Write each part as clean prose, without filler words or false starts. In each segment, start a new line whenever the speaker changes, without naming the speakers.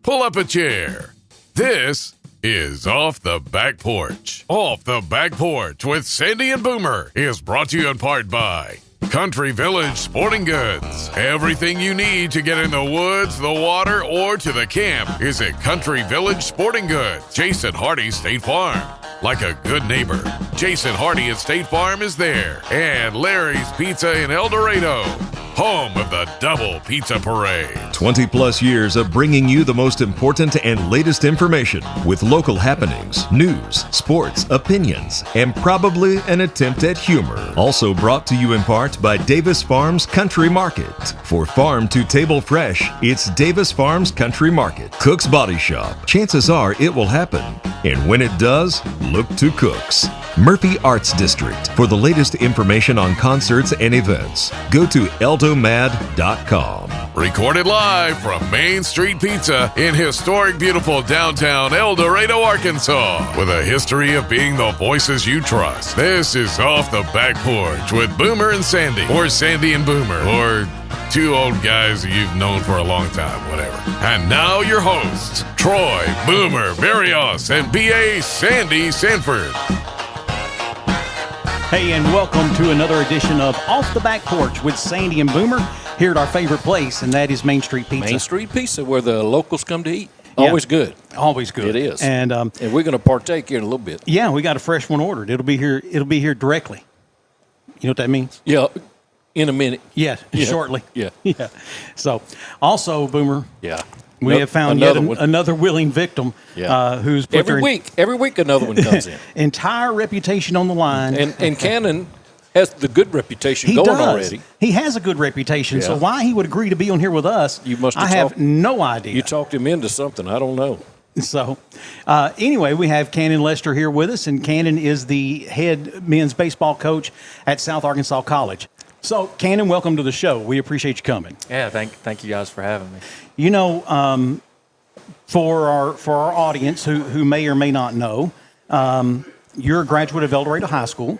pull up a chair. This is Off the Back Porch. Off the Back Porch with Sandy and Boomer is brought to you in part by Country Village Sporting Goods. Everything you need to get in the woods, the water, or to the camp is at Country Village Sporting Goods. Jason Hardy State Farm. Like a good neighbor, Jason Hardy at State Farm is there. And Larry's Pizza in El Dorado, home of the Double Pizza Parade.
20-plus years of bringing you the most important and latest information with local happenings, news, sports, opinions, and probably an attempt at humor. Also brought to you in part by Davis Farms Country Market. For farm to table fresh, it's Davis Farms Country Market. Cook's Body Shop. Chances are it will happen. And when it does, look to Cook's. Murphy Arts District. For the latest information on concerts and events, go to eldomad.com.
Recorded live from Main Street Pizza in historic, beautiful downtown El Dorado, Arkansas. With a history of being the voices you trust. This is Off the Back Porch with Boomer and Sandy. Or Sandy and Boomer. Or two old guys you've known for a long time, whatever. And now your hosts, Troy, Boomer, Barrios, and B.A. Sandy Sanford.
Hey, and welcome to another edition of Off the Back Porch with Sandy and Boomer here at our favorite place, and that is Main Street Pizza.
Main Street Pizza, where the locals come to eat. Always good.
Always good.
It is.
And
we're going to partake here in a little bit.
Yeah, we got a fresh one ordered. It'll be here directly. You know what that means?
Yeah, in a minute.
Yeah, shortly.
Yeah.
Yeah. So, also, Boomer.
Yeah.
We have found another willing victim who's put
every week another one comes in.
Entire reputation on the line.
And Cannon has the good reputation already.
He has a good reputation.
Yeah.
So why he would agree to be on here with us, I have no idea.
You talked him into something. I don't know.
So, anyway, we have Cannon Lester here with us, and Cannon is the head men's baseball coach at South Arkansas College. So, Cannon, welcome to the show. We appreciate you coming.
Yeah, thank you guys for having me.
You know, for our audience who may or may not know, you're a graduate of El Dorado High School.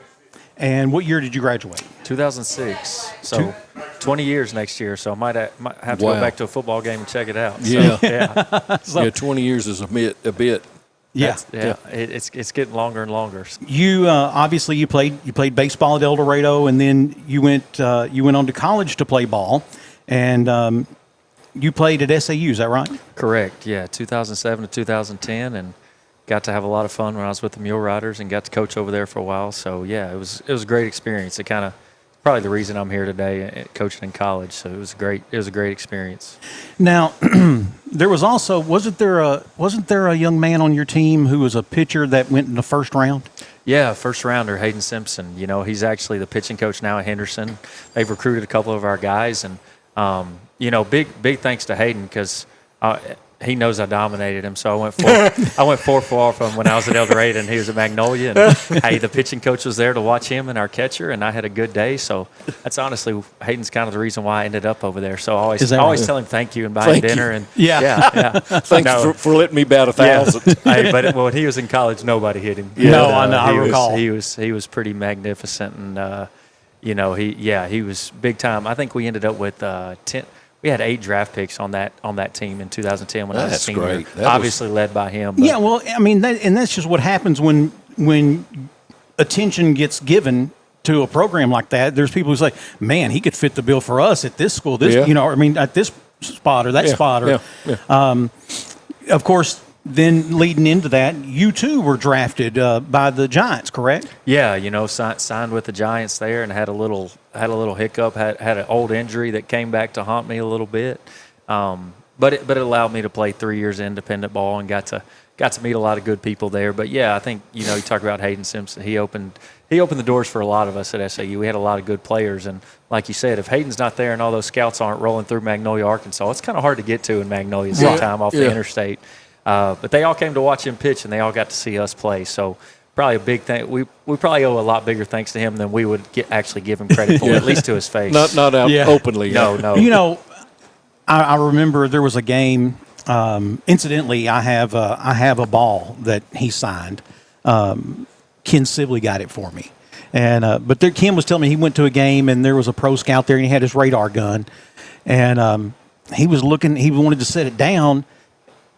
And what year did you graduate?
2006. So 20 years next year. So I might have to go back to a football game and check it out.
Yeah.
So, yeah.
So, 20 years is a bit.
Yeah.
It's getting longer and longer.
You obviously you played baseball at El Dorado, and then you went on to college to play ball, and you played at SAU. Is that right?
Correct. Yeah, 2007 to 2010, and got to have a lot of fun when I was with the Mule Riders, and got to coach over there for a while. So yeah, it was a great experience. It kind of probably the reason I'm here today, coaching in college. So it was a great experience.
Now, there was also wasn't there a young man on your team who was a pitcher that went in the first round?
Yeah, first rounder, Hayden Simpson. You know, he's actually the pitching coach now at Henderson. They've recruited a couple of our guys, and big thanks to Hayden because he knows I dominated him. So I went 4-4 from him when I was at El Dorado, and he was at Magnolia. And hey, the pitching coach was there to watch him and our catcher, and I had a good day. So that's honestly Hayden's kind of the reason why I ended up over there. So I always tell him thank you and buy him dinner. And yeah.
Thanks for letting me bat 1,000.
Hey, but when he was in college, nobody hit him.
Yeah, no, I know. I recall
he was pretty magnificent, and he was big time. I think we ended up with 10. We had 8 draft picks on that team in 2010 when I was a senior.
Great.
Obviously led by him.
Yeah, well, I mean, that's just what happens when attention gets given to a program like that. There's people who say, "Man, he could fit the bill for us at this school." At this spot or that spot. Or, of course, then leading into that, you too were drafted by the Giants, correct?
Yeah, signed with the Giants there, and had a little hiccup. Had an old injury that came back to haunt me a little bit, but it allowed me to play 3 years independent ball and got to meet a lot of good people there. But yeah, I think you talk about Hayden Simpson. He opened the doors for a lot of us at SAU. We had a lot of good players, and like you said, if Hayden's not there and all those scouts aren't rolling through Magnolia, Arkansas, it's kind of hard to get to in Magnolia sometime off the interstate. But they all came to watch him pitch, and they all got to see us play. So probably a big thing. We probably owe a lot bigger thanks to him than we would actually give him credit for, at least to his face.
Not out openly.
No.
I remember there was a game. Incidentally, I have a ball that he signed. Ken Sibley got it for me, but Ken was telling me he went to a game and there was a pro scout there and he had his radar gun, and he was looking. He wanted to set it down.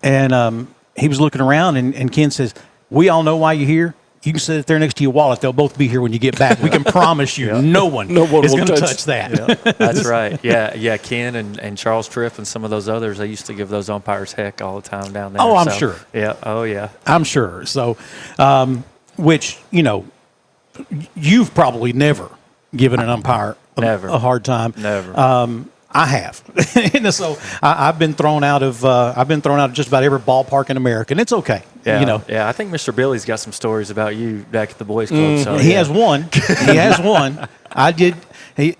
And he was looking around, and Ken says, "We all know why you're here. You can sit there next to your wallet. They'll both be here when you get back. We can promise you no one is going to touch that."
Yeah, that's right. Yeah. Ken and Charles Tripp and some of those others, they used to give those umpires heck all the time down there.
Oh, I'm sure.
Yeah. Oh, yeah.
I'm sure. So, which, you've probably never given an umpire a hard time.
Never.
I have. And so I've been thrown out of just about every ballpark in America, and it's okay.
Yeah, I think Mr. Billy's got some stories about you back at the boys' club. So
he has one. He has one.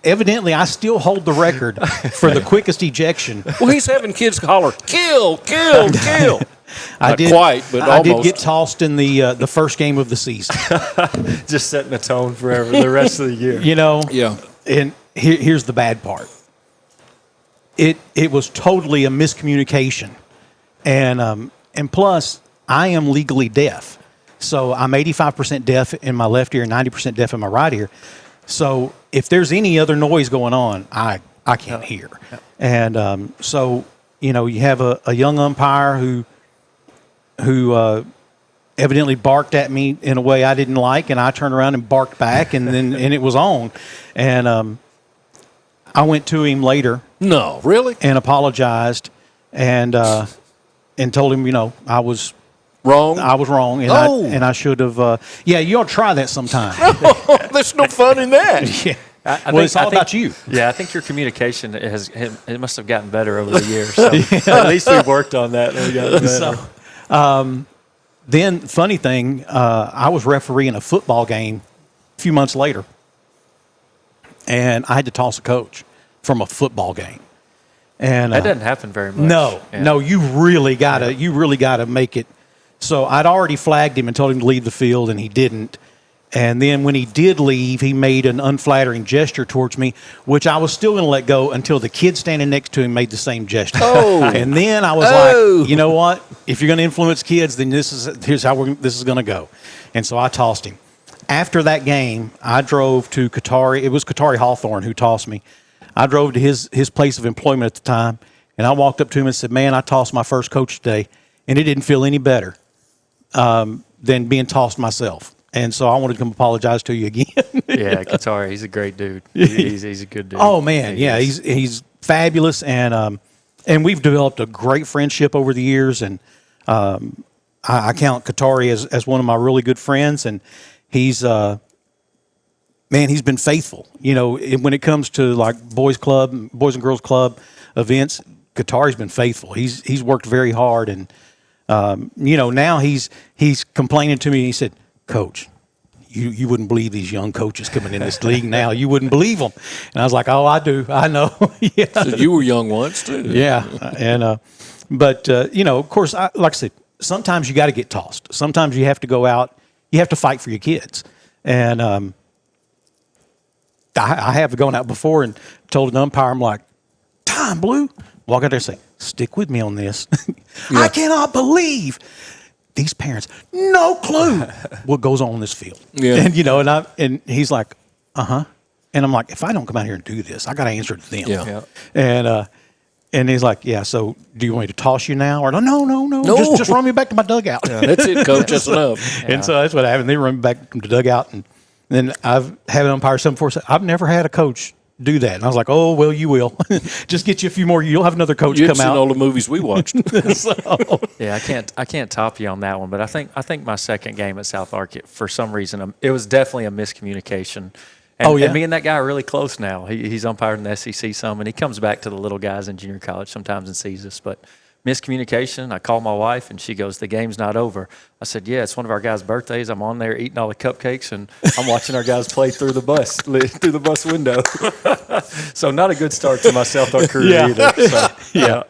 Evidently, I still hold the record for the quickest ejection.
Well, he's having kids holler, "Kill, kill, kill."
Not
quite, but
I
almost.
did get tossed in the first game of the season.
Just setting the tone forever the rest of the year.
Yeah.
And here's the bad part. It was totally a miscommunication, and plus I am legally deaf, so I'm 85% deaf in my left ear, 90% deaf in my right ear. So if there's any other noise going on, I can't hear. And so you have a young umpire who evidently barked at me in a way I didn't like, and I turned around and barked back, and it was on, and I went to him later.
No, really?
And apologized, and told him, I was
wrong.
I was wrong, and I should have. You ought to try that sometime.
There's no fun in that.
Yeah. It's all about you.
Yeah, I think your communication it must have gotten better over the years. So at least we've worked on that. And we got better.
So, then, funny thing, I was refereeing a football game a few months later, and I had to toss a coach from a football game. And
that doesn't happen very much.
No, you really gotta make it. So I'd already flagged him and told him to leave the field, and he didn't. And then when he did leave, he made an unflattering gesture towards me, which I was still going to let go until the kid standing next to him made the same gesture.
Oh.
And then I was like, you know what? If you're going to influence kids, then here's how this is going to go. And so I tossed him. After that game, I drove to Qatari. It was Qatari Hawthorne who tossed me. I drove to his place of employment at the time, and I walked up to him and said, "Man, I tossed my first coach today, and it didn't feel any better than being tossed myself." And so I wanted to come apologize to you again.
Yeah, Qatari, he's a great dude. He's a good dude.
Oh man, yeah, he's fabulous, and we've developed a great friendship over the years, and I count Qatari as one of my really good friends, and he's been faithful. When it comes to like boys and girls club events, Qatari's been faithful. He's worked very hard, and now he's complaining to me. He said, "Coach, you wouldn't believe these young coaches coming in this league now. You wouldn't believe them." And I was like, "Oh, I do. I know." Yeah.
So you were young once too.
Yeah, and but of course, like I said, sometimes you got to get tossed. Sometimes you have to go out. You have to fight for your kids, and I have gone out before and told an umpire, I'm like, "Time, Blue." Walk out there and say, "Stick with me on this." Yeah. I cannot believe these parents, no clue what goes on in this field.
Yeah.
And and he's like, "Uh-huh." And I'm like, "If I don't come out here and do this, I got to answer to them."
Yeah.
And he's like, "Yeah, so do you want me to toss you now?" Or no. Just run me back to my dugout.
Yeah, that's it, Coach. That's enough.
Yeah. And so that's what happened. They run me back to the dugout, and then I've had an umpire some before say, "I've never had a coach do that." And I was like, "Oh, well, you will. Just get you a few more. You'll have another coach
You've
come
seen
out."
all the movies we watched.
Yeah, I can't top you on that one. But I think my second game at South Ark, for some reason, it was definitely a miscommunication. And, and me and that guy are really close now. He's umpired in the SEC some, and he comes back to the little guys in junior college sometimes and sees us. But miscommunication. I call my wife, and she goes, "The game's not over." I said, "Yeah, it's one of our guys' birthdays. I'm on there eating all the cupcakes, and I'm watching our guys play through the bus window." So not a good start to my South Ark career either. So, yeah.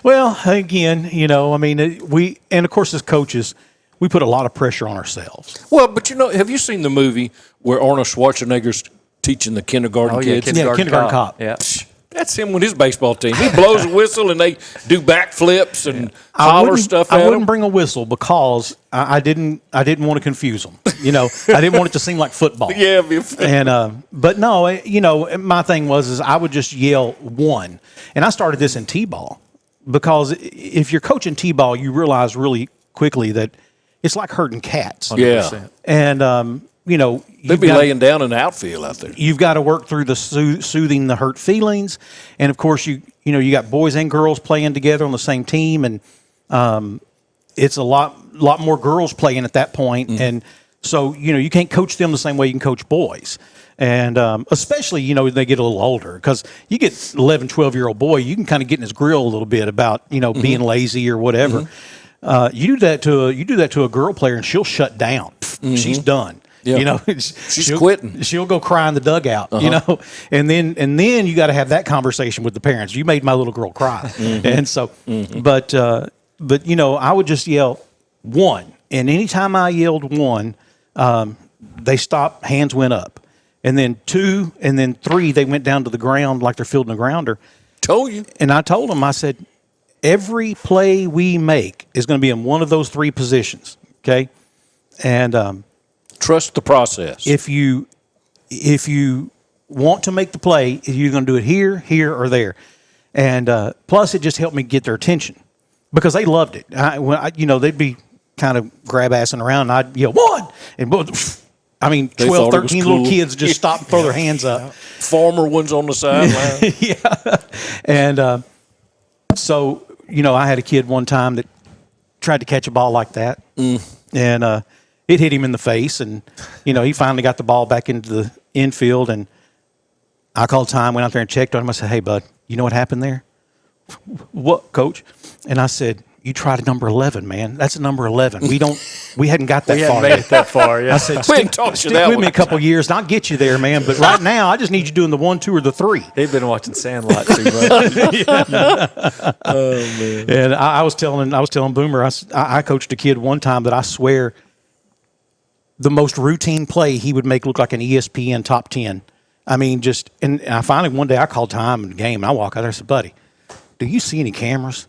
Well, again, and of course as coaches, we put a lot of pressure on ourselves.
Well, but have you seen the movie where Arnold Schwarzenegger's teaching the kindergarten kids?
Kindergarten Cop.
Yeah.
That's him with his baseball team. He blows a whistle and they do backflips and holler stuff at him.
I wouldn't bring a whistle because I didn't want to confuse them. I didn't want it to seem like football.
Yeah.
And but no, my thing was I would just yell one, and I started this in T-ball. because if you're coaching T-ball, you realize really quickly that it's like herding cats.
100%.
And,
They'd be laying down in the outfield out there.
You've got to work through the soothing the hurt feelings. And, of course, you got boys and girls playing together on the same team. And it's a lot more girls playing at that point. Mm-hmm. And so, you can't coach them the same way you can coach boys. And especially, they get a little older, because you get 11, 12-year-old boy, you can kind of get in his grill a little bit about, mm-hmm. being lazy or whatever. Mm-hmm. You do that to a girl player and she'll shut down. Mm-hmm. She's done.
Yeah. She's quitting. She'll
go cry in the dugout, and then you got to have that conversation with the parents. You made my little girl cry. Mm-hmm. And so, mm-hmm. but I would just yell one. And anytime I yelled one, they stopped, hands went up. And then two, and then three, they went down to the ground like they're fielding a grounder.
Told you.
And I told them, I said, every play we make is going to be in one of those three positions, okay? And
trust the process.
If you want to make the play, you're going to do it here, or there. And plus, it just helped me get their attention, because they loved it. They'd be kind of grab-assing around, and I'd yell, one! And 12, 13 little kids just stop and throw their hands up.
Former ones on the sideline.
Yeah. And so, I had a kid one time that tried to catch a ball like that. And it hit him in the face. And, he finally got the ball back into the infield. And I called time, went out there and checked on him. I said, hey, bud, you know what happened there? What, coach? And I said, you tried a number 11, man. That's a number 11. We hadn't got that far. We hadn't
made it that far, yeah.
I said, stick with me a couple years, and I'll get you there, man. But right now, I just need you doing the 1, 2, or the 3.
They've been watching Sandlot too much.
Oh, man.
And I was telling Boomer, I coached a kid one time that I swear the most routine play he would make look like an ESPN top 10. And I finally, one day, I called time in the game, and I walk out there and said, buddy, do you see any cameras?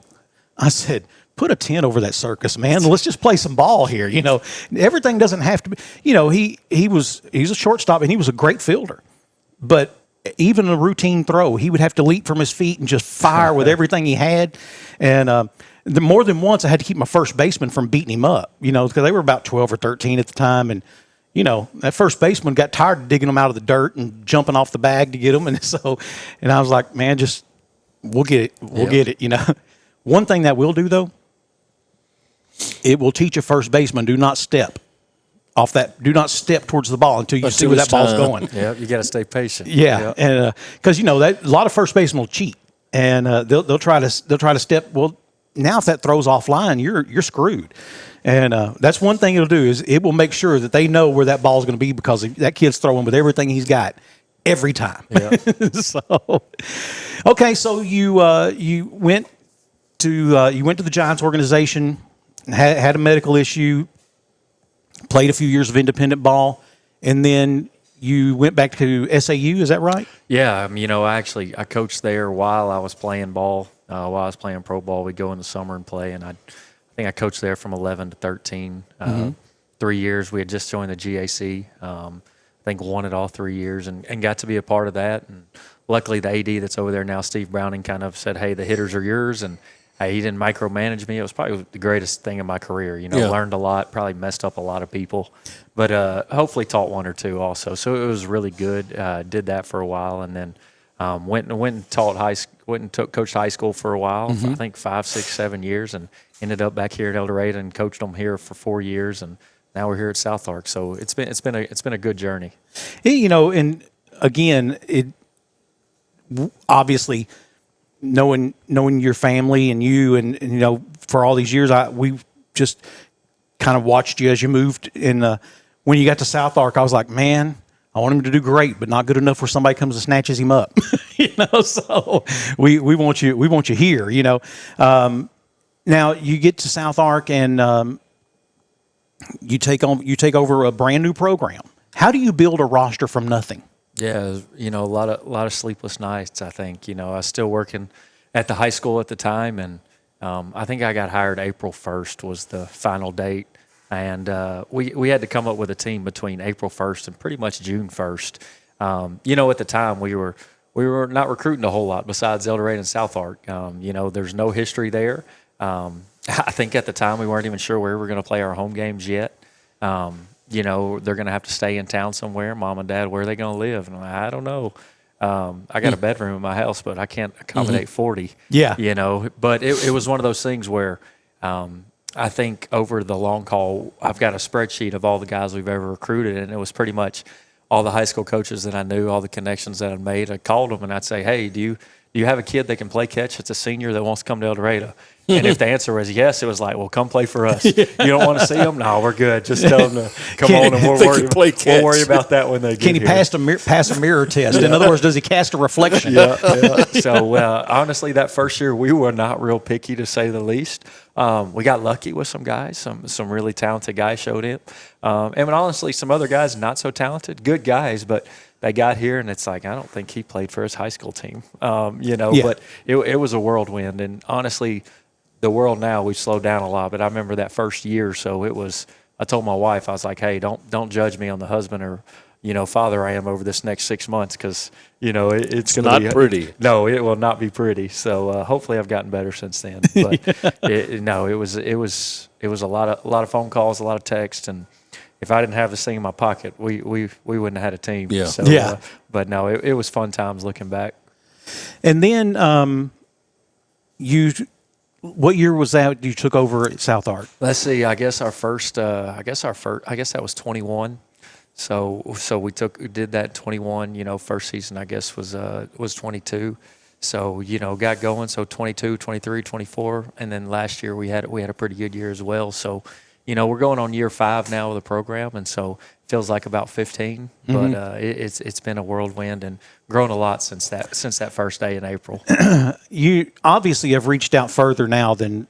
I said, put a tent over that circus, man. Let's just play some ball here. Everything doesn't have to be. He's a shortstop, and he was a great fielder. But even a routine throw, he would have to leap from his feet and just fire with everything he had. And more than once, I had to keep my first baseman from beating him up. Because they were about 12 or 13 at the time, and that first baseman got tired of digging them out of the dirt and jumping off the bag to get them. And I was like, man, we'll get it. We'll get it. One thing that will do, though, it will teach a first baseman, do not step off that. Do not step towards the ball until you see where that ball's going.
Yeah, you got to stay patient.
Yeah, and because that a lot of first basemen will cheat, and they'll try to step. Well, now if that throws offline, you're screwed. And that's one thing it'll do, is it will make sure that they know where that ball's going to be, because that kid's throwing with everything he's got every time. Yeah. So you went to the Giants organization, had a medical issue, played a few years of independent ball, and then you went back to SAU. Is that right?
Yeah, I coached there while I was playing ball. While I was playing pro ball, we'd go in the summer and play, and I think I coached there from 11 to 13. 3 years. We had just joined the GAC. I think won it all 3 years, and got to be a part of that. And luckily, the AD that's over there now, Steve Browning, kind of said, hey, the hitters are yours, and he didn't micromanage me. It was probably the greatest thing in my career. Learned a lot, probably messed up a lot of people, but hopefully taught one or two also. So it was really good. Did that for a while, and then went and coached high school for a while. I think 5, 6, 7 years, and ended up back here at El Dorado and coached them here for 4 years, and now we're here at South Ark. So it's been a good journey.
And again, it obviously. Knowing your family and you, and for all these years, we just kind of watched you as you moved. And when you got to South Ark, I was like, man, I want him to do great, but not good enough where somebody comes and snatches him up. So we want you here. Now you get to South Ark, and you take over a brand new program. How do you build a roster from nothing?
Yeah, a lot of sleepless nights, I think. I was still working at the high school at the time, and I think I got hired April 1st was the final date. And we had to come up with a team between April 1st and pretty much June 1st. At the time we were we were not recruiting a whole lot besides El Dorado and South Ark. There's no history there. I think at the time we weren't even sure where we were going to play our home games yet. They're going to have to stay in town somewhere. Mom and Dad, where are they going to live? And I'm like, I don't know. I got a bedroom in my house, but I can't accommodate 40.
Yeah.
But it was one of those things where I think over the long haul, I've got a spreadsheet of all the guys we've ever recruited, and it was pretty much all the high school coaches that I knew, all the connections that I made. I called them and I'd say, hey, do you have a kid that can play catch that's a senior that wants to come to El Dorado? And if the answer was yes, it was like, well, come play for us. You don't want to see them? No, we're good. Just tell them to come on, and we'll worry about that when they get
Can he
here.
pass a mirror test? In other words, does he cast a reflection?
Yeah. So honestly, that first year we were not real picky, to say the least. We got lucky with some guys. Some really talented guys showed up. And honestly, some other guys not so talented, good guys, but they got here and it's like, I don't think he played for his high school team. But it was a whirlwind. And honestly, the world now, we've slowed down a lot, but I remember that first year or so, I told my wife, I was like, hey, don't judge me on the husband or, father I am over this next 6 months, because, it's going to be
pretty.
No, it will not be pretty. So hopefully I've gotten better since then. But it was a lot of phone calls, a lot of text, and if I didn't have this thing in my pocket, we wouldn't have had a team.
Yeah.
So, but no, it was fun times looking back.
And then what year was that you took over at South Ark?
Let's see. I guess that was 21. So we did that 21. First season I guess was 22. So got going. So 22, 23, 24, and then last year we had a pretty good year as well. So we're going on year 5 now of the program, and so it feels like about 15.
Mm-hmm.
But it's been a whirlwind and grown a lot since that first day in April.
You obviously have reached out further now than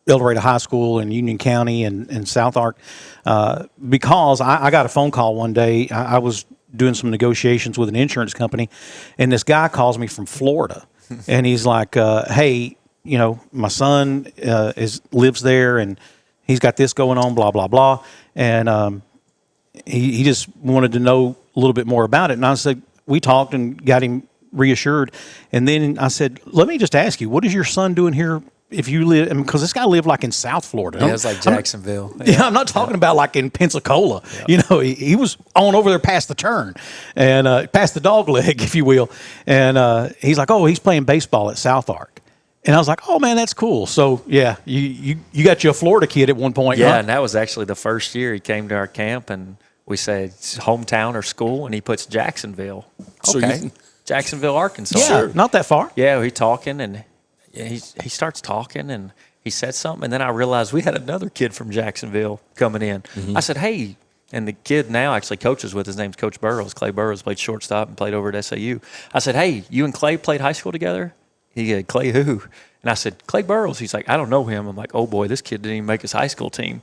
El Dorado High School and Union County and South Ark, because I got a phone call one day. I was doing some negotiations with an insurance company, and this guy calls me from Florida, and he's like, "Hey, my son lives there, and he's got this going on, blah blah blah," and he just wanted to know a little bit more about it. And I said, we talked and got him reassured, and then I said, let me just ask you, what is your son doing here? If you live, because this guy lived like in South Florida.
Yeah, it's like Jacksonville.
I'm not talking about like in Pensacola. Yeah. He was on over there past the turn and past the dog leg, if you will. And he's like, oh, he's playing baseball at South Ark. And I was like, oh man, that's cool. So yeah, you got you a Florida kid at one point.
Yeah,
huh?
and that was actually the first year he came to our camp, and we said hometown or school, and he puts Jacksonville. Okay, Jacksonville, Arkansas.
Yeah, not that far.
Yeah, he talking and. Yeah, he starts talking, and he said something, and then I realized we had another kid from Jacksonville coming in. Mm-hmm. I said, hey, and the kid now actually coaches with, his name's Coach Burrows. Clay Burrows played shortstop and played over at SAU. I said, hey, you and Clay played high school together? He said, Clay who? And I said, Clay Burrows. He's like, I don't know him. I'm like, oh boy, this kid didn't even make his high school team.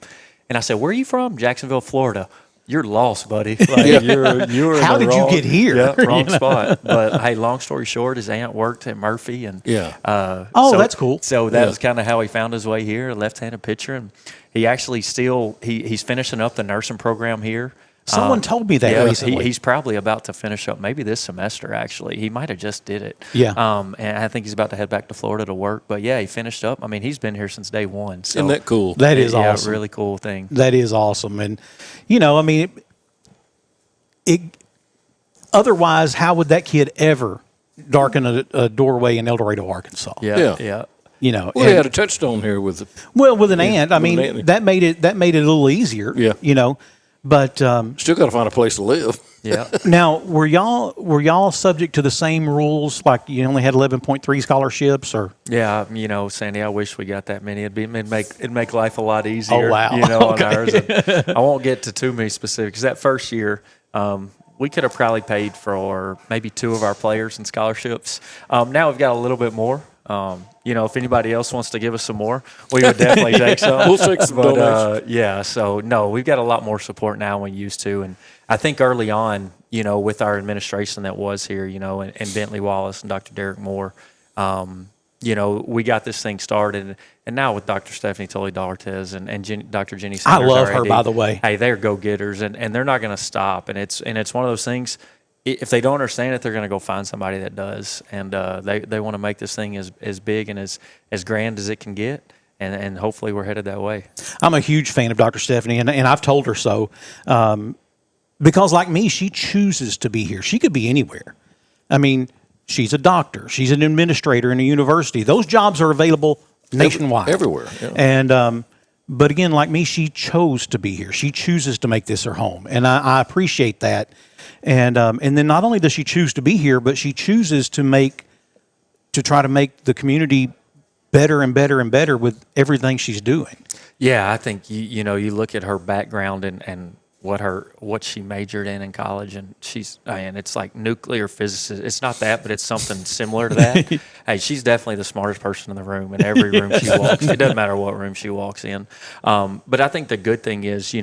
And I said, where are you from? Jacksonville, Florida. You're lost, buddy. Like, you're
How did you get here?
Yeah, wrong spot. But hey, long story short, his aunt worked at Murphy, and
that's cool.
So that was kind of how he found his way here. A left-handed pitcher, and he actually he's finishing up the nursing program here.
Someone told me that recently.
He's probably about to finish up maybe this semester, actually. He might have just did it.
Yeah.
And I think he's about to head back to Florida to work. But, yeah, he finished up. I mean, he's been here since day one. So,
isn't that cool?
That is awesome.
Yeah, really cool thing.
That is awesome. And, I mean, otherwise, how would that kid ever darken a doorway in El Dorado, Arkansas?
Yeah.
He
had a touchstone here with
an aunt. I mean, that made it a little easier.
Yeah.
But
still got to find a place to live.
Yeah.
Now, were y'all subject to the same rules? Like you only had 11.3 scholarships, or?
Yeah, Sandy, I wish we got that many. It'd make life a lot easier.
Oh wow.
On ours. And I won't get to too many specifics. That first year, we could have probably paid for maybe 2 of our players in scholarships. Now we've got a little bit more. If anybody else wants to give us some more, we would definitely take some.
We'll take some donations.
So no, we've got a lot more support now than we used to. And I think early on, with our administration that was here, and Bentley Wallace and Dr. Derek Moore, we got this thing started. And now with Dr. Stephanie Tully-Dartez and Dr. Jenny Sanders.
I love her, by the way.
Hey, they're go-getters, and they're not going to stop. And it's one of those things. if they don't understand it, they're going to go find somebody that does, and they want to make this thing as big and as grand as it can get, and hopefully we're headed that way.
I'm a huge fan of Dr. Stephanie, and I've told her so, because like me, she chooses to be here. She could be anywhere. I mean, she's a doctor. She's an administrator in a university. Those jobs are available nationwide,
everywhere. Yeah.
And but again, like me, she chose to be here. She chooses to make this her home, and I appreciate that. And then not only does she choose to be here, but she chooses to try to make the community better and better and better with everything she's doing.
Yeah, I think you look at her background and what she majored in college, and it's like nuclear physicist. It's not that, but it's something similar to that. Hey, she's definitely the smartest person in the room in every room she walks. It doesn't matter what room she walks in. But I think the good thing is,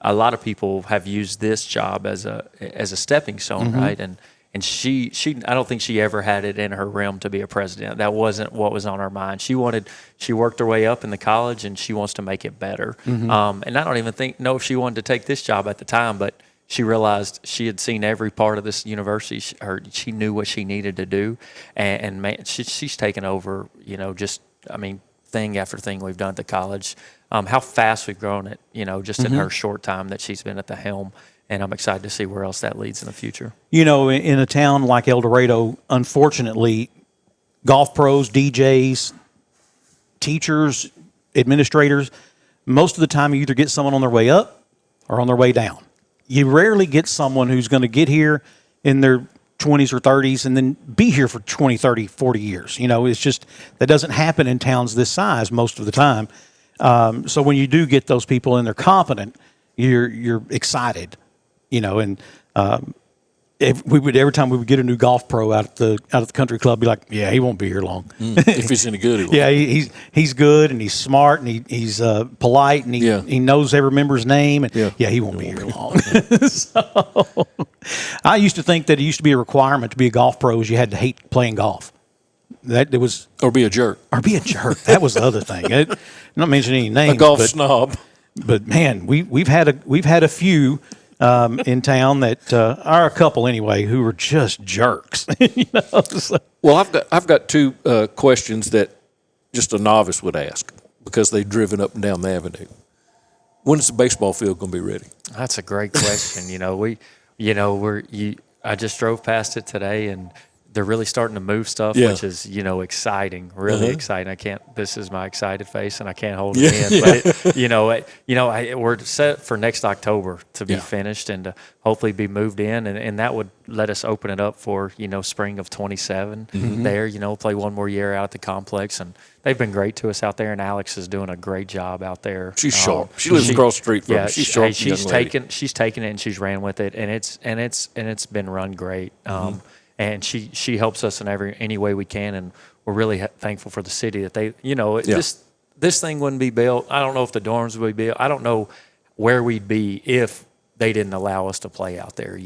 a lot of people have used this job as a stepping stone, right? And she I don't think she ever had it in her realm to be a president. That wasn't what was on her mind. She worked her way up in the college, and she wants to make it better. And I don't even know if she wanted to take this job at the time, but she realized she had seen every part of this university. She knew what she needed to do, and man, she's taken over. Thing after thing we've done at the college. How fast we've grown it. Just in her short time that she's been at the helm. And I'm excited to see where else that leads in the future. In
a town like El Dorado, unfortunately, golf pros, DJs, teachers, administrators, most of the time you either get someone on their way up or on their way down. You rarely get someone who's going to get here in their 20s or 30s and then be here for 20, 30, 40 years. It's just that doesn't happen in towns this size most of the time. So when you do get those people and they're competent, you're excited. And every time we would get a new golf pro out of the country club, be like, yeah, he won't be here long.
If he's any good, he will.
Yeah, he's good, and he's smart, and he's polite, and he knows every member's name, and he won't be here long. So I used to think that it used to be a requirement to be a golf pro is you had to hate playing golf. That it was,
or be a jerk.
That was the other thing. I'm not mentioning any names.
A golf snob.
But man, we've had a few. In town that are a couple anyway who were just jerks. So.
Well, I've got two questions that just a novice would ask because they've driven up and down the avenue. When is the baseball field going to be ready?
That's a great question. I just drove past it today, and they're really starting to move stuff, which is, exciting, really exciting. This is my excited face, and I can't hold it in. But we're set for next October to be finished and to hopefully be moved in, and that would let us open it up for, spring of 27 there, play one more year out at the complex. And they've been great to us out there, and Alex is doing a great job out there.
She's sharp. She lives across the street from me. She's sharp.
She's taken it and she's ran with it, and it's been run great. And she helps us in any way we can, and we're really thankful for the city that they, this thing wouldn't be built. I don't know if the dorms would be built. I don't know where we'd be if they didn't allow us to play out there.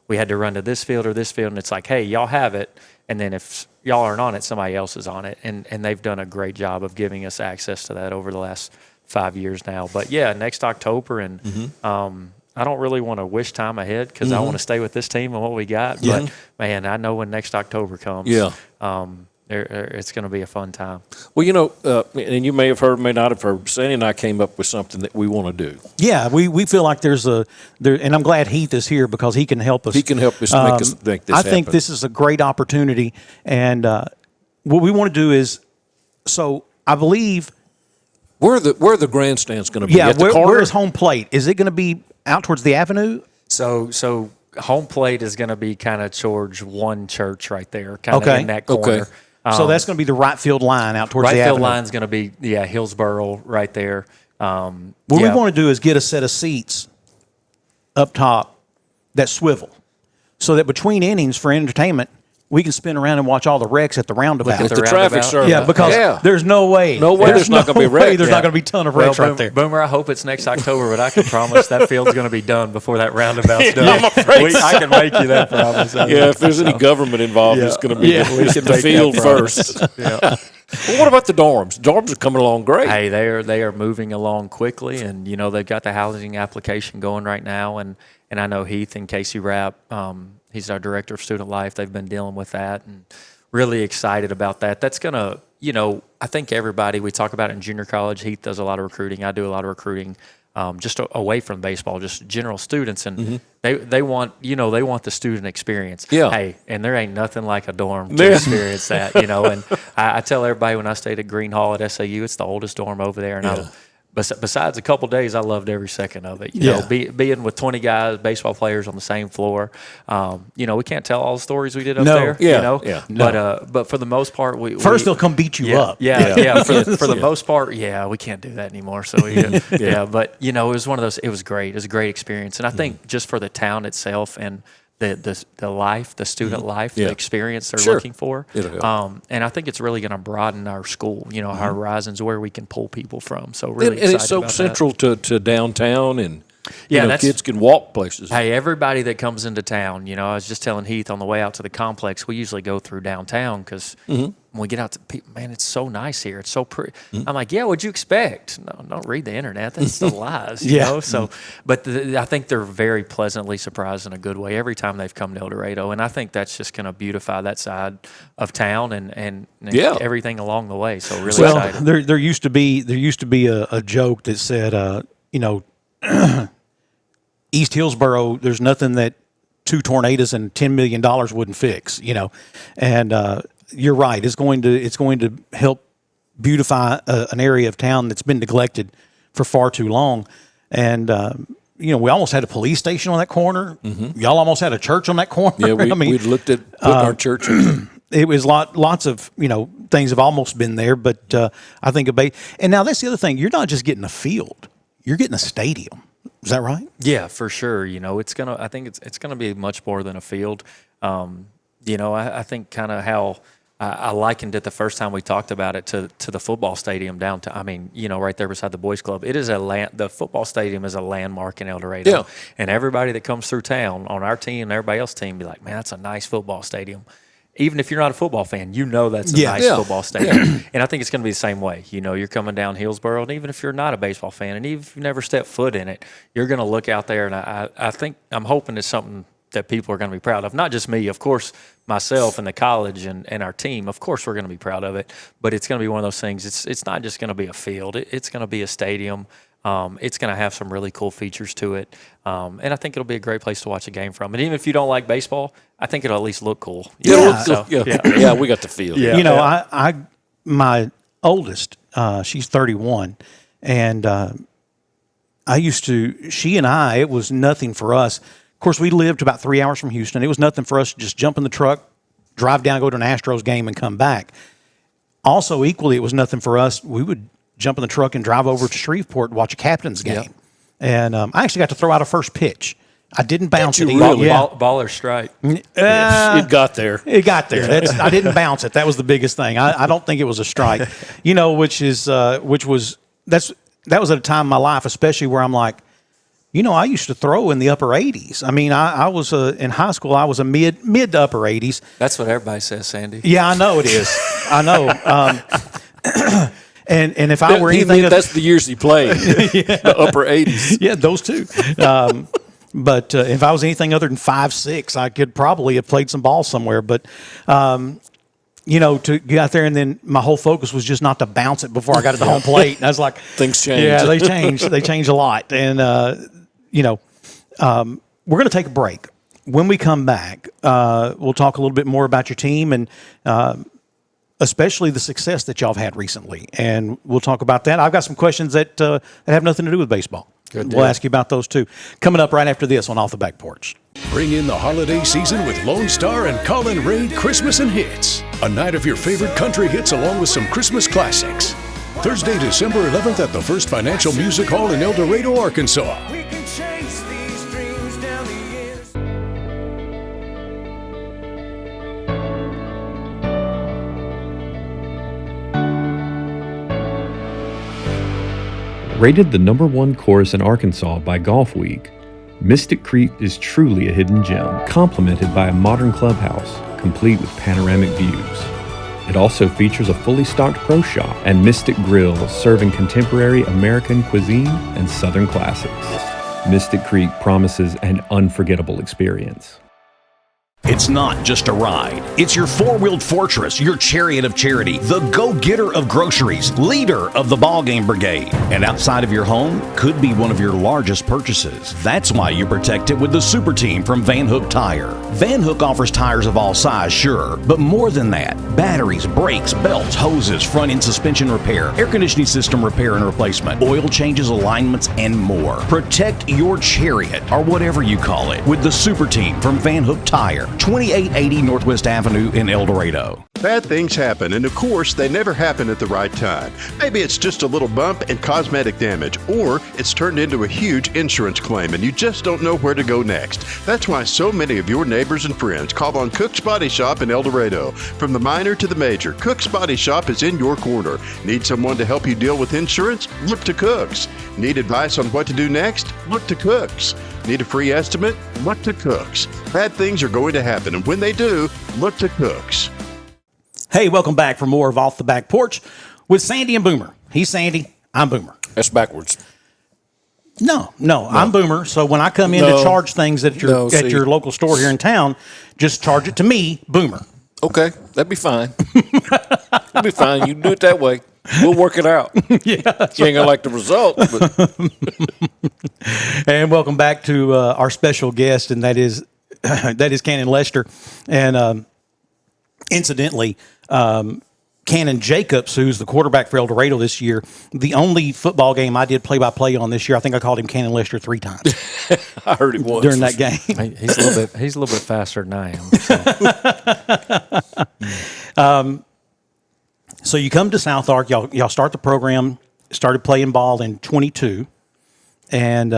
We had to run to this field or this field, and it's like, hey, y'all have it, and then if y'all aren't on it, somebody else is on it, and they've done a great job of giving us access to that over the last 5 years now. But yeah, next October, and I don't really want to wish time ahead because I want to stay with this team and what we got. But, man, I know when next October comes, it's going to be a fun time.
Well, and you may have heard, may not have heard, Sandy and I came up with something that we want to do.
Yeah, we feel like and I'm glad Heath is here because he can help us.
He can help us make this happen.
I think this is a great opportunity. And what we want to do is, so I believe.
Where are the grandstands going to be?
Yeah,
at the corner?
Where is home plate? Is it going to be out towards the avenue?
So home plate is going to be kind of towards one church right there, kind of in that corner.
Okay. So that's going to be the right field line out towards the avenue.
Right field line is going to be, Hillsboro right there.
What we want to do is get a set of seats up top that swivel so that between innings for entertainment, we can spin around and watch all the wrecks at the roundabout.
Look at the traffic circle.
Yeah, because there's no way.
There's not going to be wrecks.
There's not going to be a ton of wrecks right there.
Boomer, I hope it's next October, but I can promise that field's going to be done before that roundabout's done.
I'm afraid
I can make you that promise.
If there's any government involved, it's going to be at least in the field first. Well, what about the dorms? Dorms are coming along great.
Hey, they are moving along quickly, and they've got the housing application going right now, and I know Heath and Casey Rapp, he's our director of student life. They've been dealing with that, and really excited about that. That's going to, I think everybody, we talk about it in junior college. Heath does a lot of recruiting. I do a lot of recruiting. Just away from baseball, just general students, and they want they want the student experience.
Yeah.
Hey, and there ain't nothing like a dorm to experience that. And I tell everybody when I stayed at Green Hall at SAU, it's the oldest dorm over there, and besides a couple days, I loved every second of it. You know, being with 20 guys, baseball players on the same floor. We can't tell all the stories we did up there. But for the most part,
they'll come beat you up.
For the most part, we can't do that anymore. So but it was one of those. It was great. It was a great experience, and I think just for the town itself and the life, the student life, the experience they're looking for. And I think it's really going to broaden our school, our horizons, where we can pull people from. So really excited
it's so
about
central
that.
to downtown, and
that's,
kids can walk places.
Hey, everybody that comes into town, I was just telling Heath on the way out to the complex, we usually go through downtown because when we get out to people, man, it's so nice here. It's so pretty. I'm like, what'd you expect? No, don't read the internet. That's the lies, you know? So, but I think they're very pleasantly surprised in a good way every time they've come to El Dorado. And I think that's just going to beautify that side of town and everything along the way. So really excited.
There used to be a joke that said, East Hillsboro, there's nothing that 2 tornadoes and $10 million wouldn't fix, and you're right. It's going to help beautify an area of town that's been neglected for far too long. And we almost had a police station on that corner. Y'all almost had a church on that corner.
Yeah, we looked at putting our church in.
It was lots of things have almost been there, but I think and now that's the other thing. You're not just getting a field; you're getting a stadium. Is that right?
Yeah, for sure. I think it's gonna be much more than a field. I think kind of how I likened it the first time we talked about it to the football stadium downtown. I mean, right there beside the boys club. It is the football stadium is a landmark in El Dorado. Yeah. And everybody that comes through town on our team and everybody else's team be like, man, that's a nice football stadium. Even if you're not a football fan, that's a nice football stadium. And I think it's going to be the same way. You're coming down Hillsboro, and even if you're not a baseball fan, and even if you've never stepped foot in it, you're going to look out there, and I think I'm hoping it's something that people are going to be proud of. Not just me, of course, myself and the college and our team. Of course, we're going to be proud of it. But it's going to be one of those things. It's not just going to be a field. It's going to be a stadium. It's going to have some really cool features to it. And I think it'll be a great place to watch a game from. And even if you don't like baseball, I think it'll at least look cool.
We got the field.
Yeah. My oldest, she's 31, and it was nothing for us. Of course, we lived about 3 hours from Houston. It was nothing for us to just jump in the truck, drive down, go to an Astros game, and come back. Also, equally, it was nothing for us. We would jump in the truck and drive over to Shreveport and watch a captain's game. Yep. And I actually got to throw out a first pitch. I didn't bounce it.
Ball or strike?
It got there.
It got there. I didn't bounce it. That was the biggest thing. I don't think it was a strike. That was at a time in my life, especially where I'm like, I used to throw in the upper 80s. I mean, I was in high school. I was a mid to upper 80s.
That's what everybody says, Sandy.
Yeah, I know it is. I know. And if I were anything,
that's the years he played, the upper 80s.
Yeah, those two. But if I was anything other than 5'6", I could probably have played some ball somewhere. But to get out there, and then my whole focus was just not to bounce it before I got to the home plate. And I was like,
things change.
Yeah, they change. They change a lot. And we're going to take a break. When we come back, we'll talk a little bit more about your team and especially the success that y'all have had recently. And we'll talk about that. I've got some questions that have nothing to do with baseball. We'll ask you about those too. Coming up right after this on Off the Back Porch.
Bring in the holiday season with Lone Star and Colin Raid Christmas and Hits. A night of your favorite country hits along with some Christmas classics. Thursday, December 11th at the First Financial Music Hall in El Dorado, Arkansas.
We can chase these dreams down the years.
Rated the #1 course in Arkansas by Golf Week, Mystic Creek is truly a hidden gem, complemented by a modern clubhouse, complete with panoramic views. It also features a fully stocked pro shop and Mystic Grill serving contemporary American cuisine and Southern classics. Mystic Creek promises an unforgettable experience.
It's not just a ride. It's your four-wheeled fortress, your chariot of charity, the go-getter of groceries, leader of the ballgame brigade. And outside of your home could be one of your largest purchases. That's why you protect it with the Super Team from Van Hook Tire. Van Hook offers tires of all size, sure, but more than that. Batteries, brakes, belts, hoses, front-end suspension repair, air conditioning system repair and replacement, oil changes, alignments, and more. Protect your chariot, or whatever you call it, with the Super Team from Van Hook Tire. 2880 Northwest Avenue in El Dorado.
Bad things happen, and of course, they never happen at the right time. Maybe it's just a little bump and cosmetic damage, or it's turned into a huge insurance claim and you just don't know where to go next. That's why so many of your neighbors and friends call on Cook's Body Shop in El Dorado. From the minor to the major, Cook's Body Shop is in your corner. Need someone to help you deal with insurance? Look to Cook's. Need advice on what to do next? Look to Cook's. Need a free estimate? Look to Cook's. Bad things are going to happen, and when they do, look to Cook's.
Hey, welcome back for more of Off the Back Porch with Sandy and Boomer. He's Sandy, I'm Boomer.
That's backwards.
No, I'm Boomer. So when I come in to charge things at your local store here in town, just charge it to me, Boomer.
Okay, that'd be fine. That'd be fine. You can do it that way. We'll work it out.
Yeah,
you ain't gonna like the result. But.
And welcome back to our special guest, and that is Cannon Lester. And incidentally, Cannon Jacobs, who's the quarterback for El Dorado this year, the only football game I did play-by-play on this year, I think I called him Cannon Lester 3 times.
I heard it once.
During that game.
He's a little bit faster than I am. So.
So you come to South Ark, y'all start the program, started playing ball in 22. And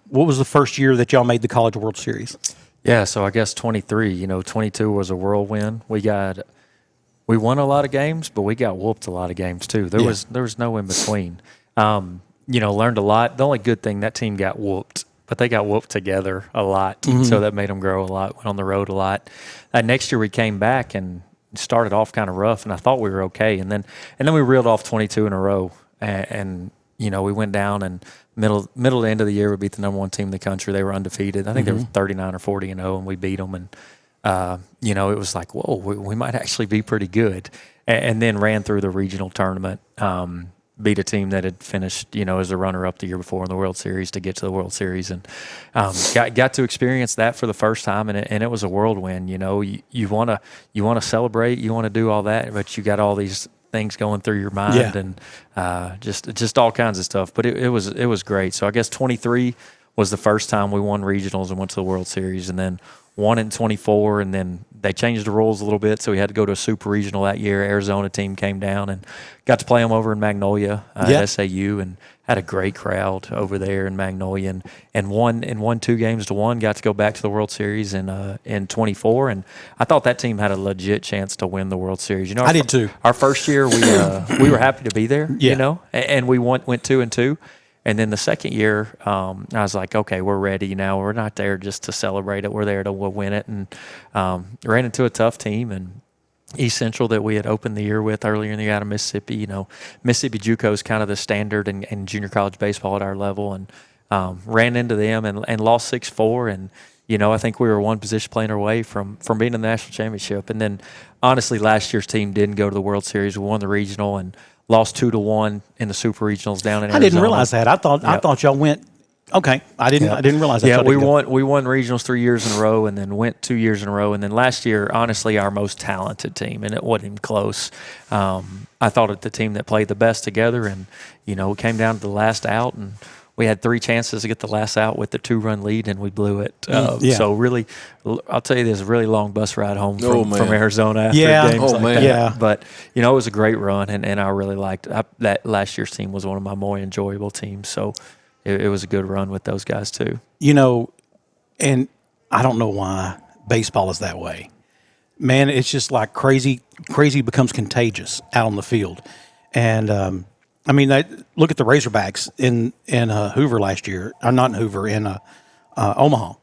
what was the first year that y'all made the College World Series?
Yeah, so I guess 23. 22 was a whirlwind. We won a lot of games, but we got whooped a lot of games too. There was no in between. Learned a lot. The only good thing, that team got whooped, but they got whooped together a lot, so that made them grow a lot. Went on the road a lot. Next year we came back and started off kind of rough, and I thought we were okay, and then we reeled off 22 in a row, and we went down, and middle to end of the year we beat the number 1 team in the country. They were undefeated. I think they were 39 or 40-0, and we beat them, and it was like, whoa, we might actually be pretty good, and then ran through the regional tournament, beat a team that had finished, as a runner-up the year before in the World Series to get to the World Series, and got to experience that for the first time, and it was a whirlwind. You want to celebrate, you want to do all that, but you got all these things going through your mind, and just all kinds of stuff. But it was great. So I guess 23 was the first time we won regionals and went to the World Series, and then won in 24, and then they changed the rules a little bit, so we had to go to a super regional that year. Arizona team came down and got to play them over in Magnolia at SAU, and had a great crowd over there in Magnolia, and won 2-1. Got to go back to the World Series in 24, and I thought that team had a legit chance to win the World Series.
I did too.
Our first year, we were happy to be there, and we went 2-2. And then the second year, I was like, okay, we're ready now. We're not there just to celebrate it. We're there to win it. And ran into a tough team, and East Central that we had opened the year with earlier in the year out of Mississippi. Mississippi JUCO is kind of the standard in junior college baseball at our level, and ran into them and lost 6-4. And I think we were one position playing away from being in the national championship. And then, honestly, last year's team didn't go to the World Series. We won the regional and lost 2-1 in the super regionals down in Arizona.
I didn't realize that. I thought y'all went. Okay, I didn't realize that.
Yeah, we won regionals 3 years in a row, and then went 2 years in a row, and then last year, honestly, our most talented team, and it wasn't even close. I thought it the team that played the best together, and it came down to the last out, and we had 3 chances to get the last out with the 2-run lead, and we blew it. So really, I'll tell you, there's a really long bus ride home from Arizona after games like that. Yeah. But, it was a great run, and I really liked that. Last year's team was one of my more enjoyable teams. So it was a good run with those guys too.
And I don't know why baseball is that way. Man, it's just like crazy becomes contagious out on the field. And, look at the Razorbacks in Hoover last year. Or not in Hoover, in Omaha.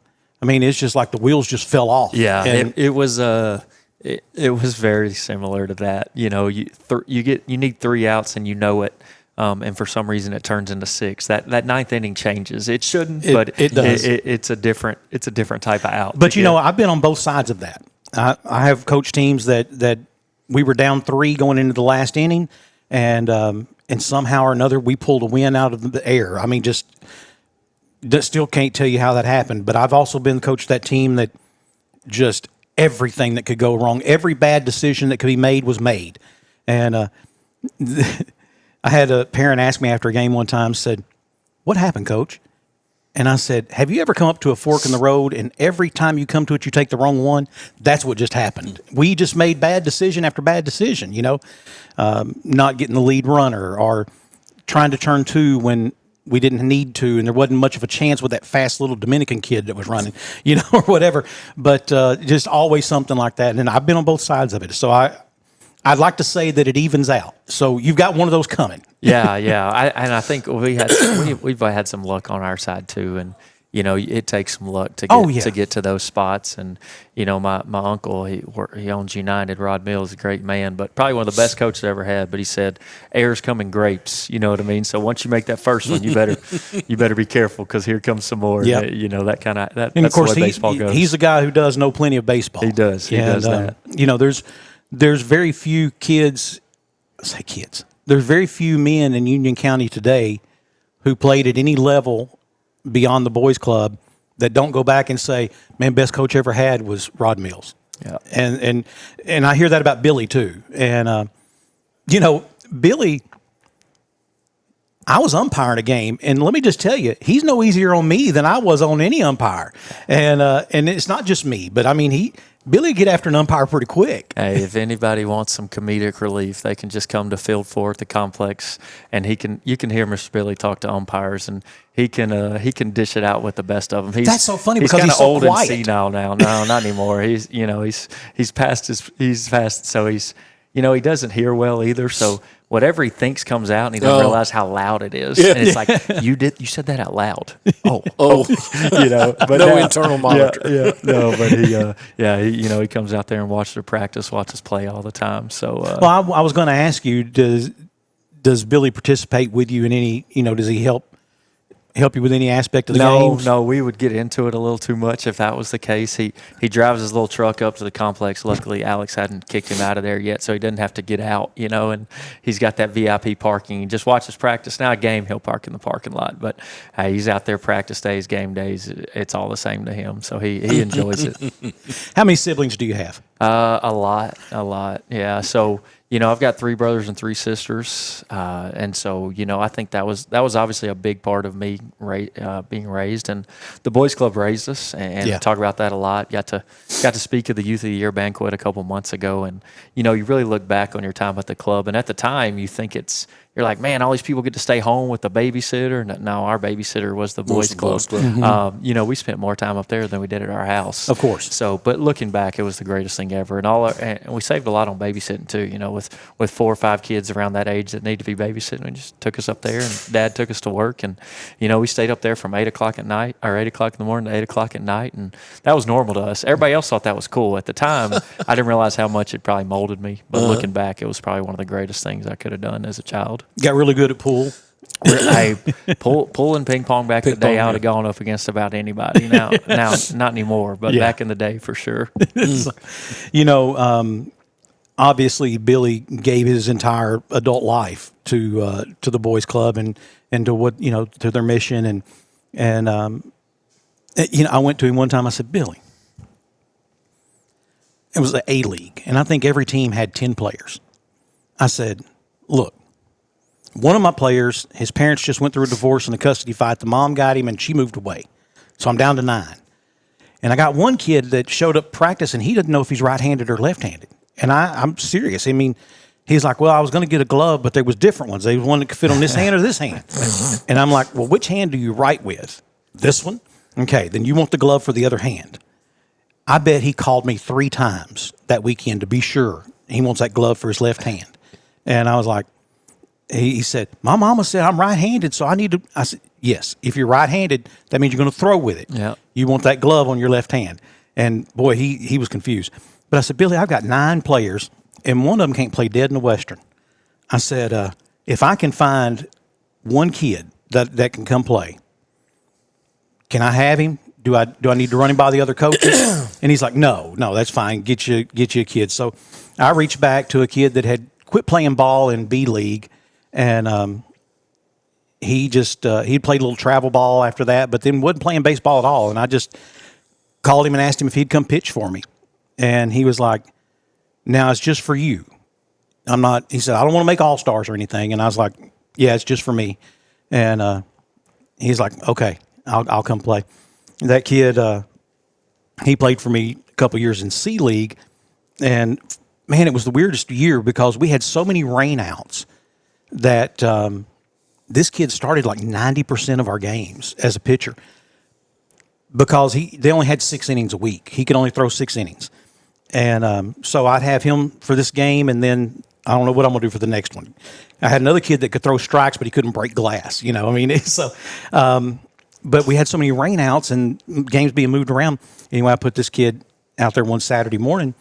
It's just like the wheels just fell off.
Yeah, and it was very similar to that. You need 3 outs, and you know it and for some reason it turns into 6. That ninth inning changes. It shouldn't,
It
but
does.
It's a different type of out.
But I've been on both sides of that. I have coached teams that we were down 3 going into the last inning, and somehow or another we pulled a win out of the air. I mean, just still can't tell you how that happened. But I've also been coached that team that just everything that could go wrong, every bad decision that could be made was made. And I had a parent ask me after a game one time, said, "What happened, Coach?" And I said, "Have you ever come up to a fork in the road and every time you come to it, you take the wrong one?" That's what just happened. We just made bad decision after bad decision, not getting the lead runner or trying to turn 2 when we didn't need to, and there wasn't much of a chance with that fast little Dominican kid that was running, or whatever. But just always something like that. And I've been on both sides of it. So I'd like to say that it evens out. So you've got one of those coming.
Yeah. I think we've had some luck on our side too, and it takes some luck to get to those spots. And my uncle, he owns United. Rod Mills, a great man, but probably one of the best coaches I ever had. But he said, "Airs come in grapes." You know what I mean? So once you make that first one, you better be careful because here comes some more.
Yeah.
That kind of that.
And
that's
of course,
the way baseball goes.
he's a guy who does know plenty of baseball.
He does. He does that.
There's very few kids. There's very few men in Union County today who played at any level beyond the boys club that don't go back and say, "Man, best coach ever had was Rod Mills."
Yeah.
And I hear that about Billy too. And Billy, I was umpiring a game, and let me just tell you, he's no easier on me than I was on any umpire. And it's not just me, but I mean Billy get after an umpire pretty quick.
Hey, if anybody wants some comedic relief, they can just come to Field 4 at the complex, and you can hear Mr. Billy talk to umpires, and he can dish it out with the best of them.
That's so funny because he's so
old
quiet.
and senile now. No, not anymore. He's past so he's he doesn't hear well either. So whatever he thinks comes out, and he doesn't realize how loud it is. Yeah. And it's like, you said that out loud. Oh, but
no internal monitor.
Yeah, no, but he comes out there and watches her practice, watches play all the time. So,
I was going to ask you, does Billy participate with you in any? Does he help you with any aspect of the games?
No, we would get into it a little too much if that was the case. He drives his little truck up to the complex. Luckily, Alex hadn't kicked him out of there yet, so he doesn't have to get out, and he's got that VIP parking. He just watches practice. Now a game, he'll park in the parking lot, but he's out there practice days, game days. It's all the same to him, so he enjoys it.
How many siblings do you have?
A lot. Yeah, so I've got 3 brothers and 3 sisters, and so I think that was obviously a big part of me being raised, and the boys club raised us, and talk about that a lot. Got to speak at the Youth of the Year banquet a couple months ago, and you really look back on your time at the club, and at the time you think you're like, man, all these people get to stay home with the babysitter. No, our babysitter was the boys club.
Mm-hmm.
We spent more time up there than we did at our house.
Of course.
So, but looking back, it was the greatest thing ever, and we saved a lot on babysitting too. With 4 or 5 kids around that age that need to be babysitting, we just took us up there, and Dad took us to work, and we stayed up there from 8 o'clock at night, or 8 o'clock in the morning to 8 o'clock at night, and that was normal to us. Everybody else thought that was cool at the time. I didn't realize how much it probably molded me, but looking back, it was probably one of the greatest things I could have done as a child.
Got really good at pool.
Pool and ping pong back in the day, I would have gone up against about anybody. Now not anymore, but back in the day for sure.
Obviously, Billy gave his entire adult life to the boys club and to what to their mission and I went to him one time. I said, "Billy," it was the A League, and I think every team had 10 players. I said, "Look. One of my players, his parents just went through a divorce and a custody fight. The mom got him, and she moved away. So I'm down to 9. And I got one kid that showed up practice, and he doesn't know if he's right-handed or left-handed. And I'm serious. I mean, he's like, well, I was going to get a glove, but there was different ones. There was one that could fit on this hand or this hand. And I'm like, well, which hand do you write with? This one? Okay, then you want the glove for the other hand. I bet he called me 3 times that weekend to be sure he wants that glove for his left hand. And I was like, he said, my mama said I'm right-handed, so I need to. I said, yes, if you're right-handed, that means you're going to throw with it.
Yeah.
You want that glove on your left hand. And, boy, he was confused. But I said, Billy, I've got 9 players, and one of them can't play dead in the Western. I said, if I can find one kid that can come play, can I have him? Do I need to run him by the other coaches? And he's like, no, that's fine. Get you a kid. So I reached back to a kid that had quit playing ball in B League, and he he'd played a little travel ball after that, but then wasn't playing baseball at all. And I just called him and asked him if he'd come pitch for me. And he was like, now it's just for you. He said, I don't want to make all-stars or anything. And I was like, yeah, it's just for me. And he's like, okay, I'll come play. That kid, he played for me a couple years in C League. And, man, it was the weirdest year because we had so many rainouts that this kid started like 90% of our games as a pitcher because they only had 6 innings a week. He could only throw 6 innings. And so I'd have him for this game, and then I don't know what I'm going to do for the next one. I had another kid that could throw strikes, but he couldn't break glass. But we had so many rainouts and games being moved around. Anyway, I put this kid out there one Saturday morning.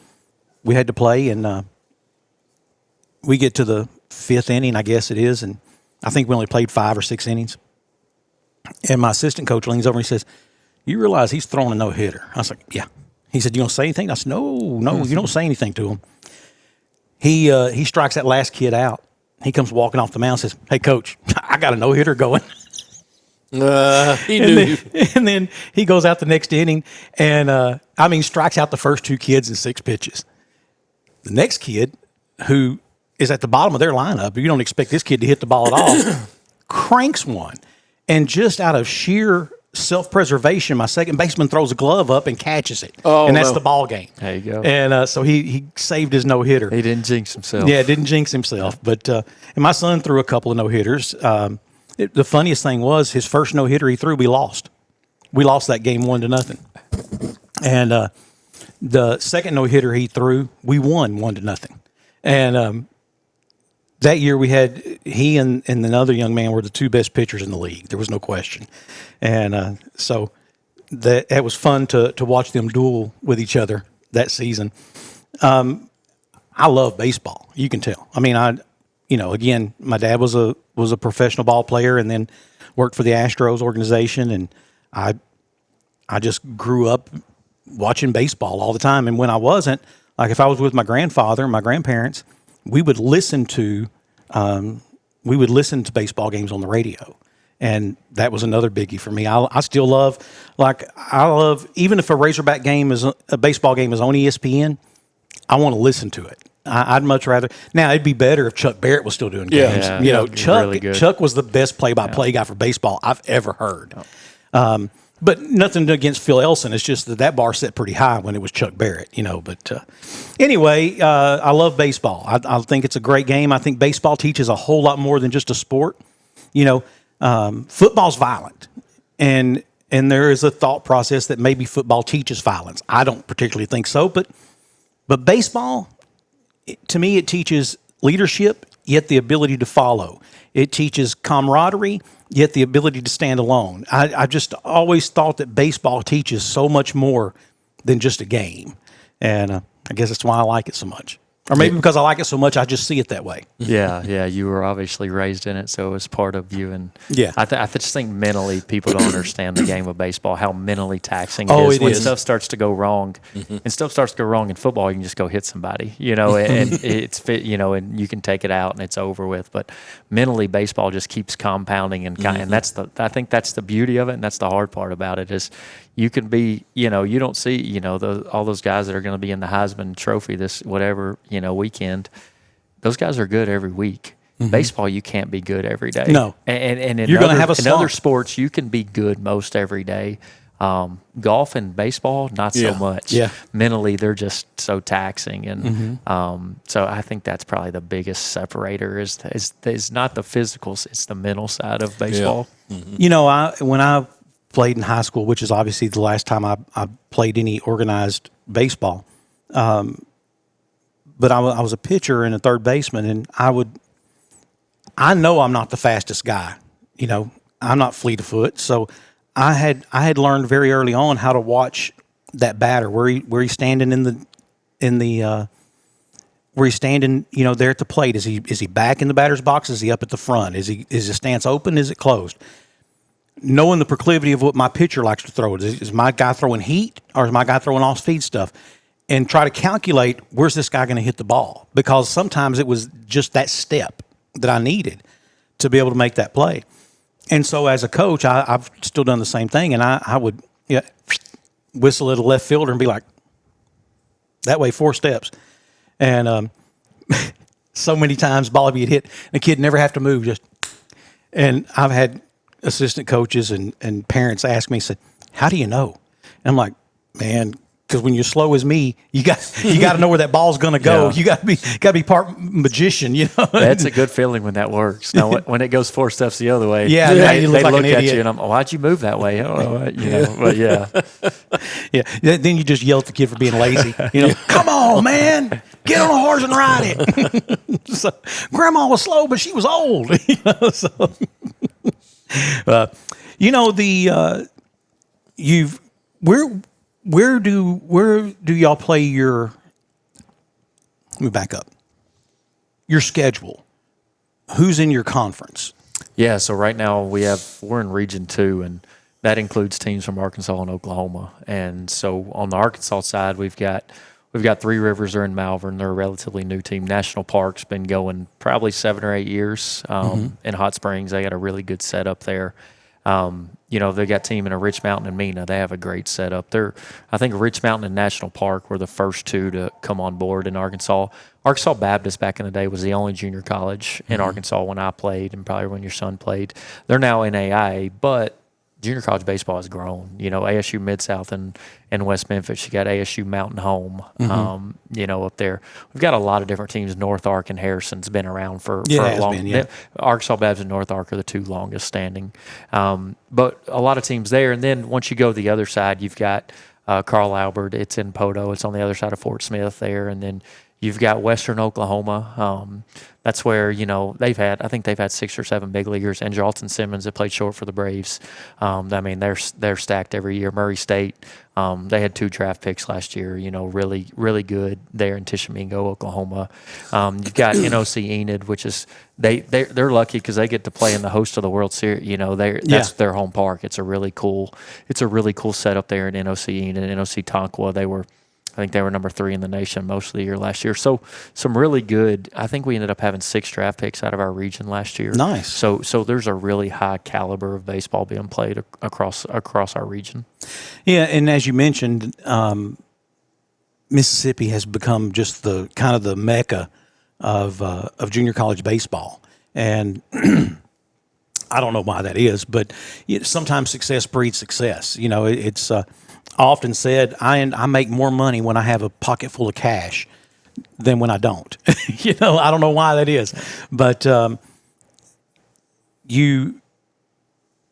We had to play, and we get to the 5th inning, I guess it is, and I think we only played 5 or 6 innings. And my assistant coach leans over and he says, you realize he's throwing a no-hitter? I was like, yeah. He said, you going to say anything? I said, no, you don't say anything to him. He strikes that last kid out. He comes walking off the mound and says, hey, coach, I got a no-hitter going.
He knew.
And then he goes out the next inning and, strikes out the first 2 kids in 6 pitches. The next kid, who is at the bottom of their lineup, you don't expect this kid to hit the ball at all, cranks one. And just out of sheer self-preservation, my second baseman throws a glove up and catches it. And that's the ball game.
There you go.
And so he saved his no-hitter.
He didn't jinx himself.
Yeah, didn't jinx himself. But and my son threw a couple of no-hitters. The funniest thing was his first no-hitter he threw, we lost. We lost that game 1-0. And the second no-hitter he threw, we won 1-0. And that year we had he and another young man were the 2 best pitchers in the league. There was no question. And so that was fun to watch them duel with each other that season. I love baseball. You can tell. I mean, again, my dad was a professional ball player and then worked for the Astros organization, and I just grew up watching baseball all the time. And when I wasn't, like if I was with my grandfather and my grandparents, we would listen to baseball games on the radio. And that was another biggie for me. I still love, even if a Razorback game a baseball game is on ESPN, I want to listen to it. I'd much rather. Now it'd be better if Chuck Barrett was still doing games.
Yeah,
Chuck was the best play-by-play guy for baseball I've ever heard. But nothing against Phil Elson. It's just that bar set pretty high when it was Chuck Barrett, But anyway, I love baseball. I think it's a great game. I think baseball teaches a whole lot more than just a sport. Football's violent, and there is a thought process that maybe football teaches violence. I don't particularly think so, but baseball, to me, it teaches leadership, yet the ability to follow. It teaches camaraderie, yet the ability to stand alone. I just always thought that baseball teaches so much more than just a game. And I guess that's why I like it so much. Or maybe because I like it so much, I just see it that way.
Yeah. You were obviously raised in it, so it was part of you. And
yeah,
I just think mentally people don't understand the game of baseball, how mentally taxing it is. When stuff starts to go wrong, and stuff starts to go wrong in football, you can just go hit somebody, and it's fit, and you can take it out and it's over with. But mentally, baseball just keeps compounding, and I think that's the beauty of it, and that's the hard part about it is you can be, you don't see, all those guys that are going to be in the Heisman Trophy this weekend. Those guys are good every week. Baseball, you can't be good every day.
No,
and
you're going to have a slump.
In other sports, you can be good most every day. Golf and baseball, not so much.
Yeah,
mentally, they're just so taxing, and so I think that's probably the biggest separator is not the physicals, it's the mental side of baseball.
Yeah. When I played in high school, which is obviously the last time I played any organized baseball. But I was a pitcher and a third baseman, and I know I'm not the fastest guy. I'm not fleet of foot. So I had learned very early on how to watch that batter, where he's standing in the where he's standing, there at the plate? Is he back in the batter's box? Is he up at the front? Is his stance open? Is it closed? Knowing the proclivity of what my pitcher likes to throw, is my guy throwing heat or is my guy throwing off-speed stuff? And try to calculate, where's this guy going to hit the ball? Because sometimes it was just that step that I needed to be able to make that play. And so as a coach, I've still done the same thing, and I would whistle at a left fielder and be like, that way 4 steps. And so many times ball would get hit, and the kid never have to move. And I've had assistant coaches and parents ask me, said, how do you know? And I'm like, man, because when you're slow as me, you got to know where that ball's going to go.
Yeah.
You got to be part magician,
That's a good feeling when that works. Now, when it goes 4 steps the other way,
they
look
like
at you and I'm, why'd you move that way? But yeah.
Yeah. Then you just yell at the kid for being lazy. Come on, man, get on a horse and ride it. So, Grandma was slow, but she was old. Where do y'all play your? Let me back up. Your schedule. Who's in your conference?
Yeah, so right now we're in Region 2, and that includes teams from Arkansas and Oklahoma. And so on the Arkansas side, we've got Three Rivers are in Malvern. They're a relatively new team. National Park's been going probably 7 or 8 years in Hot Springs. They got a really good setup there. They got team in Rich Mountain and Mena. They have a great setup. I think Rich Mountain and National Park were the first 2 to come on board in Arkansas. Arkansas Baptist back in the day was the only junior college in Arkansas when I played, and probably when your son played. They're now in AIA, but junior college baseball has grown. ASU Mid-South and West Memphis. You got ASU Mountain Home, up there. We've got a lot of different teams. North Ark and Harrison's been around for a long time. Arkansas Babs and North Ark are the 2 longest standing. But a lot of teams there. And then once you go to the other side, you've got Carl Albert. It's in Poto. It's on the other side of Fort Smith there. And then you've got Western Oklahoma. That's where, they've had 6 or 7 big leaguers, and Jalton Simmons that played short for the Braves. They're stacked every year. Murray State, they had 2 draft picks last year, really, really good there in Tishomingo, Oklahoma. You've got NOC Enid, which is, they're lucky because they get to play in the host of the World Series. That's their home park. It's a really cool setup there in NOC Enid and NOC Tonkawa. I think they were number 3 in the nation most of the year last year. So some really good. I think we ended up having 6 draft picks out of our region last year.
Nice.
So there's a really high caliber of baseball being played across our region.
Yeah, and as you mentioned, Mississippi has become just the kind of the mecca of junior college baseball, and I don't know why that is, but sometimes success breeds success. It's. Often said, I make more money when I have a pocket full of cash than when I don't. I don't know why that is, but you're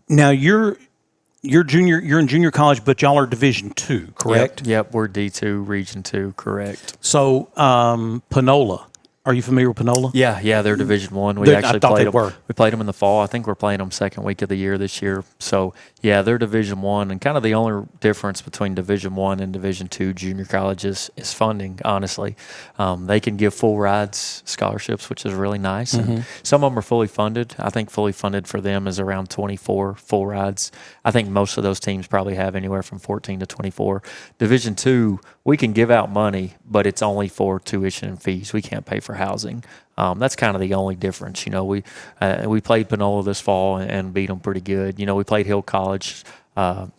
in junior college, but y'all are Division II, correct?
Yep, we're D2, Region 2, correct.
So Panola. Are you familiar with Panola?
Yeah, they're Division I. We actually played them. We played them in the fall. I think we're playing them second week of the year this year. So, yeah, they're Division I. And kind of the only difference between Division I and Division II junior colleges is funding, honestly. They can give full rides scholarships, which is really nice. And some of them are fully funded. I think fully funded for them is around 24 full rides. I think most of those teams probably have anywhere from 14 to 24. Division II, we can give out money, but it's only for tuition and fees. We can't pay for housing. That's kind of the only difference. We played Panola this fall and beat them pretty good. We played Hill College.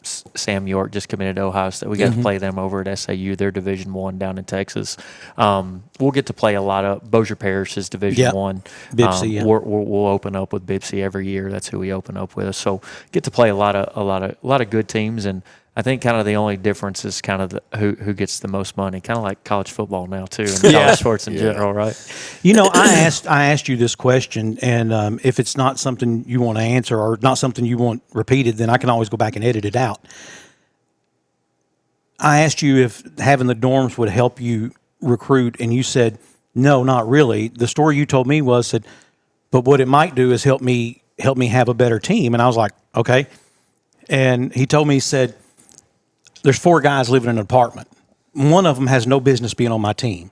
Sam York just committed to Ohio State. We got to play them over at SAU. They're Division I down in Texas. We'll get to play a lot of Bossier Parish is Division I.
Bibsy,
we'll open up with Bibsy every year. That's who we open up with. So get to play a lot of good teams. And I think kind of the only difference is kind of who gets the most money, kind of like college football now too, and college sports in general, right?
I asked you this question, and if it's not something you want to answer or not something you want repeated, then I can always go back and edit it out. I asked you if having the dorms would help you recruit, and you said no, not really. The story you told me said, but what it might do is help me have a better team, and I was like, okay. And he told me, he said, there's 4 guys living in an apartment. one of them has no business being on my team,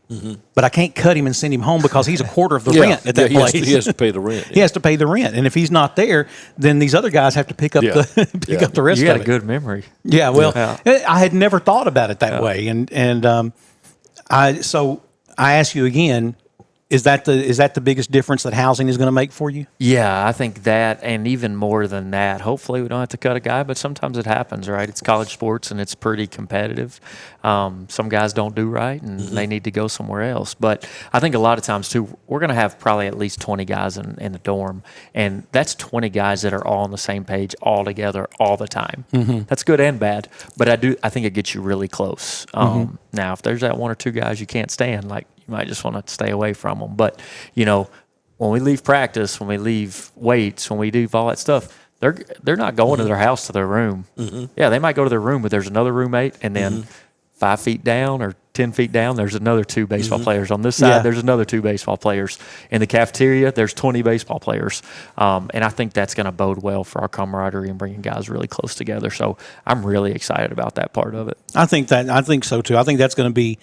but I can't cut him and send him home because he's a quarter of the
Yeah,
rent at that place.
He has to pay the rent.
He has to pay the rent, and if he's not there, then these other guys have to pick up
Yeah.
the rest
You
of
got
it.
a good memory.
Yeah, well,
Yeah.
I had never thought about it that way, and I ask you again: is that the biggest difference that housing is going to make for you?
Yeah, I think that, and even more than that. Hopefully, we don't have to cut a guy, but sometimes it happens, right? It's college sports, and it's pretty competitive. Some guys don't do right, and they need to go somewhere else. But I think a lot of times, too, we're going to have probably at least 20 guys in the dorm, and that's 20 guys that are all on the same page all together all the time. That's good and bad, but I think it gets you really close. Now, if there's that one or two guys you can't stand, like, you might just want to stay away from them. But, when we leave practice, when we leave weights, when we do all that stuff, they're not going to their house, to their room. Yeah, they might go to their room, but there's another roommate, and then 5 feet down or 10 feet down, there's another 2 baseball players. On this side, there's another 2 baseball players. In the cafeteria, there's 20 baseball players. And I think that's going to bode well for our camaraderie and bringing guys really close together. So I'm really excited about that part of it.
I think so too. I think that's going to be,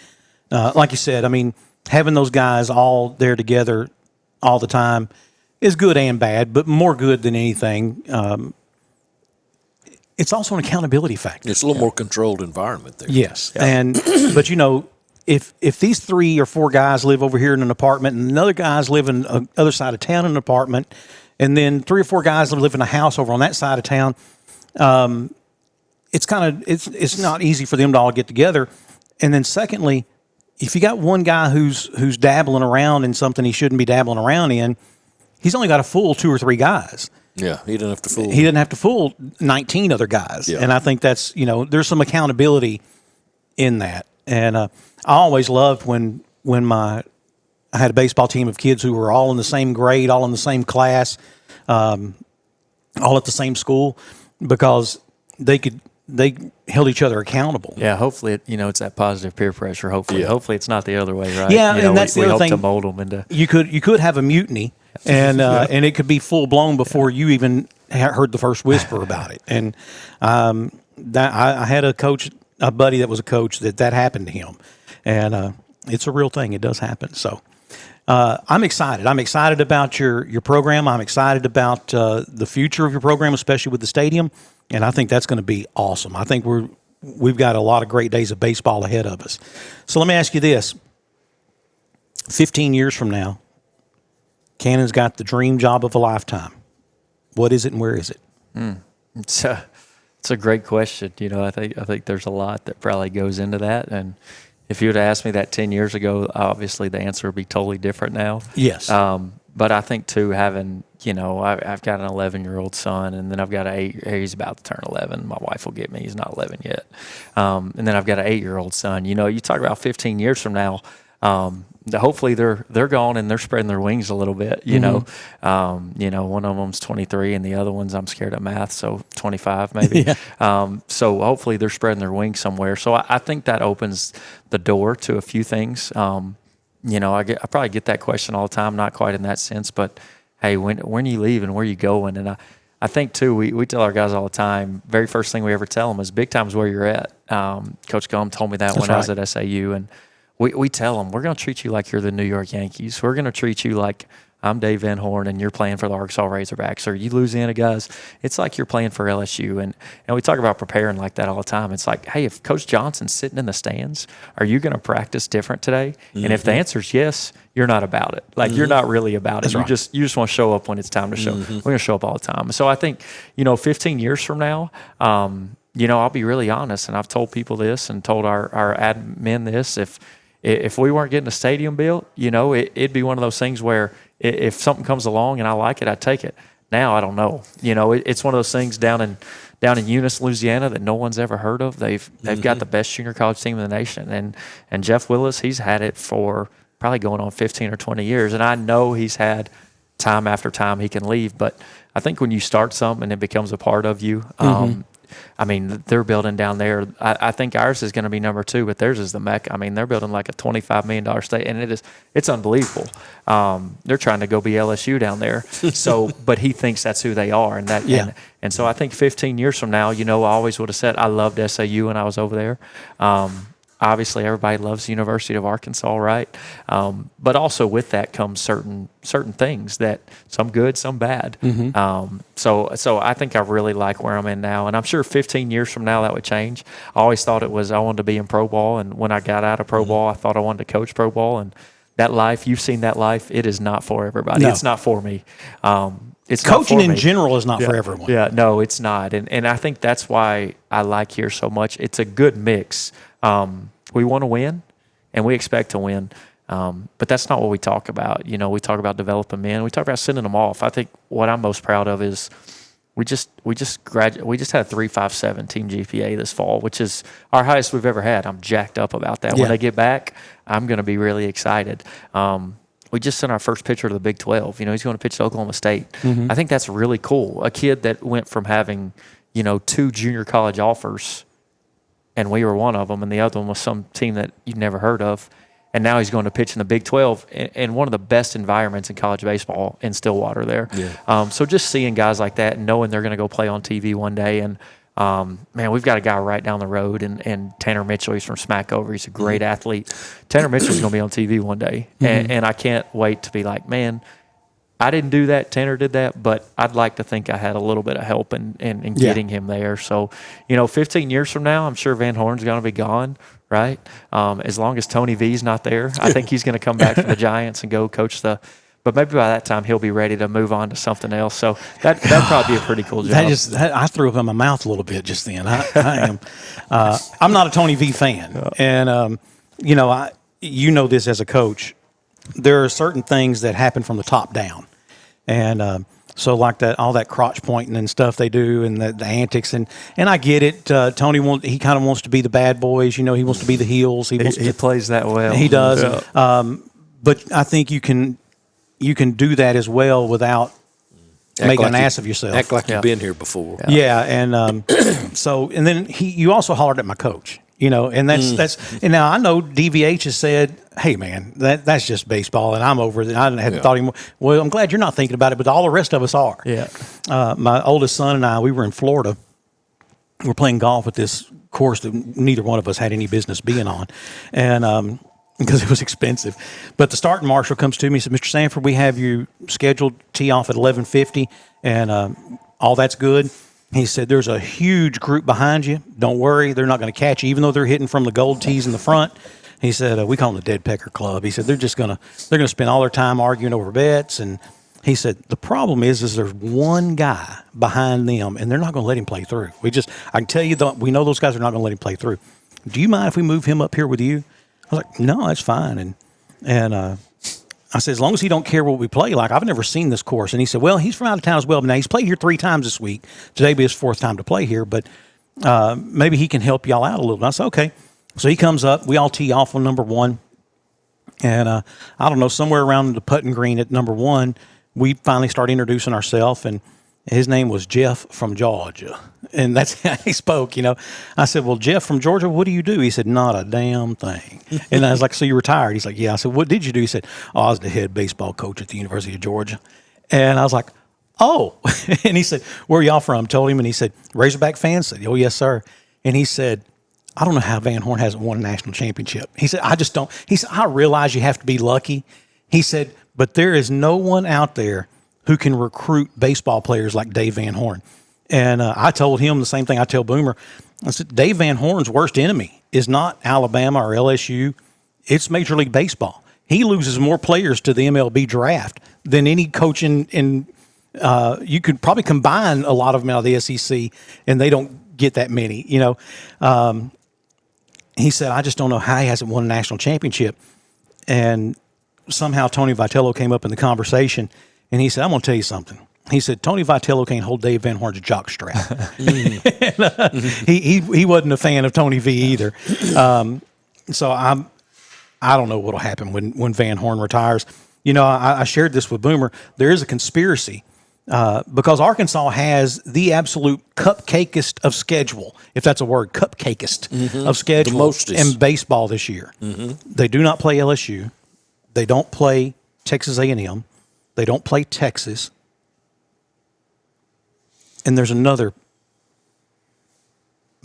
like you said. I mean, having those guys all there together all the time is good and bad, but more good than anything. It's also an accountability factor.
It's a little more controlled environment there.
Yes, but if these 3 or 4 guys live over here in an apartment, and another guys live in the other side of town in an apartment, and then 3 or 4 guys live in a house over on that side of town, it's not easy for them to all get together. And then secondly, if you got one guy who's dabbling around in something he shouldn't be dabbling around in, he's only got to fool 2 or 3 guys.
Yeah, he doesn't have to fool.
He doesn't have to fool 19 other guys.
Yeah.
And I think that's, there's some accountability in that. And I always loved when I had a baseball team of kids who were all in the same grade, all in the same class, all at the same school, because they held each other accountable.
Yeah, hopefully, it's that positive peer pressure. Hopefully it's not the other way, right?
Yeah, and that's the other thing.
We hope to mold them into.
You could have a mutiny, and it could be full blown before you even heard the first whisper about it. And I had a buddy that was a coach that happened to him, and it's a real thing. It does happen. So I'm excited. I'm excited about your program. I'm excited about the future of your program, especially with the stadium. And I think that's going to be awesome. I think we've got a lot of great days of baseball ahead of us. So let me ask you this. 15 years from now, Cannon's got the dream job of a lifetime. What is it and where is it?
It's a great question. I think there's a lot that probably goes into that. And if you would have asked me that 10 years ago, obviously the answer would be totally different now.
Yes.
But I think too, having, I've got an 11-year-old son, and then I've got he's about to turn 11. My wife will get me. He's not 11 yet. And then I've got an 8-year-old son. You talk about 15 years from now, hopefully they're gone and they're spreading their wings a little bit. One of them's 23 and the other one's, I'm scared of math, so 25 maybe. So hopefully they're spreading their wings somewhere. So I think that opens the door to a few things. I probably get that question all the time, not quite in that sense, but hey, when are you leaving? Where are you going? And I think too, we tell our guys all the time, very first thing we ever tell them is big time's where you're at. Coach Gum told me that when I was at SAU, and we tell them, we're going to treat you like you're the New York Yankees. We're going to treat you like I'm Dave Van Horn and you're playing for the Arkansas Razorbacks, or you Louisiana guys, it's like you're playing for LSU. And we talk about preparing like that all the time. It's like, hey, if Coach Johnson's sitting in the stands, are you going to practice different today? And if the answer is yes, you're not about it. Like, you're not really about it. You just want to show up when it's time to show. We're going to show up all the time. So I think, 15 years from now, I'll be really honest, and I've told people this and told our admin this, if we weren't getting a stadium built, it'd be one of those things where if something comes along and I like it, I'd take it. Now I don't know. It's one of those things down in Eunice, Louisiana, that no one's ever heard of. They've got the best junior college team in the nation, and Jeff Willis, he's had it for probably going on 15 or 20 years, and I know he's had time after time he can leave. But I think when you start something and it becomes a part of you, they're building down there. I think ours is going to be number 2, but theirs is the Mecca. They're building like a $25 million state, and it's unbelievable. They're trying to go be LSU down there. So, but he thinks that's who they are, and so I think 15 years from now, I always would have said I loved SAU when I was over there. obviously everybody loves the University of Arkansas, right? But also with that comes certain things that some good, some bad. So I think I really like where I'm in now, and I'm sure 15 years from now that would change. I always thought I wanted to be in pro ball, and when I got out of pro ball, I thought I wanted to coach pro ball, and that life, you've seen that life, it is not for everybody.
No.
It's not for me. It's
Coaching
not for
in
me.
general is not for everyone.
Yeah, no, it's not. And I think that's why I like here so much. It's a good mix. We want to win, and we expect to win. But that's not what we talk about. You know, we talk about developing men. We talk about sending them off. I think what I'm most proud of is we just had a 3.57 team GPA this fall, which is our highest we've ever had. I'm jacked up about that.
Yeah.
When they get back, I'm going to be really excited. We just sent our first pitcher to the Big 12. You know, he's going to pitch to Oklahoma State. I think that's really cool. A kid that went from having, 2 junior college offers, and we were one of them, and the other one was some team that you'd never heard of, and now he's going to pitch in the Big 12 in one of the best environments in college baseball in Stillwater there. Yeah. So just seeing guys like that and knowing they're going to go play on TV one day, and man, we've got a guy right down the road, and Tanner Mitchell, he's from Smackover. He's a great athlete. Tanner Mitchell's going to be on TV one day, and I can't wait to be like, man, I didn't do that. Tanner did that, but I'd like to think I had a little bit of help in getting him there. So, 15 years from now, I'm sure Van Horn's going to be gone, right? As long as Tony V's not there, I think he's going to come back from the Giants and go coach but maybe by that time he'll be ready to move on to something else. So that'd probably be a pretty cool job.
I threw up in my mouth a little bit just then. I am. I'm not a Tony V fan, and this as a coach. There are certain things that happen from the top down, and so like that, all that crotch pointing and stuff they do, and the antics, and I get it. Tony he kind of wants to be the bad boys. He wants to be the heels. He
plays that well.
He does.
Yeah.
But I think you can do that as well without making an ass of yourself.
Act like you've been here before.
Yeah, and and then you also hollered at my coach, and that's and now I know DVH has said, hey man, that's just baseball, and I'm over it. I hadn't thought anymore. Well, I'm glad you're not thinking about it, but all the rest of us are.
Yeah.
My oldest son and I, we were in Florida. We're playing golf at this course that neither one of us had any business being on, and because it was expensive. But the starting marshal comes to me and said, Mr. Sanford, we have you scheduled tee off at 11:50, and all that's good. He said, there's a huge group behind you. Don't worry, they're not going to catch you, even though they're hitting from the gold tees in the front. He said, we call them the Dead Pecker Club. He said, they're going to spend all their time arguing over bets. And he said, the problem is there's one guy behind them, and they're not going to let him play through. I can tell you, we know those guys are not going to let him play through. Do you mind if we move him up here with you? I was like, no, that's fine. And I said, as long as he don't care what we play, like I've never seen this course. And he said, well, he's from out of town as well. But now he's played here 3 times this week. Today will be his 4th time to play here, but maybe he can help y'all out a little bit. I said, okay. So he comes up. We all tee off on number 1. And I don't know, somewhere around the putting green at number 1, we finally start introducing ourselves. And his name was Jeff from Georgia. And that's how he spoke, I said, well, Jeff from Georgia, what do you do? He said, not a damn thing. And I was like, so you retired? He's like, yeah. I said, what did you do? He said, I was the head baseball coach at the University of Georgia. And I was like, oh. And he said, where are y'all from? I told him, and he said, Razorback fans? I said, oh, yes, sir. And he said, I don't know how Van Horn hasn't won a national championship. He said, I just don't. He said, I realize you have to be lucky. He said, but there is no one out there who can recruit baseball players like Dave Van Horn. And I told him the same thing I tell Boomer. I said, Dave Van Horn's worst enemy is not Alabama or LSU. It's Major League Baseball. He loses more players to the MLB draft than any coach in you could probably combine a lot of them out of the SEC, and they don't get that many. He said, I just don't know how he hasn't won a national championship. And somehow Tony Vitello came up in the conversation, and he said, I'm going to tell you something. He said, Tony Vitello can't hold Dave Van Horn's jock strap. He wasn't a fan of Tony V either. So I don't know what will happen when Van Horn retires. I shared this with Boomer. There is a conspiracy because Arkansas has the absolute cupcakeist of schedule, if that's a word, cupcakeist of schedule in baseball this year. They do not play LSU. They don't play Texas A&M. They don't play Texas. And there's another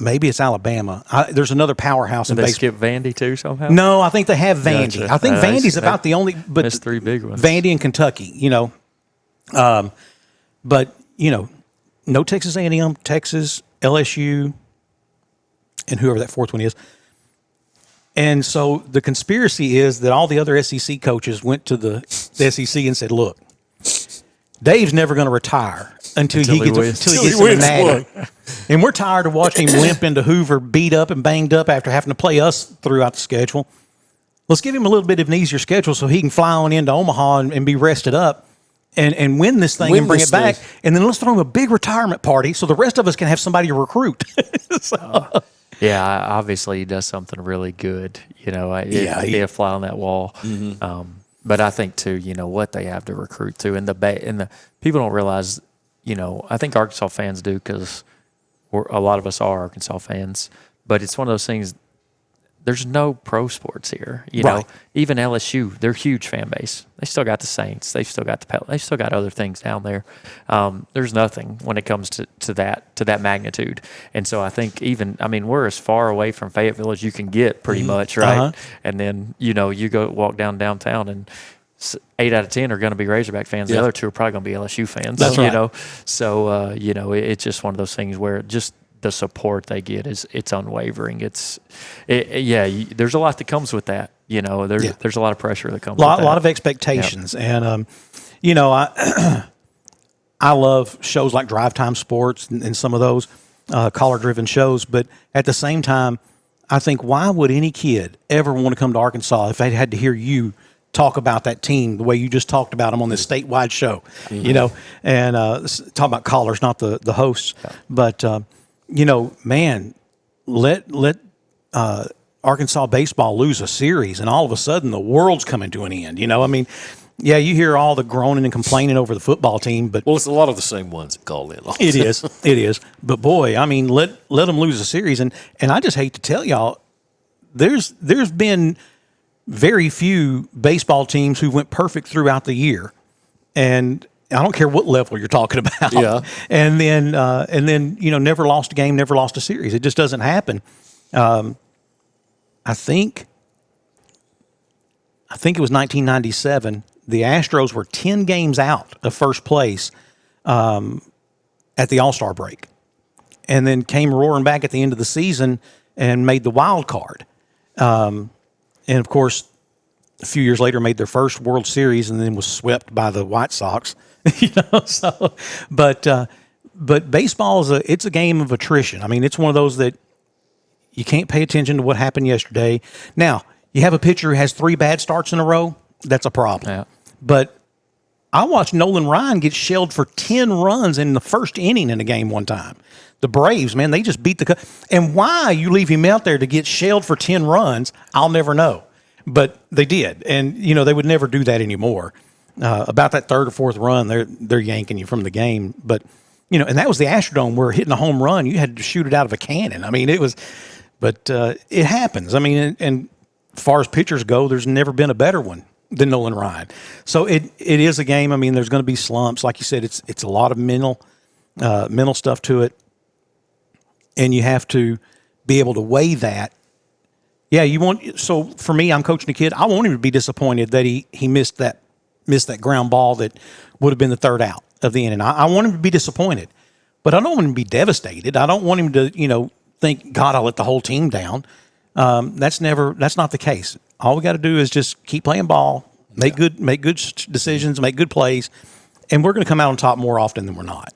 maybe it's Alabama. There's another powerhouse in
Did they
baseball.
skip Vandy too somehow?
No, I think they have Vandy.
Gotcha.
I think Vandy's
They
about the only, but
missed three big ones.
Vandy and Kentucky, but no Texas A&M, Texas, LSU, and whoever that fourth one is. And so the conspiracy is that all the other SEC coaches went to the SEC and said, "Look, Dave's never going to retire until he gets to the Natty. And we're tired of watching him limp into Hoover, beat up and banged up after having to play us throughout the schedule. Let's give him a little bit of an easier schedule so he can fly on into Omaha and be rested up and win this thing and bring it back. And then let's throw him a big retirement party so the rest of us can have somebody to recruit."
Yeah, obviously he does something really good. It'd be a fly on that wall.
Mm-hmm.
But I think too, what they have to recruit to, and the people don't realize. I think Arkansas fans do because a lot of us are Arkansas fans. But it's one of those things. There's no pro sports here.
Right.
Even LSU, they're a huge fan base. They still got the Saints. They've still got they still got other things down there. There's nothing when it comes to that magnitude. And so I think we're as far away from Fayetteville as you can get, pretty much, right? Uh-huh. And then you go walk downtown, and 8 out of 10 are going to be Razorback fans. The other 2 are probably going to be LSU fans.
That's right.
So it's just one of those things where just the support they get it's unwavering. There's a lot that comes with that. There's a lot of pressure that comes with that.
A lot of expectations. Yep. And, I love shows like Drive Time Sports and some of those caller-driven shows. But at the same time, I think, why would any kid ever want to come to Arkansas if they had to hear you talk about that team the way you just talked about them on this statewide show, and talk about callers, not the hosts. Yeah. But, man, let Arkansas baseball lose a series, and all of a sudden the world's coming to an end. You hear all the groaning and complaining over the football team, but
it's a lot of the same ones that call in.
It is. But boy, let them lose a series, and I just hate to tell y'all, there's been very few baseball teams who went perfect throughout the year, and I don't care what level you're talking about.
Yeah.
And then never lost a game, never lost a series. It just doesn't happen. I think it was 1997. The Astros were 10 games out of first place at the All-Star break, and then came roaring back at the end of the season and made the wild card. And of course, a few years later, made their first World Series, and then was swept by the White Sox. But baseball it's a game of attrition. It's one of those that you can't pay attention to what happened yesterday. Now, you have a pitcher who has 3 bad starts in a row. That's a problem.
Yeah.
But I watched Nolan Ryan get shelled for 10 runs in the first inning in a game one time. The Braves, man, they just beat the – and why you leave him out there to get shelled for 10 runs, I'll never know. But they did. And, they would never do that anymore. About that 3rd or 4th run, they're yanking you from the game. But, and that was the Astrodome where hitting a home run, you had to shoot it out of a cannon. It was – but it happens. And as far as pitchers go, there's never been a better one than Nolan Ryan. So it is a game. There's going to be slumps. Like you said, it's a lot of mental stuff to it. And you have to be able to weigh that. Yeah, so for me, I'm coaching a kid. I want him to be disappointed that he missed that ground ball that would have been the 3rd out of the inning. I want him to be disappointed, but I don't want him to be devastated. I don't want him to, think, God, I let the whole team down. That's not the case. All we got to do is just keep playing ball, make good decisions, make good plays, and we're going to come out on top more often than we're not.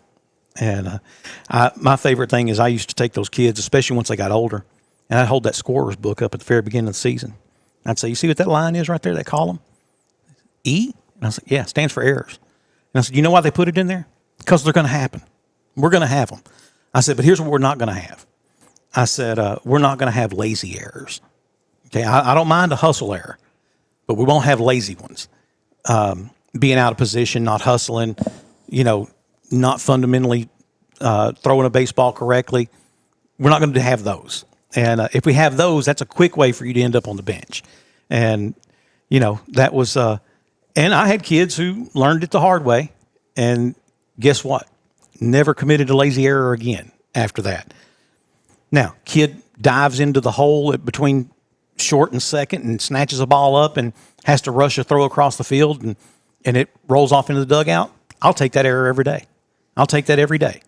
And my favorite thing is I used to take those kids, especially once they got older, and I'd hold that scorer's book up at the very beginning of the season. I'd say, you see what that line is right there, that column? E? And I said, yeah, it stands for errors. And I said, you know why they put it in there? Because they're going to happen. We're going to have them. I said, but here's what we're not going to have. I said, we're not going to have lazy errors. Okay, I don't mind a hustle error, but we won't have lazy ones. Being out of position, not hustling, not fundamentally throwing a baseball correctly. We're not going to have those. And if we have those, that's a quick way for you to end up on the bench. And, that was and I had kids who learned it the hard way. And guess what? Never committed a lazy error again after that. Now, kid dives into the hole between short and second and snatches a ball up and has to rush a throw across the field and it rolls off into the dugout. I'll take that error every day. I'll take that every day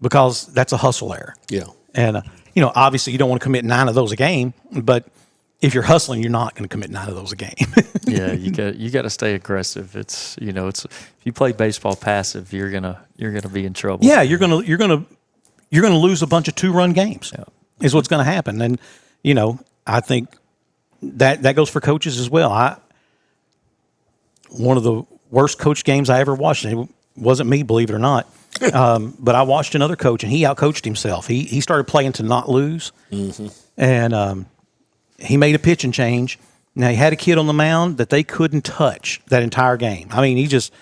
because that's a hustle error.
Yeah.
And, obviously you don't want to commit 9 of those a game, but if you're hustling, you're not going to commit 9 of those a game.
Yeah, you got to stay aggressive. It's if you play baseball passive, you're gonna be in trouble.
Yeah, you're gonna lose a bunch of 2-run games. Yeah. Is what's going to happen, and I think that goes for coaches as well. One of the worst coach games I ever watched. And it wasn't me, believe it or not, but I watched another coach, and he outcoached himself. He started playing to not lose, and he made a pitching change. Now, he had a kid on the mound that they couldn't touch that entire game. I mean, he just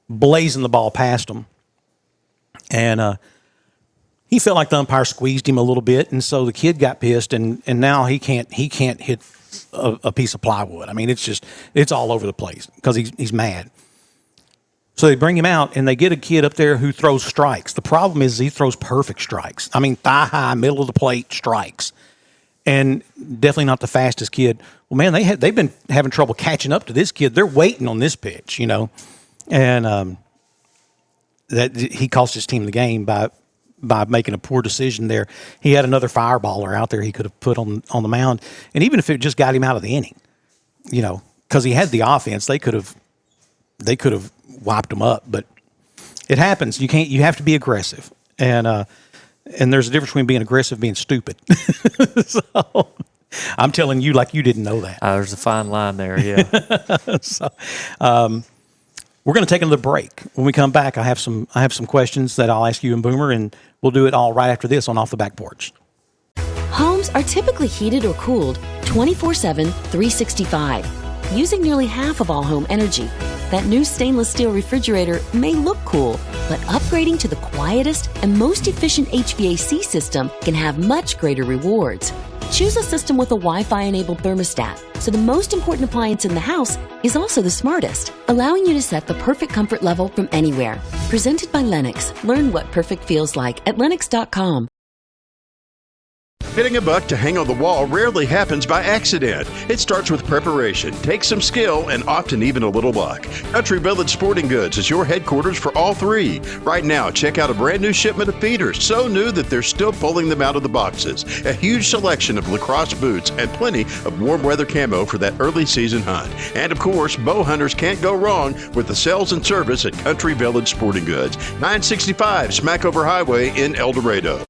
blazing the ball past them. And he felt like the umpire squeezed him a little bit, and so the kid got pissed, and now he can't hit a piece of plywood. I mean, it's all over the place because he's mad. So they bring him out, and they get a kid up there who throws strikes. The problem is he throws perfect strikes. I mean, thigh-high, middle of the plate strikes. And definitely not the fastest kid. Well, man, they've been having trouble catching up to this kid. They're waiting on this pitch, and that he cost his team the game by making a poor decision there. He had another fireballer out there he could have put on the mound, and even if it just got him out of the inning, because he had the offense, they could have wiped him up. But it happens. You have to be aggressive, and there's a difference between being aggressive and being stupid. So I'm telling you like you didn't know that.
There's a fine line there, yeah.
So we're going to take another break. When we come back, I have some questions that I'll ask you and Boomer, and we'll do it all right after this on Off the Back Porch.
Homes are typically heated or cooled 24/7, 365, using nearly half of all home energy. That new stainless steel refrigerator may look cool, but upgrading to the quietest and most efficient HVAC system can have much greater rewards. Choose a system with a Wi-Fi enabled thermostat, so the most important appliance in the house is also the smartest, allowing you to set the perfect comfort level from anywhere. Presented by Lennox. Learn what perfect feels like at Lennox.com.
Fitting a buck to hang on the wall rarely happens by accident. It starts with preparation, takes some skill, and often even a little luck. Country Village Sporting Goods is your headquarters for all three. Right now, check out a brand new shipment of feeders, so new that they're still pulling them out of the boxes. A huge selection of lacrosse boots and plenty of warm weather camo for that early season hunt. And of course, bow hunters can't go wrong with the sales and service at Country Village Sporting Goods, 965 Smackover Highway in El Dorado.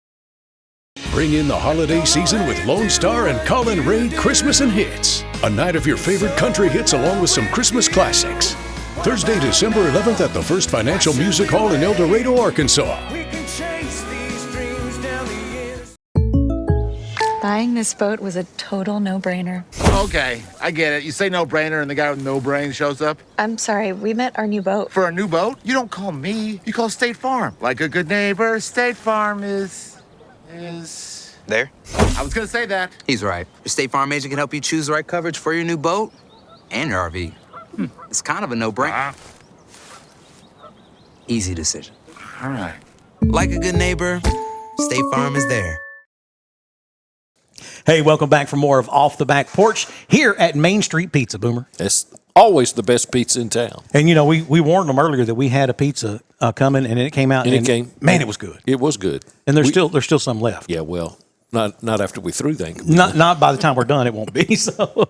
Bring in the holiday season with Lone Star and Colin Raid Christmas and Hits. A night of your favorite country hits along with some Christmas classics. Thursday, December 11th at the First Financial Music Hall in El Dorado, Arkansas.
We can chase these dreams down the years.
Buying this boat was a total no-brainer.
Okay, I get it. You say no-brainer and the guy with no brain shows up.
I'm sorry, we meant our new boat.
For a new boat? You don't call me. You call State Farm. Like a good neighbor, State Farm is...
There?
I was gonna say that.
He's right. Your State Farm agent can help you choose the right coverage for your new boat and your RV. It's kind of a no-brainer. Easy decision.
All right.
Like a good neighbor, State Farm is there.
Hey, welcome back for more of Off the Back Porch here at Main Street Pizza, Boomer.
It's always the best pizza in town.
And, we warned them earlier that we had a pizza coming, and it came out.
And it came.
Man, it was good.
It was good.
And there's still some left.
Yeah, well, not after we threw things.
Not by the time we're done, it won't be. So,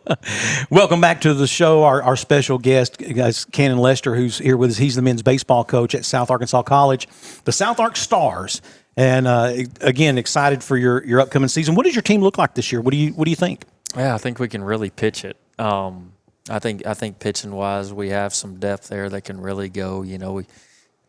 welcome back to the show. Our special guest, guys, Cannon Lester, who's here with us. He's the men's baseball coach at South Arkansas College, the South Ark Stars. And again, excited for your upcoming season. What does your team look like this year? What do you think?
Yeah, I think we can really pitch it. I think pitching wise, we have some depth there that can really go. We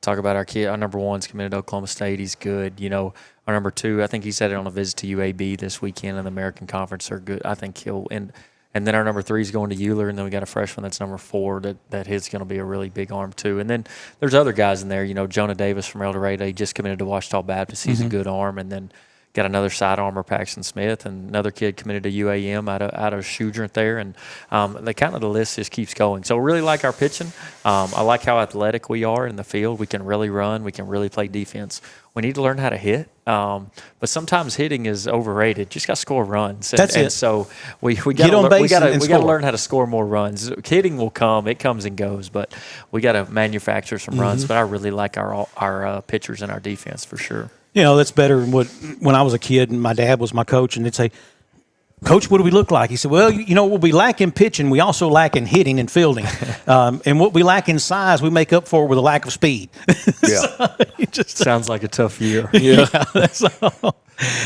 talk about our kid. Our number one's committed to Oklahoma State. He's good. Our number two, I think he said it on a visit to UAB this weekend in the American Conference. Are good. I think he'll and then our number three is going to Euler, and then we got a freshman that's number 4 that his going to be a really big arm too. And then there's other guys in there. Jonah Davis from El Dorado, he just committed to Ouachita Baptist. He's a good arm, and then got another sidearmer, Paxton Smith, and another kid committed to UAM out of Shudrint there, and the list just keeps going. So really like our pitching. I like how athletic we are in the field. We can really run. We can really play defense. We need to learn how to hit, but sometimes hitting is overrated. Just got to score runs.
That's it.
And so we got to learn how to score more runs. Hitting will come; it comes and goes. But we got to manufacture some runs. But I really like our pitchers and our defense for sure.
That's better than when I was a kid and my dad was my coach, and they'd say, "Coach, what do we look like?" He said, "Well, what we lack in pitching, we also lack in hitting and fielding, and what we lack in size, we make up for with a lack of speed."
Yeah,
so it just
sounds like a tough year.
Yeah, that's all.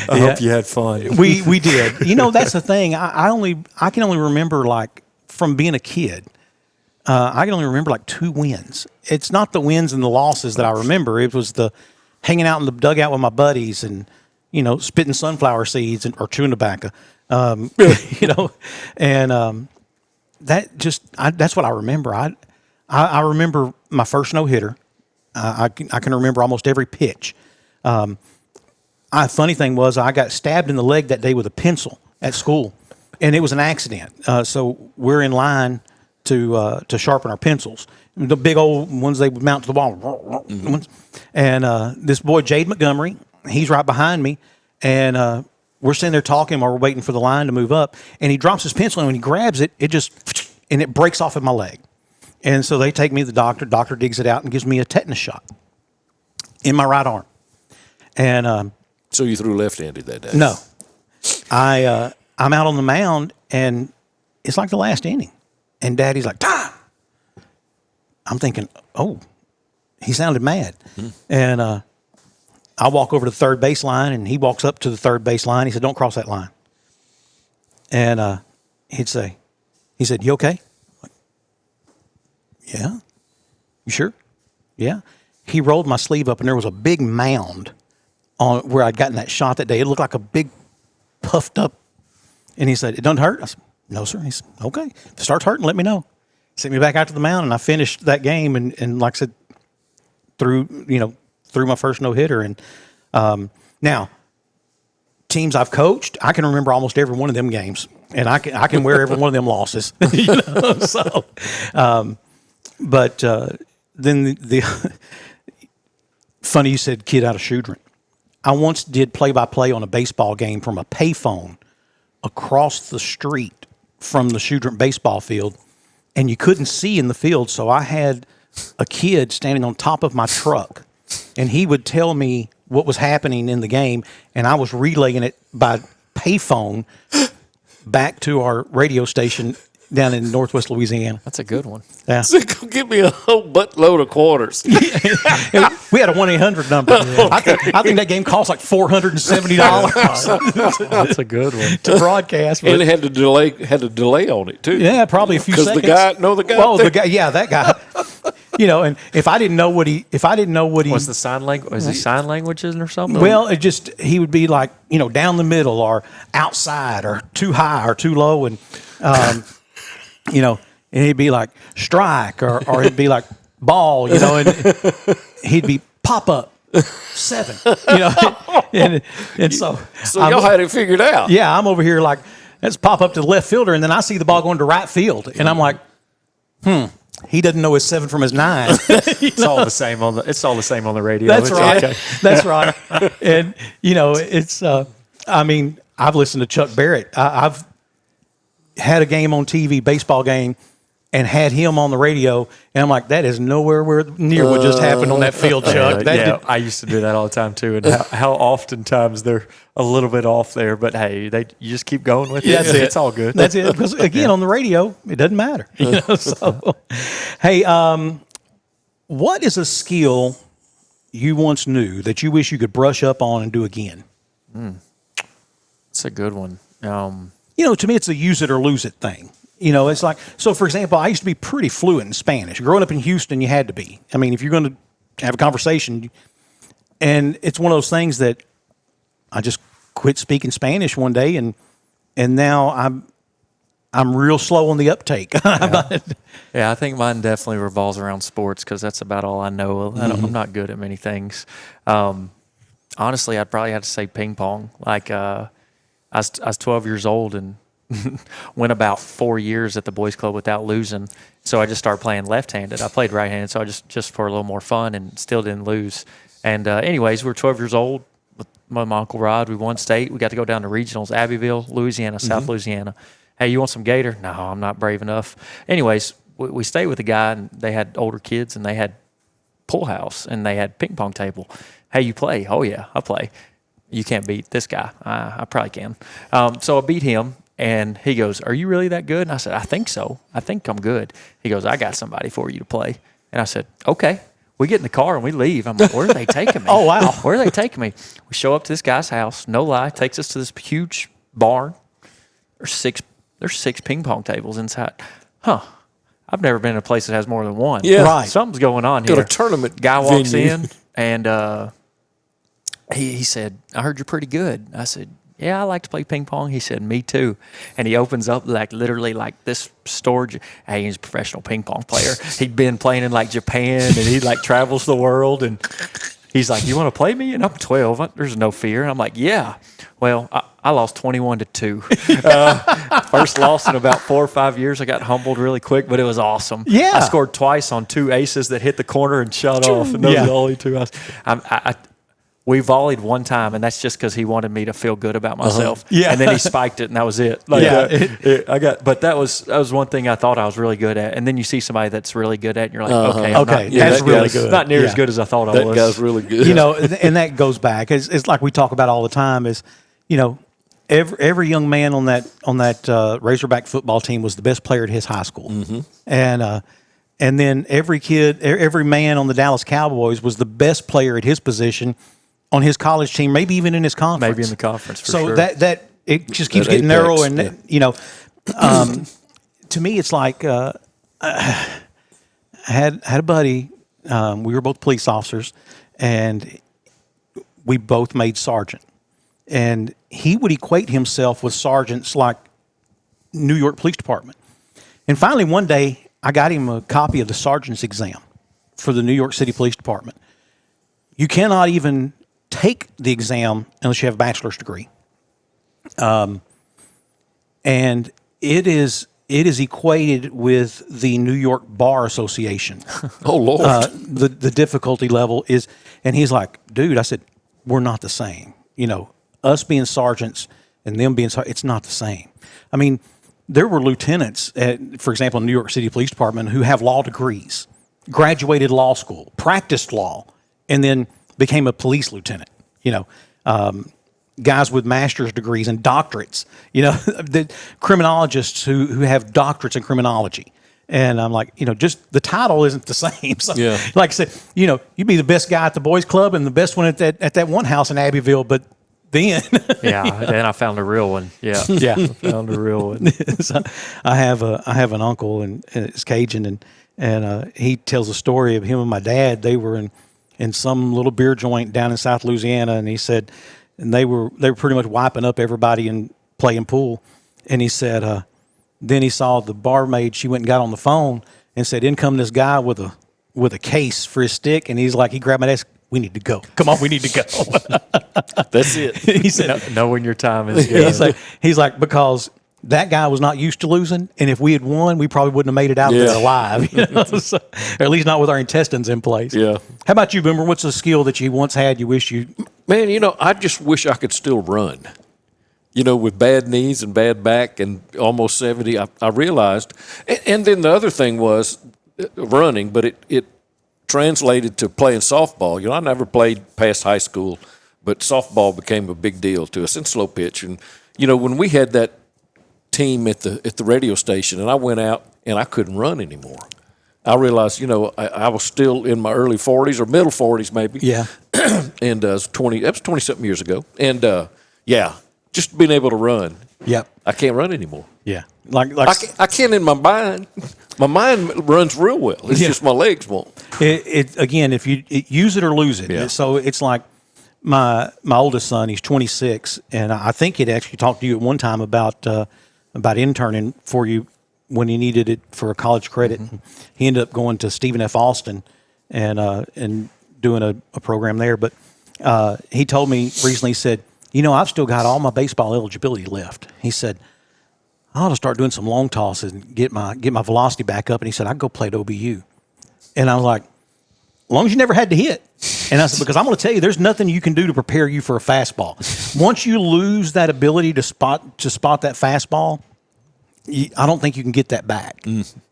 I hope you had fun.
We did. That's the thing. I can only remember, like, from being a kid. I can only remember like 2 wins. It's not the wins and the losses that I remember. It was the hanging out in the dugout with my buddies and spitting sunflower seeds or chewing tobacco. And that's what I remember. I remember my first no-hitter. I can remember almost every pitch. Funny thing was I got stabbed in the leg that day with a pencil at school, and it was an accident. So we're in line to sharpen our pencils, the big old ones they would mount to the wall. And this boy, Jade Montgomery, he's right behind me, and we're sitting there talking while we're waiting for the line to move up, and he drops his pencil, and when he grabs it, it breaks off of my leg. And so they take me to the doctor. Doctor digs it out and gives me a tetanus shot in my right arm. And
so you threw left-handed that day?
No. I'm out on the mound, and it's like the last inning. And Daddy's like, "Time!" I'm thinking, oh, he sounded mad. And I walk over to the third base line, and he walks up to the third base line. He said, "Don't cross that line." And he said, "You okay?" I'm like, "Yeah." "You sure?" "Yeah." He rolled my sleeve up, and there was a big mound on where I'd gotten that shot that day. It looked like a big puffed up. And he said, "It doesn't hurt?" I said, "No, sir." He said, "Okay. If it starts hurting, let me know." Sent me back out to the mound, and I finished that game. And like I said, threw my first no-hitter. And now, teams I've coached, I can remember almost every one of them games. And I can wear every one of them losses. So, then the funny you said kid out of Shudrint. I once did play-by-play on a baseball game from a payphone across the street from the Shudrint baseball field, and you couldn't see in the field, so I had a kid standing on top of my truck, and he would tell me what was happening in the game, and I was relaying it by payphone back to our radio station down in Northwest Louisiana.
That's a good one.
Yeah.
So go give me a whole buttload of quarters.
We had a 1-800 number. Okay. I think that game cost like $470.
That's a good one
to broadcast.
And it had a delay on it too.
Yeah, probably a few seconds.
Because
the guy. Yeah, that guy. And if I didn't know what he
was the sign language. Was he sign languages or something?
Well, he would be like down the middle or outside or too high or too low, and and he'd be like strike or he'd be like ball, and he'd be pop up 7, and so
y'all had it figured out.
Yeah, I'm over here like let's pop up to the left fielder, and then I see the ball going to right field, and I'm like, he doesn't know his 7 from his 9.
It's all the same on the radio.
That's right. Okay. That's right. And it's I've listened to Chuck Barrett. I've had a game on TV, baseball game, and had him on the radio, and I'm like, that is nowhere near what just happened on that field, Chuck.
I used to do that all the time too, and how oftentimes they're a little bit off there, but hey, you just keep going with it.
That's it.
It's all good.
That's it. Because again, on the radio, it doesn't matter. So, hey, what is a skill you once knew that you wish you could brush up on and do again?
That's a good one.
To me, it's a use it or lose it thing. It's like, so for example, I used to be pretty fluent in Spanish. Growing up in Houston, you had to be. I mean, if you're going to have a conversation, and it's one of those things that I just quit speaking Spanish one day, and now I'm real slow on the uptake.
Yeah, I think mine definitely revolves around sports because that's about all I know. I'm not good at many things. honestly, I'd probably have to say ping pong. Like I was 12 years old and went about 4 years at the boys club without losing. So I just started playing left-handed. I played right-handed, so I just for a little more fun and still didn't lose. And anyways, we were 12 years old with my Uncle Rod. We won state. We got to go down to regionals, Abbeville, Louisiana, South Louisiana. Hey, you want some gator? No, I'm not brave enough. Anyways, we stayed with a guy, and they had older kids, and they had pool house, and they had ping pong table. Hey, you play? Oh, yeah, I play. You can't beat this guy. I probably can. So I beat him. And he goes, are you really that good? And I said, I think so. I think I'm good. He goes, I got somebody for you to play. And I said, okay. We get in the car and we leave. I'm like, where are they taking me?
Oh, wow.
Where are they taking me? We show up to this guy's house. No lie. Takes us to this huge barn. There's six ping pong tables inside. Huh. I've never been in a place that has more than one.
Yeah.
Right.
Something's going on here.
Got a tournament
Guy walks
venue.
in and he said, I heard you're pretty good. I said, yeah, I like to play ping pong. He said, me too. And he opens up literally this storage. Hey, he's a professional ping pong player. He'd been playing in Japan and he travels the world. And he's like, you want to play me? And I'm 12. There's no fear. And I'm like, yeah. Well, I lost 21-2. First loss in about 4 or 5 years. I got humbled really quick, but it was awesome.
Yeah.
I scored twice on 2 aces that hit the corner and shut off. And those are the only 2 we volleyed one time, and that's just because he wanted me to feel good about myself.
Yeah.
And then he spiked it, and that was it. But that was one thing I thought I was really good at. And then you see somebody that's really good at it, and you're like, okay,
that's really good.
Not near as good as I thought I was.
That guy's really good.
And that goes back. It's like we talk about all the time is, every young man on that Razorback football team was the best player at his high school. Mm-hmm. And then every man on the Dallas Cowboys was the best player at his position on his college team, maybe even in his conference.
Maybe in the conference, for
so
sure.
that it just keeps getting narrow. And, to me, it's like I had a buddy. We were both police officers, and we both made sergeant. And he would equate himself with sergeants like New York Police Department. And finally, one day, I got him a copy of the sergeant's exam for the New York City Police Department. You cannot even take the exam unless you have a bachelor's degree. And it is equated with the New York Bar Association.
Oh, Lord.
The difficulty level is, and he's like, dude, I said, we're not the same. Us being sergeants and them being sergeants, it's not the same. I mean, there were lieutenants at, for example, New York City Police Department who have law degrees, graduated law school, practiced law, and then became a police lieutenant. Guys with master's degrees and doctorates. The criminologists who have doctorates in criminology. And I'm like, just the title isn't the same. So, like I said, you'd be the best guy at the boys club and the best one at that one house in Abbeville, but then
then I found a real one. Yeah. I found a real one.
So I have an uncle and it's Cajun and he tells a story of him and my dad. They were in some little beer joint down in South Louisiana, and he said, and they were pretty much wiping up everybody and playing pool. And he said, then he saw the barmaid. She went and got on the phone and said, in come this guy with a case for his stick, and he's like, he grabbed my desk. We need to go. Come on, we need to go.
That's it.
He said,
knowing your time is good.
He's like, because that guy was not used to losing, and if we had won, we probably wouldn't have made it out there alive. So, or at least not with our intestines in place.
Yeah.
How about you, Boomer? What's a skill that you once had you wish you...
Man, I just wish I could still run. With bad knees and bad back and almost 70, I realized. And then the other thing was running, but it translated to playing softball. I never played past high school, but softball became a big deal to us in slow pitch. And, when we had that team at the radio station and I went out and I couldn't run anymore, I realized, I was still in my early 40s or middle 40s maybe.
Yeah.
And that was 20-something years ago. And, just being able to run.
Yep.
I can't run anymore.
Yeah.
I can in my mind. My mind runs real well. It's just my legs won't.
Again, if you use it or lose it.
Yeah.
So it's like my oldest son, he's 26, and I think he'd actually talked to you at one time about interning for you when he needed it for a college credit. Mm-hmm. He ended up going to Stephen F. Austin and doing a program there. But he told me recently, he said, you know, I've still got all my baseball eligibility left. He said, I ought to start doing some long tosses and get my velocity back up. And he said, I'd go play at OBU. And I was like, as long as you never had to hit. And I said, because I'm going to tell you, there's nothing you can do to prepare you for a fastball. Once you lose that ability to spot that fastball, I don't think you can get that back.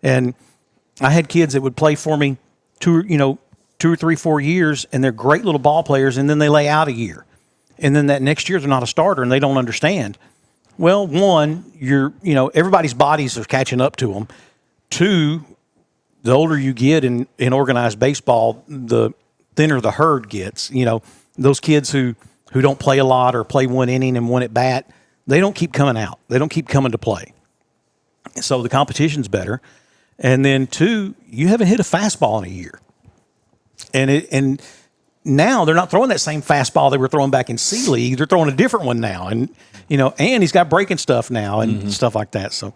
And I had kids that would play for me 2 or 3, 4 years, and they're great little ball players, and then they lay out a year. And then that next year they're not a starter, and they don't understand. Well, one, everybody's bodies are catching up to them. 2, the older you get in organized baseball, the thinner the herd gets. You know, those kids who don't play a lot or play 1 inning and 1 at bat, they don't keep coming out. They don't keep coming to play. So the competition's better. And then 2, you haven't hit a fastball in a year. And now they're not throwing that same fastball they were throwing back in C League. They're throwing a different one now. And, and he's got breaking stuff now and stuff like that. So,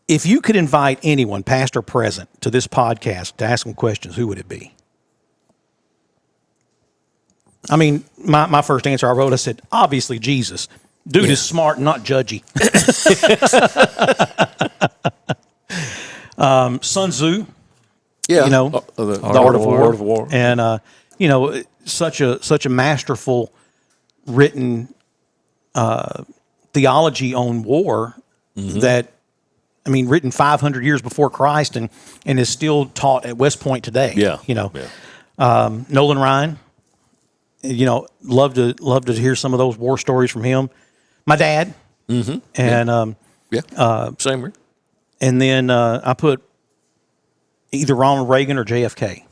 if you could invite anyone, past or present, to this podcast to ask them questions, who would it be? I mean, my first answer I said, obviously Jesus. Dude is smart and not judgy. Sun Tzu.
Yeah.
The Art of War. And, such a masterful written theology on war that, written 500 years before Christ and is still taught at West Point today.
Yeah.
Nolan Ryan, love to hear some of those war stories from him. My dad. And,
same here.
And then I put either Ronald Reagan or JFK.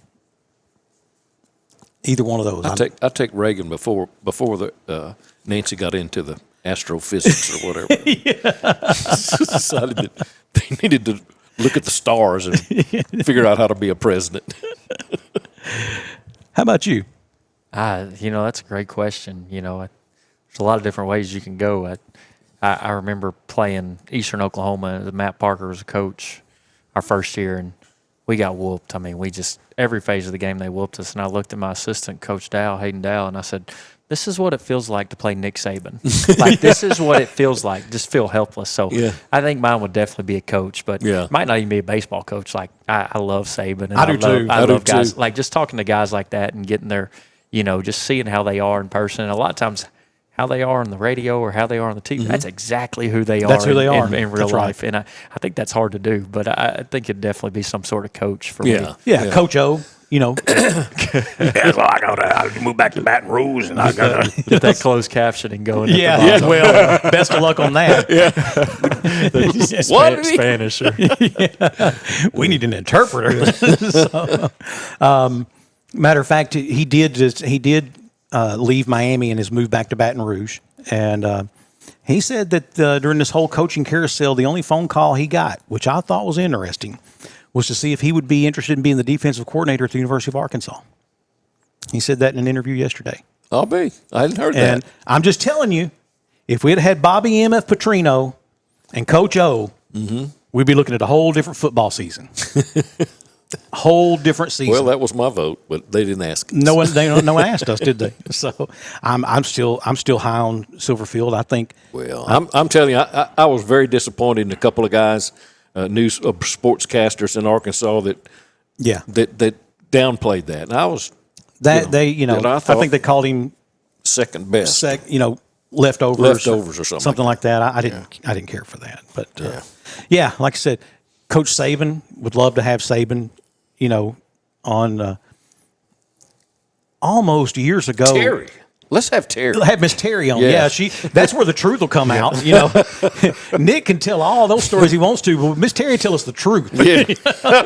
Either one of those.
I take Reagan before the Nancy got into the astrophysics or whatever. Decided that they needed to look at the stars and figure out how to be a president.
How about you?
That's a great question. There's a lot of different ways you can go. I remember playing Eastern Oklahoma. Matt Parker was a coach our first year, and we got whooped. Every phase of the game they whooped us. And I looked at my assistant, Coach Hayden Dow, and I said, this is what it feels like to play Nick Saban. This is what it feels like. Just feel helpless. So I think mine would definitely be a coach, but might not even be a baseball coach. I love Saban. And
I do too.
I love guys. Just talking to guys like that and getting their, just seeing how they are in person. And a lot of times how they are on the radio or how they are on the TV, that's exactly who they are.
That's who they are
in real life.
Right.
And I think that's hard to do, but I think it'd definitely be some sort of coach for me.
Yeah, Coach O.
I gotta move back to Baton Rouge, and I gotta
get that closed captioning going.
Well, best of luck on that.
Spanish.
We need an interpreter. Matter of fact, he did leave Miami and has moved back to Baton Rouge, and he said that during this whole coaching carousel, the only phone call he got, which I thought was interesting, was to see if he would be interested in being the defensive coordinator at the University of Arkansas. He said that in an interview yesterday.
I'll be. I hadn't heard
and
that.
I'm just telling you, if we had Bobby M.F. Petrino and Coach O, we'd be looking at a whole different football season. Whole different season.
Well, that was my vote, but they didn't ask us.
No one asked us, did they? So I'm still high on Silverfield. I think.
Well, I'm telling you, I was very disappointed in a couple of guys, news sportscasters in Arkansas that downplayed that. And I was
I think they called him
second best.
Leftovers
or
something like that. I didn't care for that, but like I said, Coach Saban, would love to have Saban. On almost years ago.
Terry. Let's have Terry.
Have Miss Terry on. Yeah, that's where the truth will come out. Nick can tell all those stories he wants to, but Miss Terry tell us the truth.
Yeah.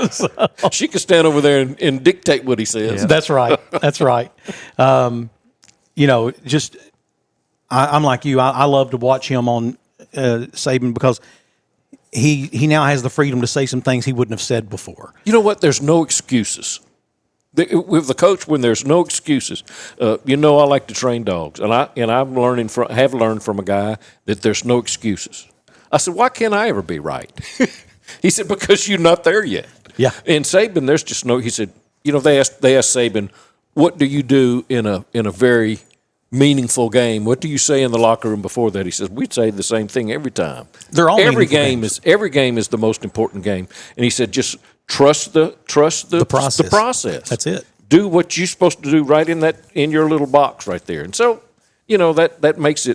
So. She can stand over there and dictate what he says.
Yeah. That's right. That's right. I'm like you. I love to watch him on Saban because he now has the freedom to say some things he wouldn't have said before.
You know what? There's no excuses. With the coach, when there's no excuses, I like to train dogs, and have learned from a guy that there's no excuses. I said, why can't I ever be right? He said, because you're not there yet.
Yeah.
And Saban, there's just no. He said, they asked Saban, what do you do in a very meaningful game? What do you say in the locker room before that? He says, we'd say the same thing every time.
They're all
every
meaningful
game
games.
every game is the most important game. And he said, just trust the process.
That's it.
Do what you're supposed to do right in your little box right there. And so, that makes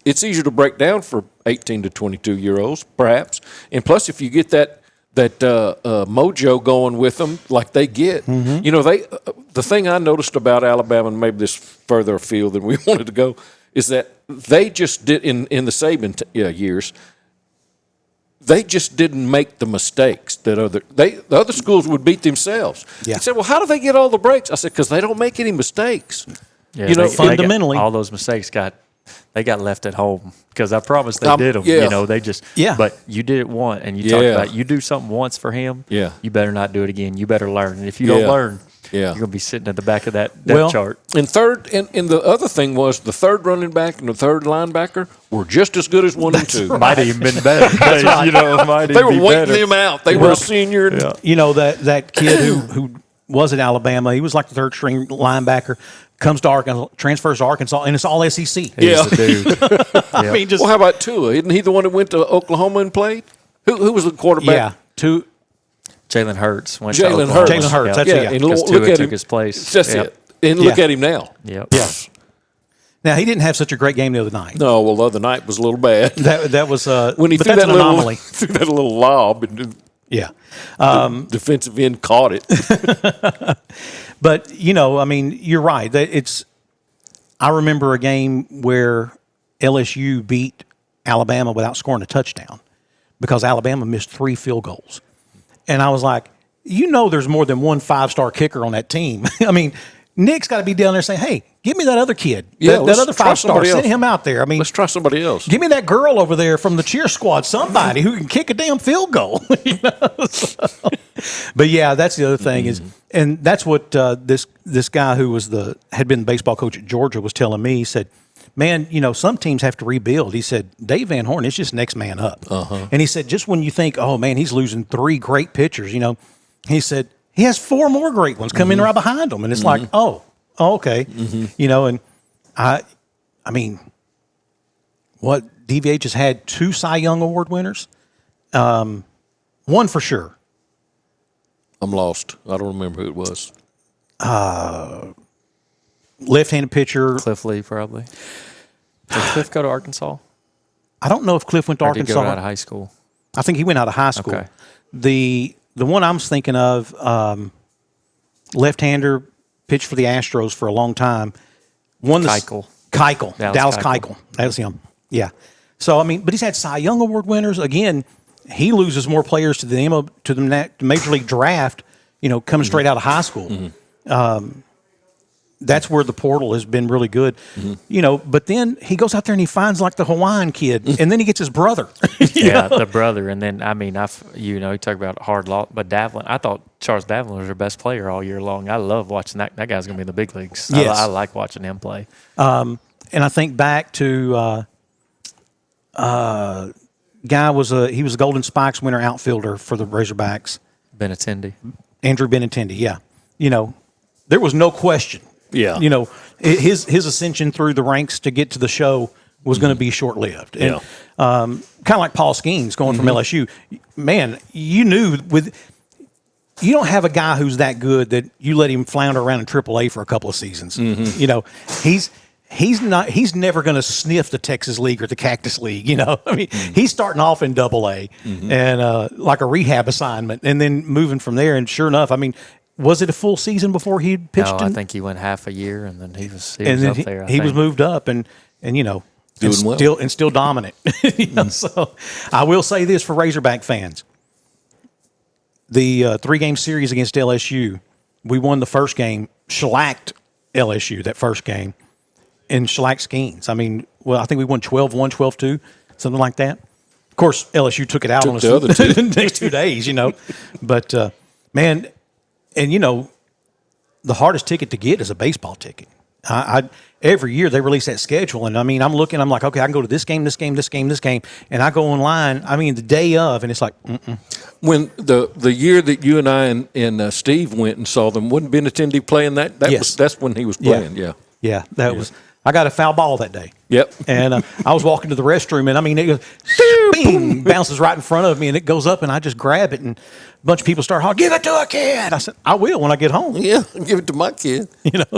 it's easier to break down for 18 to 22-year-olds, perhaps. And plus, if you get that mojo going with them like they get, the thing I noticed about Alabama, and maybe this further afield than we wanted to go, is that they just did in the Saban years. They just didn't make the mistakes that the other schools would beat themselves.
Yeah.
He said, "Well, how do they get all the breaks?" I said, "Because they don't make any mistakes."
Yeah,
fundamentally,
all those mistakes got left at home because I promise they did them.
Yeah.
They just
Yeah.
But you did it once, and you talked about you do something once for him.
Yeah.
You better not do it again. You better learn. And if you don't learn, you're gonna be sitting at the back of that chart.
And the other thing was the third running back and the third linebacker were just as good as 1 and 2.
Might have even been better.
They were waiting them out. They were a senior.
That kid who was at Alabama, he was like the third string linebacker, comes to Arkansas, transfers to Arkansas, and it's all SEC.
Yeah.
He's the dude.
I mean,
Well, how about Tua? Isn't he the one that went to Oklahoma and played? Who was the quarterback?
Yeah,
Jalen Hurts went
Jalen
to
Hurts.
Oklahoma.
Jalen Hurts, that's
Yep.
it, yeah.
And
Because
look
Tua
at
took
him.
his place.
That's
Yep.
it. And look at him now.
Yep.
Yeah. Now he didn't have such a great game the other night.
No, well, the other night was a little bad.
That was
When he
but
threw
that's
that
an anomaly.
threw that little lob, and
Yeah.
the defensive end caught it.
But you're right. I remember a game where LSU beat Alabama without scoring a touchdown because Alabama missed 3 field goals, and I was like, there's more than one 5-star kicker on that team. I mean, Nick's got to be down there saying, "Hey, give me that other kid, that other 5-star. Send him out there. I mean,
Let's try somebody else.
give me that girl over there from the cheer squad, somebody who can kick a damn field goal." But yeah, that's the other thing is, and that's what this guy who had been the baseball coach at Georgia was telling me. He said, "Man, some teams have to rebuild." He said, "Dave Van Horn, it's just next man up." And he said, just when you think, "Oh man, he's losing 3 great pitchers," he said he has 4 more great ones coming right behind him, and it's like, oh, okay, and I mean, what DVH has had 2 Cy Young Award winners, 1 for sure.
I'm lost. I don't remember who it was.
Left-handed pitcher.
Cliff Lee, probably. Did Cliff go to Arkansas?
I don't know if Cliff went to
Or
Arkansas.
did he go out of high school?
I think he went out of high school.
Okay.
The one I'm thinking of, left-hander, pitched for the Astros for a long time.
Keuchel.
Dallas Keuchel. That was him. Yeah. So but he's had Cy Young Award winners. Again, he loses more players to the Major League draft. Coming straight out of high school. That's where the portal has been really good. But then he goes out there and he finds like the Hawaiian kid, and then he gets his brother.
The brother, and then you talk about hard loss, but Davlin. I thought Charles Davlin was their best player all year long. I love watching that. That guy's going to be in the big leagues.
Yes.
I like watching him play.
And I think back to guy was he was a Golden Spikes winner outfielder for the Razorbacks.
Benintendi.
Andrew Benintendi. Yeah, there was no question.
Yeah.
His ascension through the ranks to get to the show was going to be short-lived. And kind of like Paul Skeens going from LSU. Man, you knew you don't have a guy who's that good that you let him flounder around in AAA for a couple of seasons. He's never going to sniff the Texas League or the Cactus League. He's starting off in AA and like a rehab assignment and then moving from there. And sure enough, was it a full season before he pitched?
No, I think he went half a year, and then he was up there.
He was moved up, and still dominant. So I will say this for Razorback fans: the 3-game series against LSU, we won the first game, shellacked LSU that first game, and shellacked Skeens. I think we won 12-1, 12-2, something like that. Of course, LSU took it out on us the next 2 days, But man. And, the hardest ticket to get is a baseball ticket. Every year they release that schedule, and I mean, I'm looking. I'm like, okay, I can go to this game, this game, this game, this game, and I go online. I mean, the day of, and it's like,
When the year that you and I and Steve went and saw them, wasn't Benintendi playing that? That's when he was playing. Yeah.
That was. I got a foul ball that day.
Yep.
And I was walking to the restroom, and I mean, it goes, bing, bounces right in front of me, and it goes up, and I just grab it, and a bunch of people start hollering, "Give it to a kid!" I said, "I will when I get home."
Yeah, give it to my kid.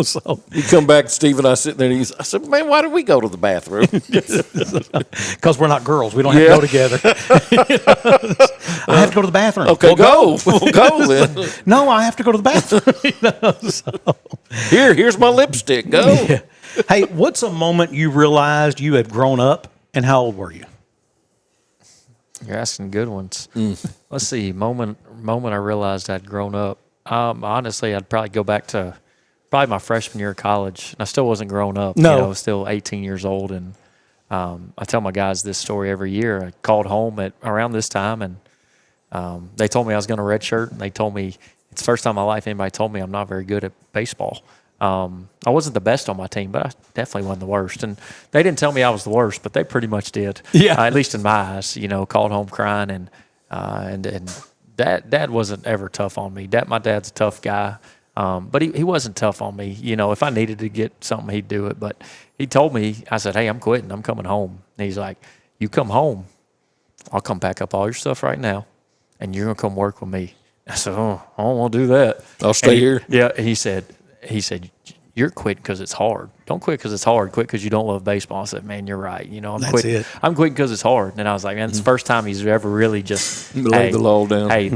So
you come back, Steve and I sitting there, and I said, "Man, why did we go to the bathroom?"
Because we're not girls. We don't have to go together. I have to go to the bathroom.
Okay, go. We'll go then.
No, I have to go to the bathroom.
Here's my lipstick. Go.
Yeah. Hey, what's a moment you realized you had grown up, and how old were you?
You're asking good ones. Let's see. Moment I realized I'd grown up. Honestly, I'd probably go back to probably my freshman year of college. I still wasn't grown up.
No.
You know, still 18 years old. And I tell my guys this story every year. I called home at around this time, and they told me I was going to redshirt. And they told me it's the first time in my life anybody told me I'm not very good at baseball. I wasn't the best on my team, but I definitely wasn't the worst. And they didn't tell me I was the worst, but they pretty much did.
Yeah.
At least in my eyes, called home crying. And Dad wasn't ever tough on me. My dad's a tough guy. But he wasn't tough on me. If I needed to get something, he'd do it. But he told me, I said, "Hey, I'm quitting. I'm coming home." And he's like, "You come home, I'll come pack up all your stuff right now, and you're going to come work with me." I said, "Oh, I don't want to do that.
I'll stay here."
Yeah. And he said, "You're quitting because it's hard. Don't quit because it's hard. Quit because you don't love baseball." I said, "Man, you're right.
That's
quitting.
it.
I'm quitting because it's hard." And I was like, "Man, it's the first time he's ever really just
laid the law down."
Hey,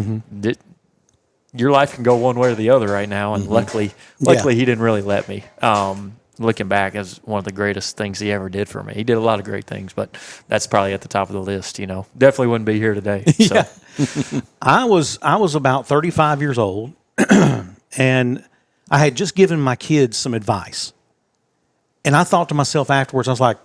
your life can go one way or the other right now. And luckily he didn't really let me. Looking back, as one of the greatest things he ever did for me. He did a lot of great things, but that's probably at the top of the list. Definitely wouldn't be here today. So.
Yeah. I was about 35 years old, and I had just given my kids some advice. And I thought to myself afterwards, I was like,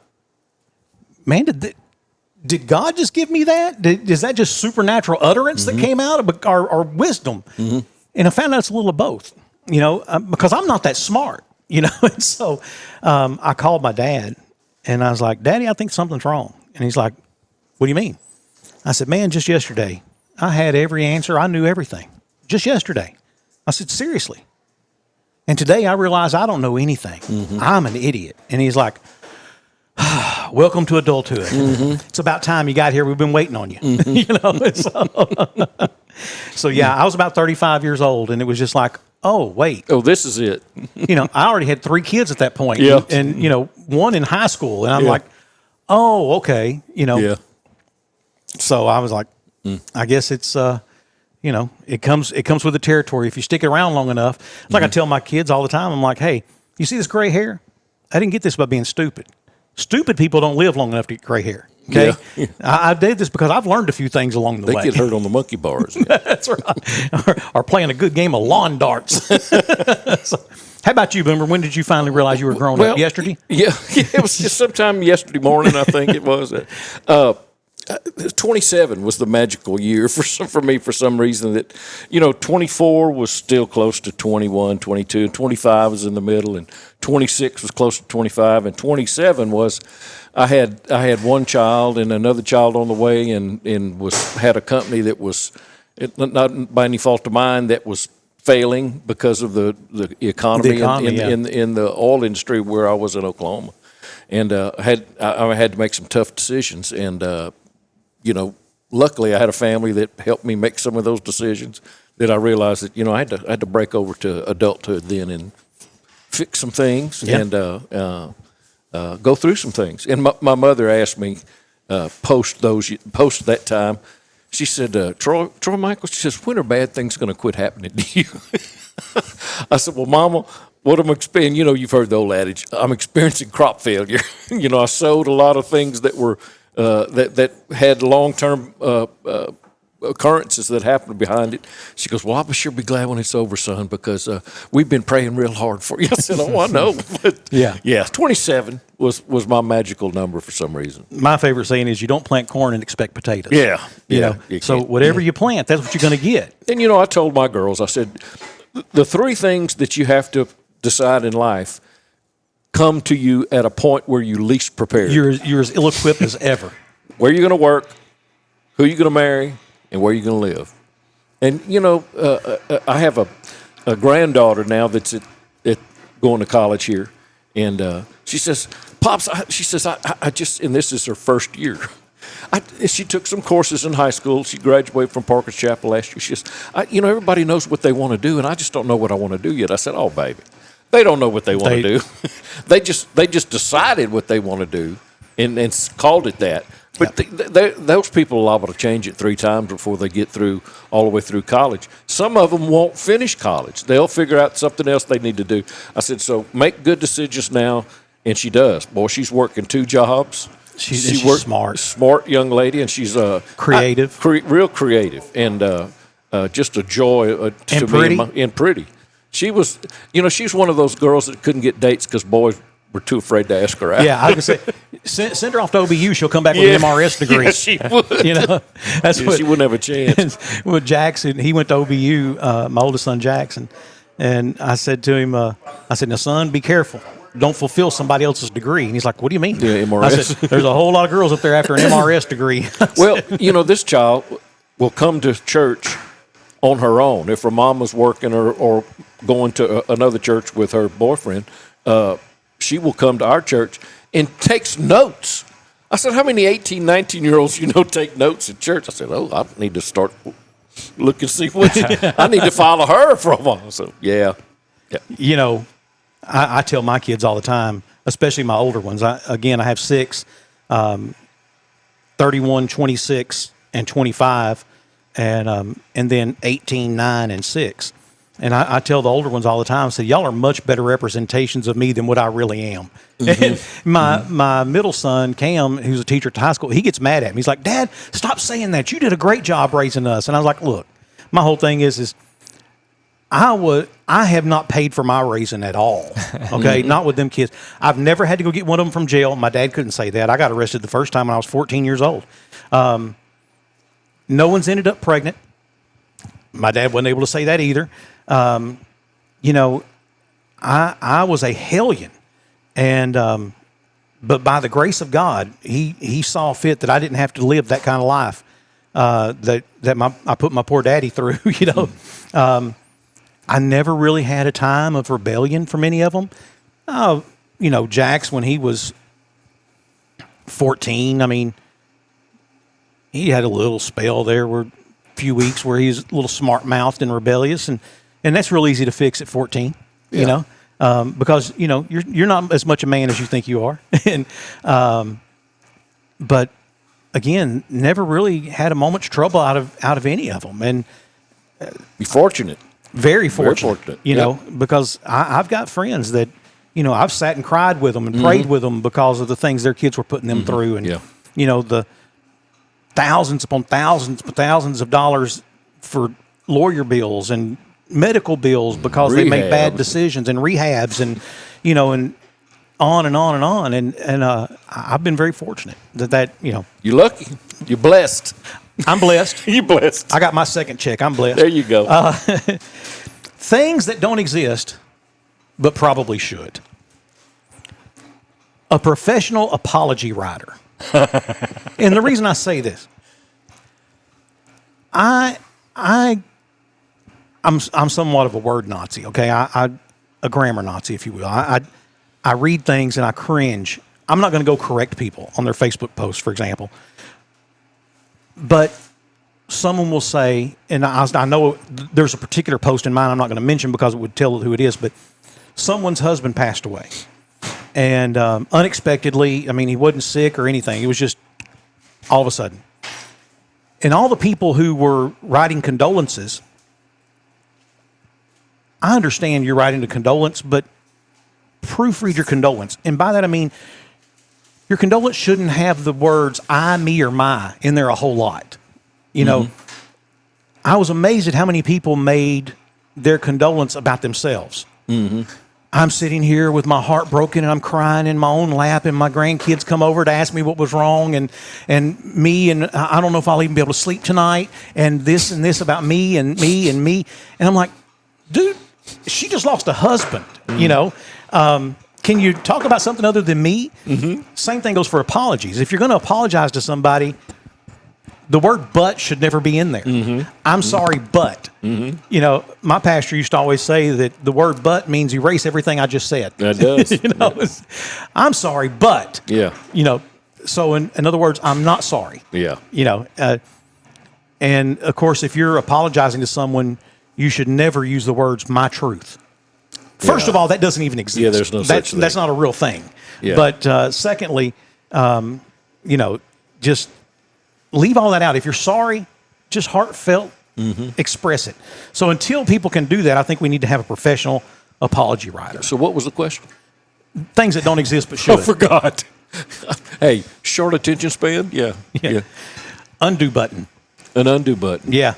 man, did God just give me that? Is that just supernatural utterance that came out of or wisdom? And I found out it's a little of both, because I'm not that smart, And so I called my dad, and I was like, "Daddy, I think something's wrong." And he's like, "What do you mean?" I said, "Man, just yesterday, I had every answer. I knew everything. Just yesterday." I said, "Seriously?" And today I realize I don't know anything. I'm an idiot. And he's like, "Welcome to adulthood. It's about time you got here. We've been waiting on you." So yeah, I was about 35 years old, and it was just like, oh, wait.
Oh, this is it.
I already had 3 kids at that point.
Yeah.
And one in high school. And I'm like, oh, okay.
Yeah.
So I was like, I guess it's it comes with the territory. If you stick around long enough, it's like I tell my kids all the time. I'm like, "Hey, you see this gray hair? I didn't get this by being stupid. Stupid people don't live long enough to get gray hair. Okay,
Yeah.
I did this because I've learned a few things along the way.
They get hurt on the monkey bars.
That's right. or playing a good game of lawn darts." So, how about you, Boomer? When did you finally realize you were grown up? Yesterday?
Yeah, it was just sometime yesterday morning, I think it was. 27 was the magical year for me for some reason. That 24 was still close to 21, 22, 25 was in the middle, and 26 was close to 25, and 27 was I had one child and another child on the way, and had a company that was not by any fault of mine that was failing because of the economy, in the oil industry where I was in Oklahoma, and I had to make some tough decisions, and luckily I had a family that helped me make some of those decisions. That I realized that I had to break over to adulthood then and fix some things and go through some things. And my mother asked me post that time. She said, Troy Michael, she says, "When are bad things going to quit happening to you?" I said, "Well, Mama, what I'm experiencing, you've heard the old adage, I'm experiencing crop failure. I sowed a lot of things that were that had long-term occurrences that happened behind it." She goes, "Well, I'll sure be glad when it's over, son, because we've been praying real hard for you." I said, "Oh, I know." But yeah, 27 was my magical number for some reason.
My favorite saying is, "You don't plant corn and expect potatoes."
Yeah.
So whatever you plant, that's what you're going to get.
And I told my girls, I said, the 3 things that you have to decide in life: come to you at a point where you least prepared.
You're as ill-equipped as ever.
Where you're going to work, who you're going to marry, and where you're going to live. And, I have a granddaughter now that's at going to college here. And she says, Pops, I just, and this is her first year. She took some courses in high school. She graduated from Porch Chapel last year. She says, everybody knows what they want to do, and I just don't know what I want to do yet. I said, oh, baby, they don't know what they want to do. they just decided what they want to do and called it that. But those people are liable to change it 3 times before they get all the way through college. Some of them won't finish college. They'll figure out something else they need to do. I said, so make good decisions now, and she does. Boy, she's working 2 jobs. She's smart young lady, and she's
creative,
real creative, and just a joy to
pretty.
me. And pretty. She was, she's one of those girls that couldn't get dates because boys were too afraid to ask her out.
Yeah, I was going to say, send her off to OBU. She'll come back with an MRS degree.
Yeah, she would.
That's what
she wouldn't have a chance.
With Jackson, he went to OBU. My oldest son, Jackson, and I said to him, "Now, son, be careful. Don't fulfill somebody else's degree." And he's like, "What do you mean?"
Yeah, MRS.
I said, "There's a whole lot of girls up there after an MRS degree."
Well, this child will come to church on her own. If her mom was working or going to another church with her boyfriend, she will come to our church and takes notes. I said, how many 18, 19-year-olds take notes at church? I said, I need to start looking, see what I need to follow her for a while. So, yeah.
I tell my kids all the time, especially my older ones. I have 6, 31, 26, and 25, and then 18, 9, and 6. And I tell the older ones all the time, I say, y'all are much better representations of me than what I really am. Mm-hmm. My middle son, Cam, who's a teacher at the high school, he gets mad at me. He's like, Dad, stop saying that. You did a great job raising us. And I was like, look, my whole thing is I have not paid for my raising at all. Okay, not with them kids. I've never had to go get one of them from jail. My dad couldn't say that. I got arrested the first time when I was 14 years old. No one's ended up pregnant. My dad wasn't able to say that either. I was a hellion, and but by the grace of God, he saw fit that I didn't have to live that kind of life that I put my poor daddy through. I never really had a time of rebellion from any of them. Jax, when he was 14, I mean, he had a little spell there where few weeks where he's a little smart-mouthed and rebellious, and that's real easy to fix at 14, because you're not as much a man as you think you are, and but again, never really had a moment's trouble out of any of them, and
be fortunate,
very fortunate, because I've got friends that I've sat and cried with them and prayed with them because of the things their kids were putting them through, and the thousands upon thousands of dollars for lawyer bills and medical bills because they make bad decisions and rehabs and and on and on and on, and I've been very fortunate that you're
lucky, you're blessed.
I'm blessed.
You're blessed.
I got my second check. I'm blessed.
There you go.
Things that don't exist but probably should. A professional apology writer. And the reason I say this, I'm somewhat of a word Nazi. Okay, a grammar Nazi, if you will. I read things and I cringe. I'm not going to go correct people on their Facebook posts, for example. But someone will say, and I know there's a particular post in mind I'm not going to mention because it would tell who it is, but someone's husband passed away. And unexpectedly, I mean, he wasn't sick or anything. It was just all of a sudden. And all the people who were writing condolences, I understand you're writing a condolence, but proofread your condolence. And by that I mean, your condolence shouldn't have the words I, me, or my in there a whole lot. I was amazed at how many people made their condolence about themselves. Mm-hmm. I'm sitting here with my heart broken and I'm crying in my own lap, and my grandkids come over to ask me what was wrong, and me, and I don't know if I'll even be able to sleep tonight, and this about me and me and me. And I'm like, dude, she just lost a husband, can you talk about something other than me? Same thing goes for apologies. If you're going to apologize to somebody, the word "but" should never be in there. I'm sorry, but. You know, my pastor used to always say that the word "but" means erase everything I just said.
That does.
You know, I'm sorry, but.
Yeah.
You know, so in other words, I'm not sorry.
Yeah.
You know, and of course, if you're apologizing to someone, you should never use the words "my truth." First of all, that doesn't even exist.
Yeah, there's no such thing.
That's not a real thing.
Yeah.
But secondly, you know, just leave all that out. If you're sorry, just heartfelt, express it. So until people can do that, I think we need to have a professional apology writer.
So what was the question?
Things that don't exist but should.
I forgot. Hey, short attention span? Yeah.
Undo button.
An undo button.
Yeah.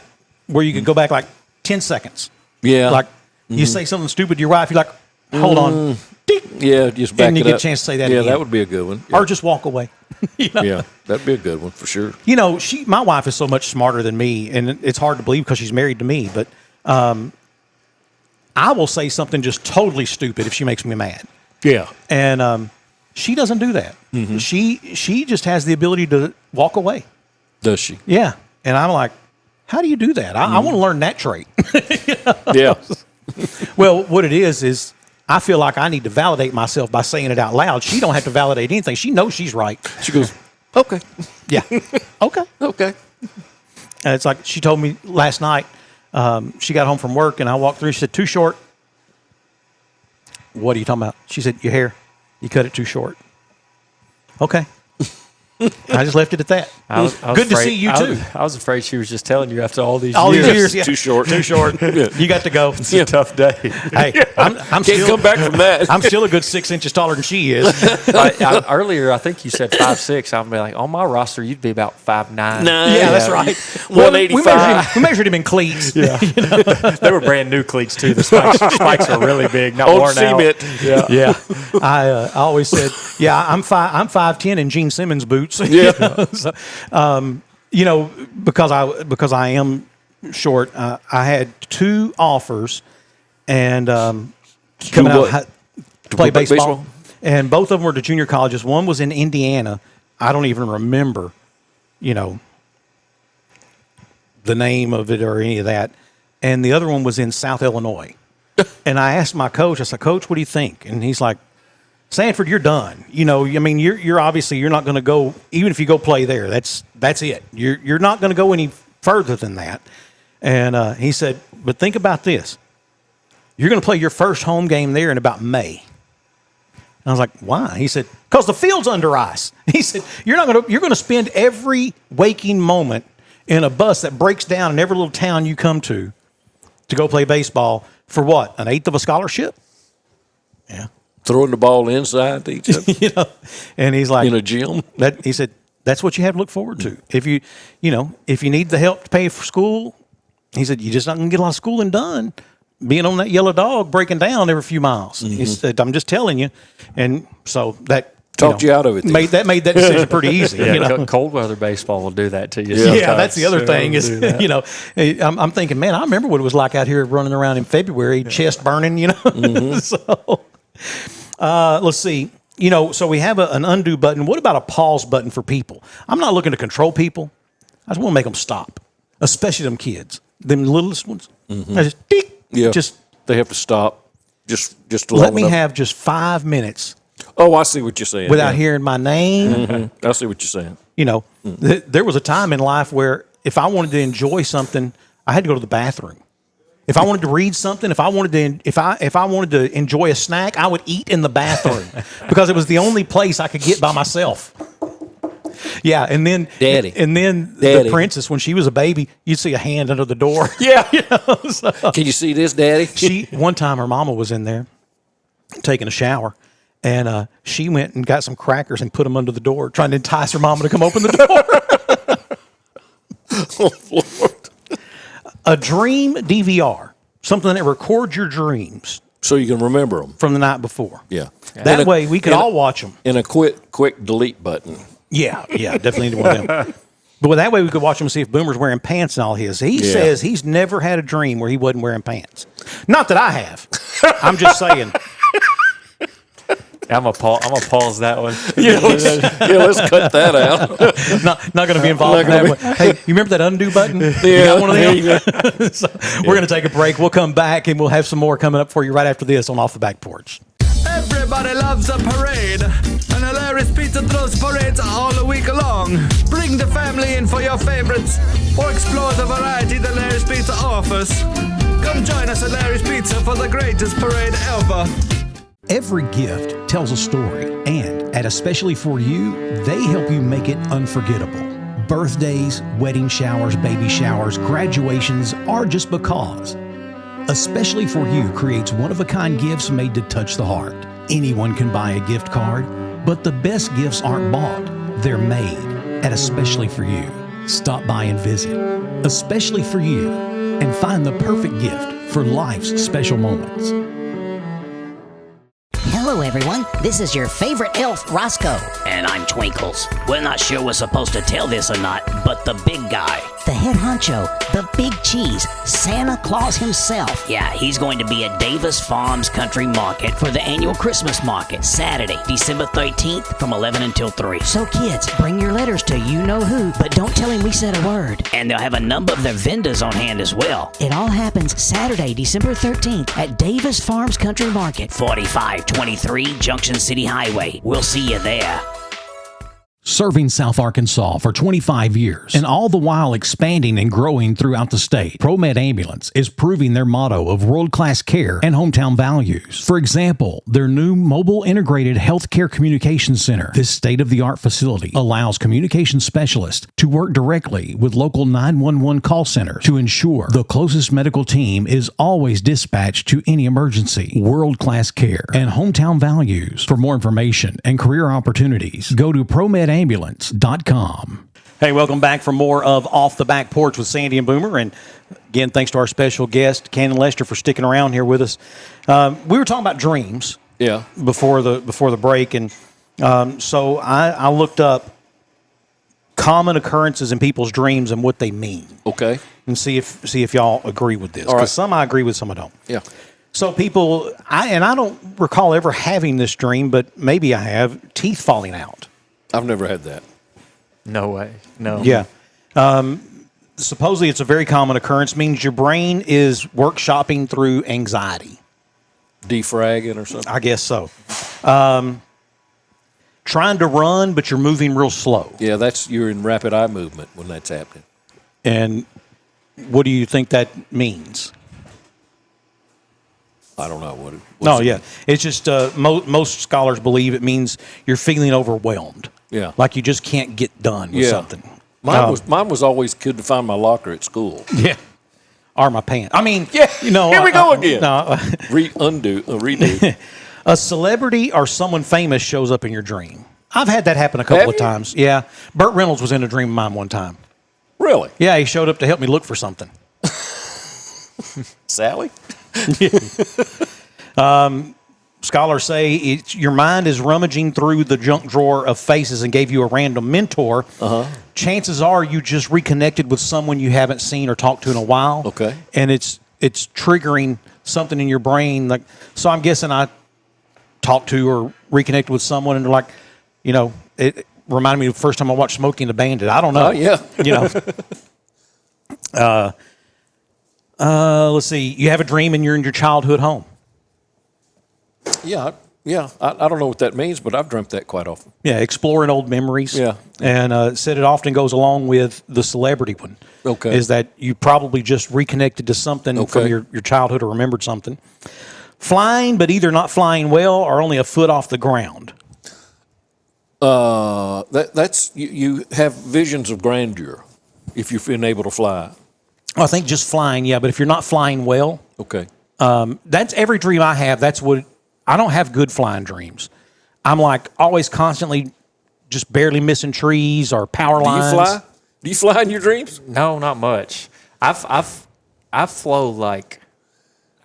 Where you can go back like 10 seconds.
Yeah.
Like you say something stupid to your wife, you're like, hold on.
Yeah, just back
and you
it
get
up.
a chance to say that
Yeah,
again.
that would be a good one.
Or just walk away. You know?
Yeah, that'd be a good one for sure.
You know, my wife is so much smarter than me, and it's hard to believe because she's married to me, but I will say something just totally stupid if she makes me mad.
Yeah.
And she doesn't do that. She just has the ability to walk away.
Does she?
Yeah. And I'm like, how do you do that? I want to learn that trait. You know?
Yeah.
Well, what it is I feel like I need to validate myself by saying it out loud. She don't have to validate anything. She knows she's right.
She goes, okay.
Yeah. Okay.
Okay.
And it's like she told me last night, she got home from work and I walked through. She said, too short. What are you talking about? She said, your hair. You cut it too short. Okay. I just left it at that.
I was
Good to
afraid-
see you too.
I was afraid she was just telling you after all these
All
years.
these years, yeah.
Too short.
Too short. You got to go.
It's a tough day.
Hey, I'm
Can't
still,
come back from that.
I'm still a good 6 inches taller than she is.
Earlier, I think you said 5'6". I'm like, on my roster, you'd be about 5'9".
Yeah, that's right.
185.
We measured him in cleats.
Yeah. They were brand new cleats too. The spikes are really big, not
Old
worn
cement.
out.
Yeah. I always said, yeah, I'm 5'10" in Gene Simmons boots.
Yeah.
So, you know, because I am short, I had 2 offers and coming out to play baseball. And both of them were to junior colleges. One was in Indiana. I don't even remember, you know, the name of it or any of that. And the other one was in South Illinois. And I asked my coach, I said, Coach, what do you think? And he's like, Sanford, you're done. You know, I mean, you're obviously you're not going to go, even if you go play there. That's it. You're not going to go any further than that. And he said, but think about this. You're going to play your first home game there in about May. And I was like, why? He said, because the field's under ice. He said, you're going to spend every waking moment in a bus that breaks down in every little town you come to go play baseball for what? An eighth of a scholarship? Yeah.
Throwing the ball inside to each other.
You know, and he's like,
in a gym.
He said, that's what you have to look forward to. If you need the help to pay for school, he said, you're just not going to get a lot of schooling done being on that yellow dog breaking down every few miles. He said, I'm just telling you. And so that
talked you out of it.
Made that decision pretty easy.
Yeah,
you know?
cold weather baseball will do that to you.
Yeah, that's the other thing is, you know, I'm thinking, man, I remember what it was like out here running around in February, chest burning, you know. So let's see. You know, so we have an undo button. What about a pause button for people? I'm not looking to control people. I just want to make them stop, especially them kids, them littlest ones. I just, tick, just
they have to stop. Just
let me have just 5 minutes.
Oh, I see what you're saying.
Without hearing my name.
I see what you're saying.
You know, there was a time in life where if I wanted to enjoy something, I had to go to the bathroom. If I wanted to read something, if I wanted to enjoy a snack, I would eat in the bathroom because it was the only place I could get by myself. Yeah, and then the princess, when she was a baby, you'd see a hand under the door.
Yeah.
You know, so.
Can you see this, Daddy?
One time her mama was in there taking a shower, and she went and got some crackers and put them under the door, trying to entice her mama to come open the door.
Oh, Lord.
A dream DVR, something that records your dreams.
So you can remember them.
From the night before.
Yeah.
That way we could all watch them.
And a quick delete button.
Yeah, definitely need one of them. But that way we could watch him and see if Boomer's wearing pants and all his. He says he's never had a dream where he wasn't wearing pants. Not that I have. I'm just saying.
I'm gonna pause that one.
Let's cut that out.
Not going to be involved in that one. Hey, you remember that undo button? You got one of them? So we're going to take a break. We'll come back, and we'll have some more coming up for you right after this on Off the Back Porch.
Everybody loves a parade, and hilarious pizza throws parades all week long. Bring the family in for your favorites, or explore the variety that Larry's Pizza offers. Come join us at Larry's Pizza for the greatest parade ever.
Every gift tells a story, and at Especially For You, they help you make it unforgettable. Birthdays, wedding showers, baby showers, graduations, or just because. Especially For You creates one-of-a-kind gifts made to touch the heart. Anyone can buy a gift card, but the best gifts aren't bought. They're made at Especially For You. Stop by and visit Especially For You and find the perfect gift for life's special moments.
Hello, everyone. This is your favorite elf, Roscoe.
And I'm Twinkles. We're not sure we're supposed to tell this or not, but the big guy.
The head honcho, the big cheese, Santa Claus himself.
Yeah, he's going to be at Davis Farms Country Market for the annual Christmas market, Saturday, December 13th from 11 until 3.
So kids, bring your letters to you-know-who, but don't tell him we said a word.
And they'll have a number of their vendors on hand as well.
It all happens Saturday, December 13th at Davis Farms Country Market.
4523 Junction City Highway. We'll see you there.
Serving South Arkansas for 25 years, and all the while expanding and growing throughout the state, ProMed Ambulance is proving their motto of world-class care and hometown values. For example, their new mobile integrated healthcare communication center. This state-of-the-art facility allows communication specialists to work directly with local 911 call centers to ensure the closest medical team is always dispatched to any emergency. World-class care and hometown values. For more information and career opportunities, go to ProMedAmbulance.com.
Hey, welcome back for more of Off the Back Porch with Sandy and Boomer. And again, thanks to our special guest, Cannon Lester, for sticking around here with us. We were talking about dreams before the break. And so I looked up common occurrences in people's dreams and what they mean.
Okay.
And see if y'all agree with this. Because some I agree with, some I don't.
Yeah.
So people, I don't recall ever having this dream, but maybe I have, teeth falling out.
I've never had that.
No way. No.
Yeah. Supposedly it's a very common occurrence. Means your brain is workshopping through anxiety.
Defragging or something?
I guess so. Trying to run, but you're moving real slow.
Yeah, you're in rapid eye movement when that's happening.
And what do you think that means?
I don't know what it.
No, yeah, it's just most scholars believe it means you're feeling overwhelmed.
Yeah,
like you just can't get done with something.
Mine was always good to find my locker at school.
Yeah, or my pants. I mean,
yeah,
here
we go again.
No,
redo.
A celebrity or someone famous shows up in your dream. I've had that happen a couple of times. Yeah, Burt Reynolds was in a dream of mine one time.
Really?
Yeah, he showed up to help me look for something.
Sally?
Scholars say your mind is rummaging through the junk drawer of faces and gave you a random mentor. Chances are you just reconnected with someone you haven't seen or talked to in a while.
Okay.
And it's triggering something in your brain. Like, so I'm guessing I talked to or reconnected with someone and they're like, it reminded me of the first time I watched Smokey and the Bandit. I don't know.
Oh, yeah.
Let's see. You have a dream and you're in your childhood home.
Yeah. I don't know what that means, but I've dreamt that quite often.
Yeah, exploring old memories.
Yeah.
And said it often goes along with the celebrity one.
Okay.
Is that you probably just reconnected to something from your childhood or remembered something. Flying, but either not flying well or only a foot off the ground.
That's you have visions of grandeur if you've been able to fly.
I think just flying, yeah. But if you're not flying well,
okay.
That's every dream I have. That's what I don't have good flying dreams. I'm like always constantly just barely missing trees or power lines.
Do you fly? Do you fly in your dreams?
No, not much. I flow like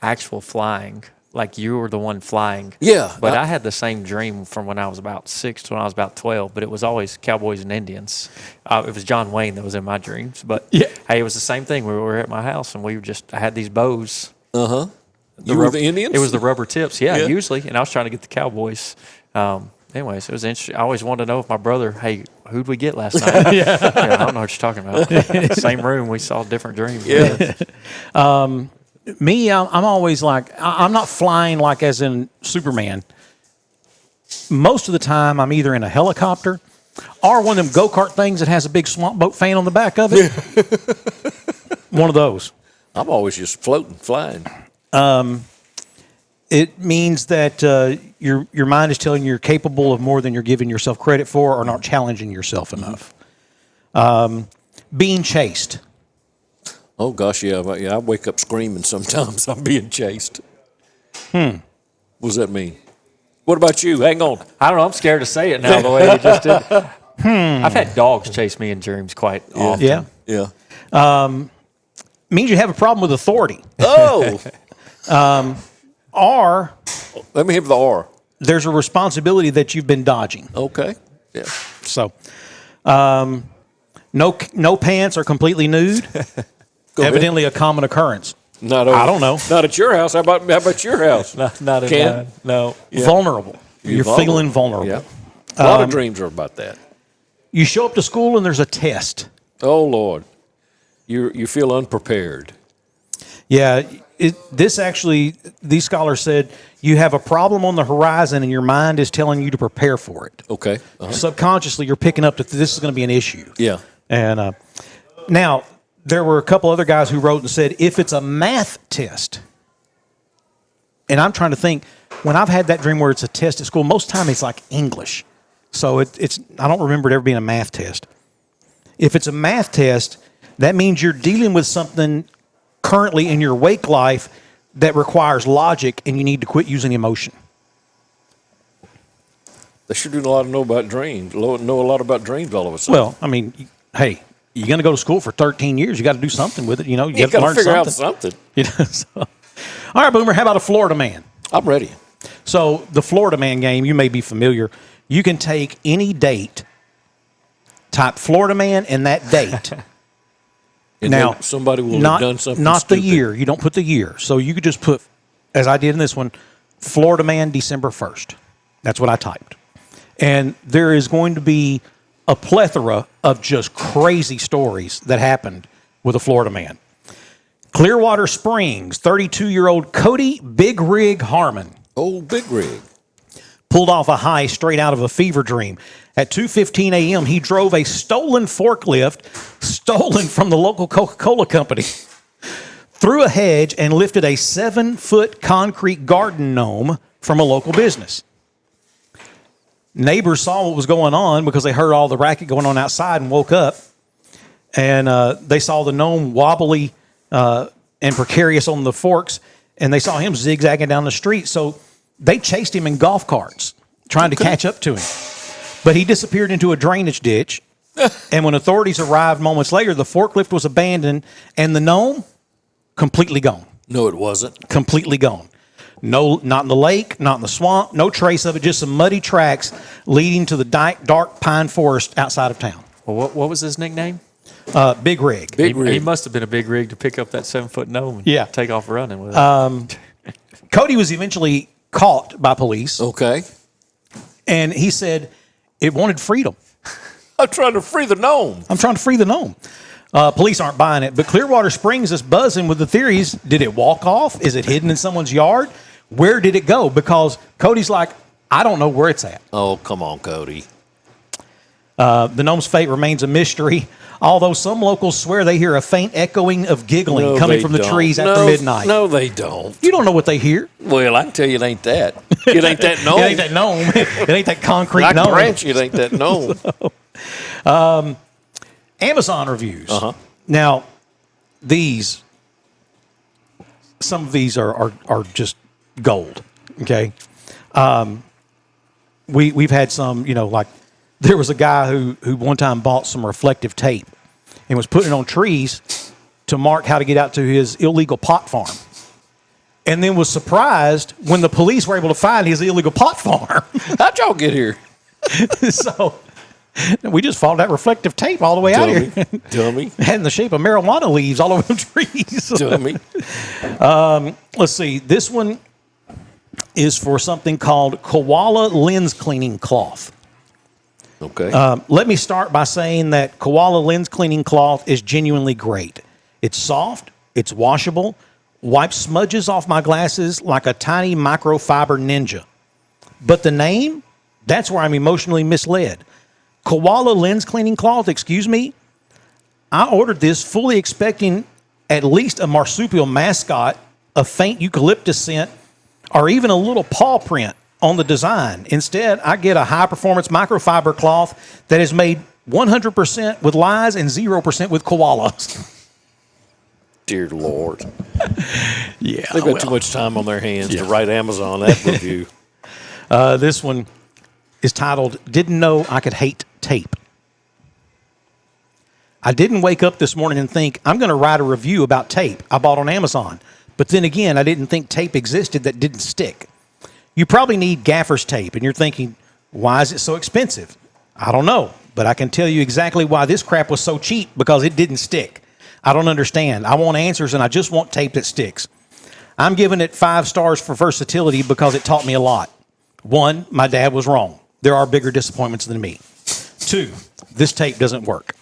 actual flying. Like you were the one flying.
Yeah.
But I had the same dream from when I was about 6 to when I was about 12, but it was always cowboys and Indians. It was John Wayne that was in my dreams. But hey, it was the same thing. We were at my house and I had these bows.
You were the Indians?
It was the rubber tips, yeah,
Yeah.
usually. And I was trying to get the Cowboys. Anyways, it was interesting. I always wanted to know if my brother, hey, who'd we get last night? Yeah, I don't know what you're talking about. Same room, we saw different dreams.
Yeah.
Me, I'm always like, I'm not flying like as in Superman. Most of the time, I'm either in a helicopter or one of them go-kart things that has a big swamp boat fan on the back of it. One of those.
I'm always just floating, flying.
It means that your mind is telling you you're capable of more than you're giving yourself credit for, or not challenging yourself enough. Being chased.
Oh gosh, yeah, I wake up screaming sometimes. I'm being chased. What does that mean? What about you? Hang on.
I don't know. I'm scared to say it now the way you just did. I've had dogs chase me in dreams quite often.
Yeah. Means you have a problem with authority.
Oh.
Or
let me have the R.
There's a responsibility that you've been dodging.
Okay. Yeah.
So, no pants are completely nude. Evidently a common occurrence. I don't know.
Not at your house. How about your house?
Not at mine. No.
Yeah. Vulnerable. You're feeling vulnerable.
Yeah. A lot of dreams are about that.
You show up to school and there's a test.
Oh Lord, you feel unprepared.
Yeah. These scholars said you have a problem on the horizon and your mind is telling you to prepare for it.
Okay.
Subconsciously, you're picking up that this is going to be an issue.
Yeah.
And now, there were a couple other guys who wrote and said, if it's a math test, and I'm trying to think, when I've had that dream where it's a test at school, most of the time it's like English. So I don't remember it ever being a math test. If it's a math test, that means you're dealing with something currently in your wake life that requires logic, and you need to quit using emotion.
They sure do know a lot about dreams. Know a lot about dreams all of a sudden.
Well, I mean, hey, you're going to go to school for 13 years. You got to do something with it. You have
got
to learn
figure
something.
out something.
All right, Boomer. How about a Florida man?
I'm ready.
So the Florida man game, you may be familiar. You can take any date, type Florida man, and that date.
And now somebody will have done something.
Not
stupid.
the year. You don't put the year. So you could just put, as I did in this one, Florida man, December 1st. That's what I typed. And there is going to be a plethora of just crazy stories that happened with a Florida man. Clearwater Springs, 32-year-old Cody Big Rig Harmon.
Oh, Big Rig.
Pulled off a high straight out of a fever dream. At 2:15 a.m., he drove a stolen forklift, stolen from the local Coca-Cola company, through a hedge and lifted a 7-foot concrete garden gnome from a local business. Neighbors saw what was going on because they heard all the racket going on outside and woke up. And they saw the gnome wobbly and precarious on the forks, and they saw him zigzagging down the street. So they chased him in golf carts, trying to catch up to him. But he disappeared into a drainage ditch. And when authorities arrived moments later, the forklift was abandoned, and the gnome, completely gone.
No, it wasn't.
Completely gone. No, not in the lake, not in the swamp, no trace of it, just some muddy tracks leading to the dark pine forest outside of town.
Well, what was his nickname?
Big Rig.
He must have been a big rig to pick up that 7-foot gnome and take off running with it.
Cody was eventually caught by police.
Okay.
And he said it wanted freedom.
I'm trying to free the gnome.
I'm trying to free the gnome. Police aren't buying it, but Clearwater Springs is buzzing with the theories. Did it walk off? Is it hidden in someone's yard? Where did it go? Because Cody's like, I don't know where it's at.
Oh, come on, Cody.
The gnome's fate remains a mystery, although some locals swear they hear a faint echoing of giggling coming from the trees after midnight.
No, they don't.
You don't know what they hear.
Well, I can tell you it ain't that. It ain't that gnome.
It ain't that gnome. It ain't that concrete
I
gnome.
can grant you it ain't that gnome.
Amazon reviews.
Uh-huh.
Now, some of these are just gold. Okay, we've had some. Like there was a guy who one time bought some reflective tape and was putting it on trees to mark how to get out to his illegal pot farm, and then was surprised when the police were able to find his illegal pot farm.
How'd y'all get here?
So We just followed that reflective tape all the way out here.
Dummy.
Had in the shape of marijuana leaves all over the trees.
Dummy.
Let's see. This one is for something called koala lens cleaning cloth.
Okay.
Let me start by saying that koala lens cleaning cloth is genuinely great. It's soft. It's washable. Wipes smudges off my glasses like a tiny microfiber ninja. But the name, that's where I'm emotionally misled. Koala lens cleaning cloth, excuse me. I ordered this fully expecting at least a marsupial mascot, a faint eucalyptus scent, or even a little paw print on the design. Instead, I get a high-performance microfiber cloth that is made 100% with lies and 0% with koalas.
Dear Lord.
Yeah.
They've got too much time on their hands to write Amazon that review.
This one is titled, Didn't Know I Could Hate Tape. I didn't wake up this morning and think, I'm going to write a review about tape I bought on Amazon. But then again, I didn't think tape existed that didn't stick. You probably need gaffer's tape, and you're thinking, why is it so expensive? I don't know, but I can tell you exactly why this crap was so cheap, because it didn't stick. I don't understand. I want answers, and I just want tape that sticks. I'm giving it 5 stars for versatility because it taught me a lot. 1, my dad was wrong. There are bigger disappointments than me. 2, this tape doesn't work.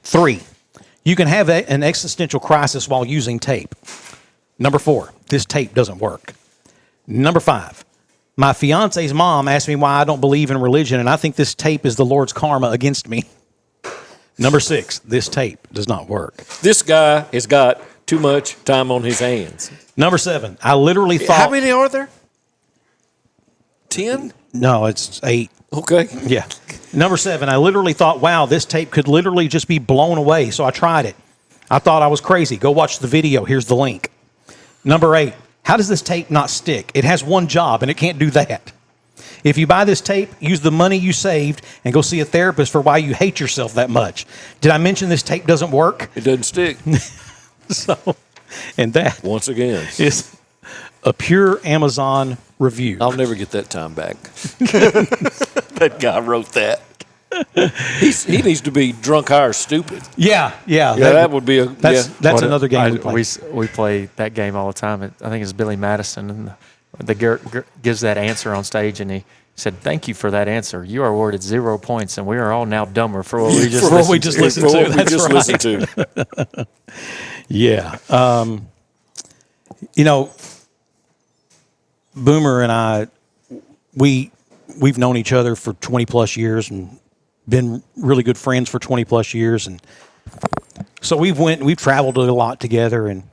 3, you can have an existential crisis while using tape. Number 4, this tape doesn't work. Number 5, my fiance's mom asked me why I don't believe in religion, and I think this tape is the Lord's karma against me. Number 6, this tape does not work.
This guy has got too much time on his hands.
Number 7, I literally thought...
How many are there? 10?
No, it's 8.
Okay.
Yeah. Number 7, I literally thought, wow, this tape could literally just be blown away, so I tried it. I thought I was crazy. Go watch the video. Here's the link. Number 8, how does this tape not stick? It has one job, and it can't do that. If you buy this tape, use the money you saved and go see a therapist for why you hate yourself that much. Did I mention this tape doesn't work?
It doesn't stick.
And that,
once again,
is a pure Amazon review.
I'll never get that time back. That guy wrote that. He needs to be drunk high or stupid.
Yeah.
That would be a...
That's another game we play.
We play that game all the time. I think it's Billy Madison, and the gives that answer on stage, and he said, "Thank you for that answer. You are awarded 0 points, and we are all now dumber for what we just listened to."
That's right. Yeah. Boomer and I, we've known each other for 20 plus years and been really good friends for 20 plus years, and so we've traveled a lot together. And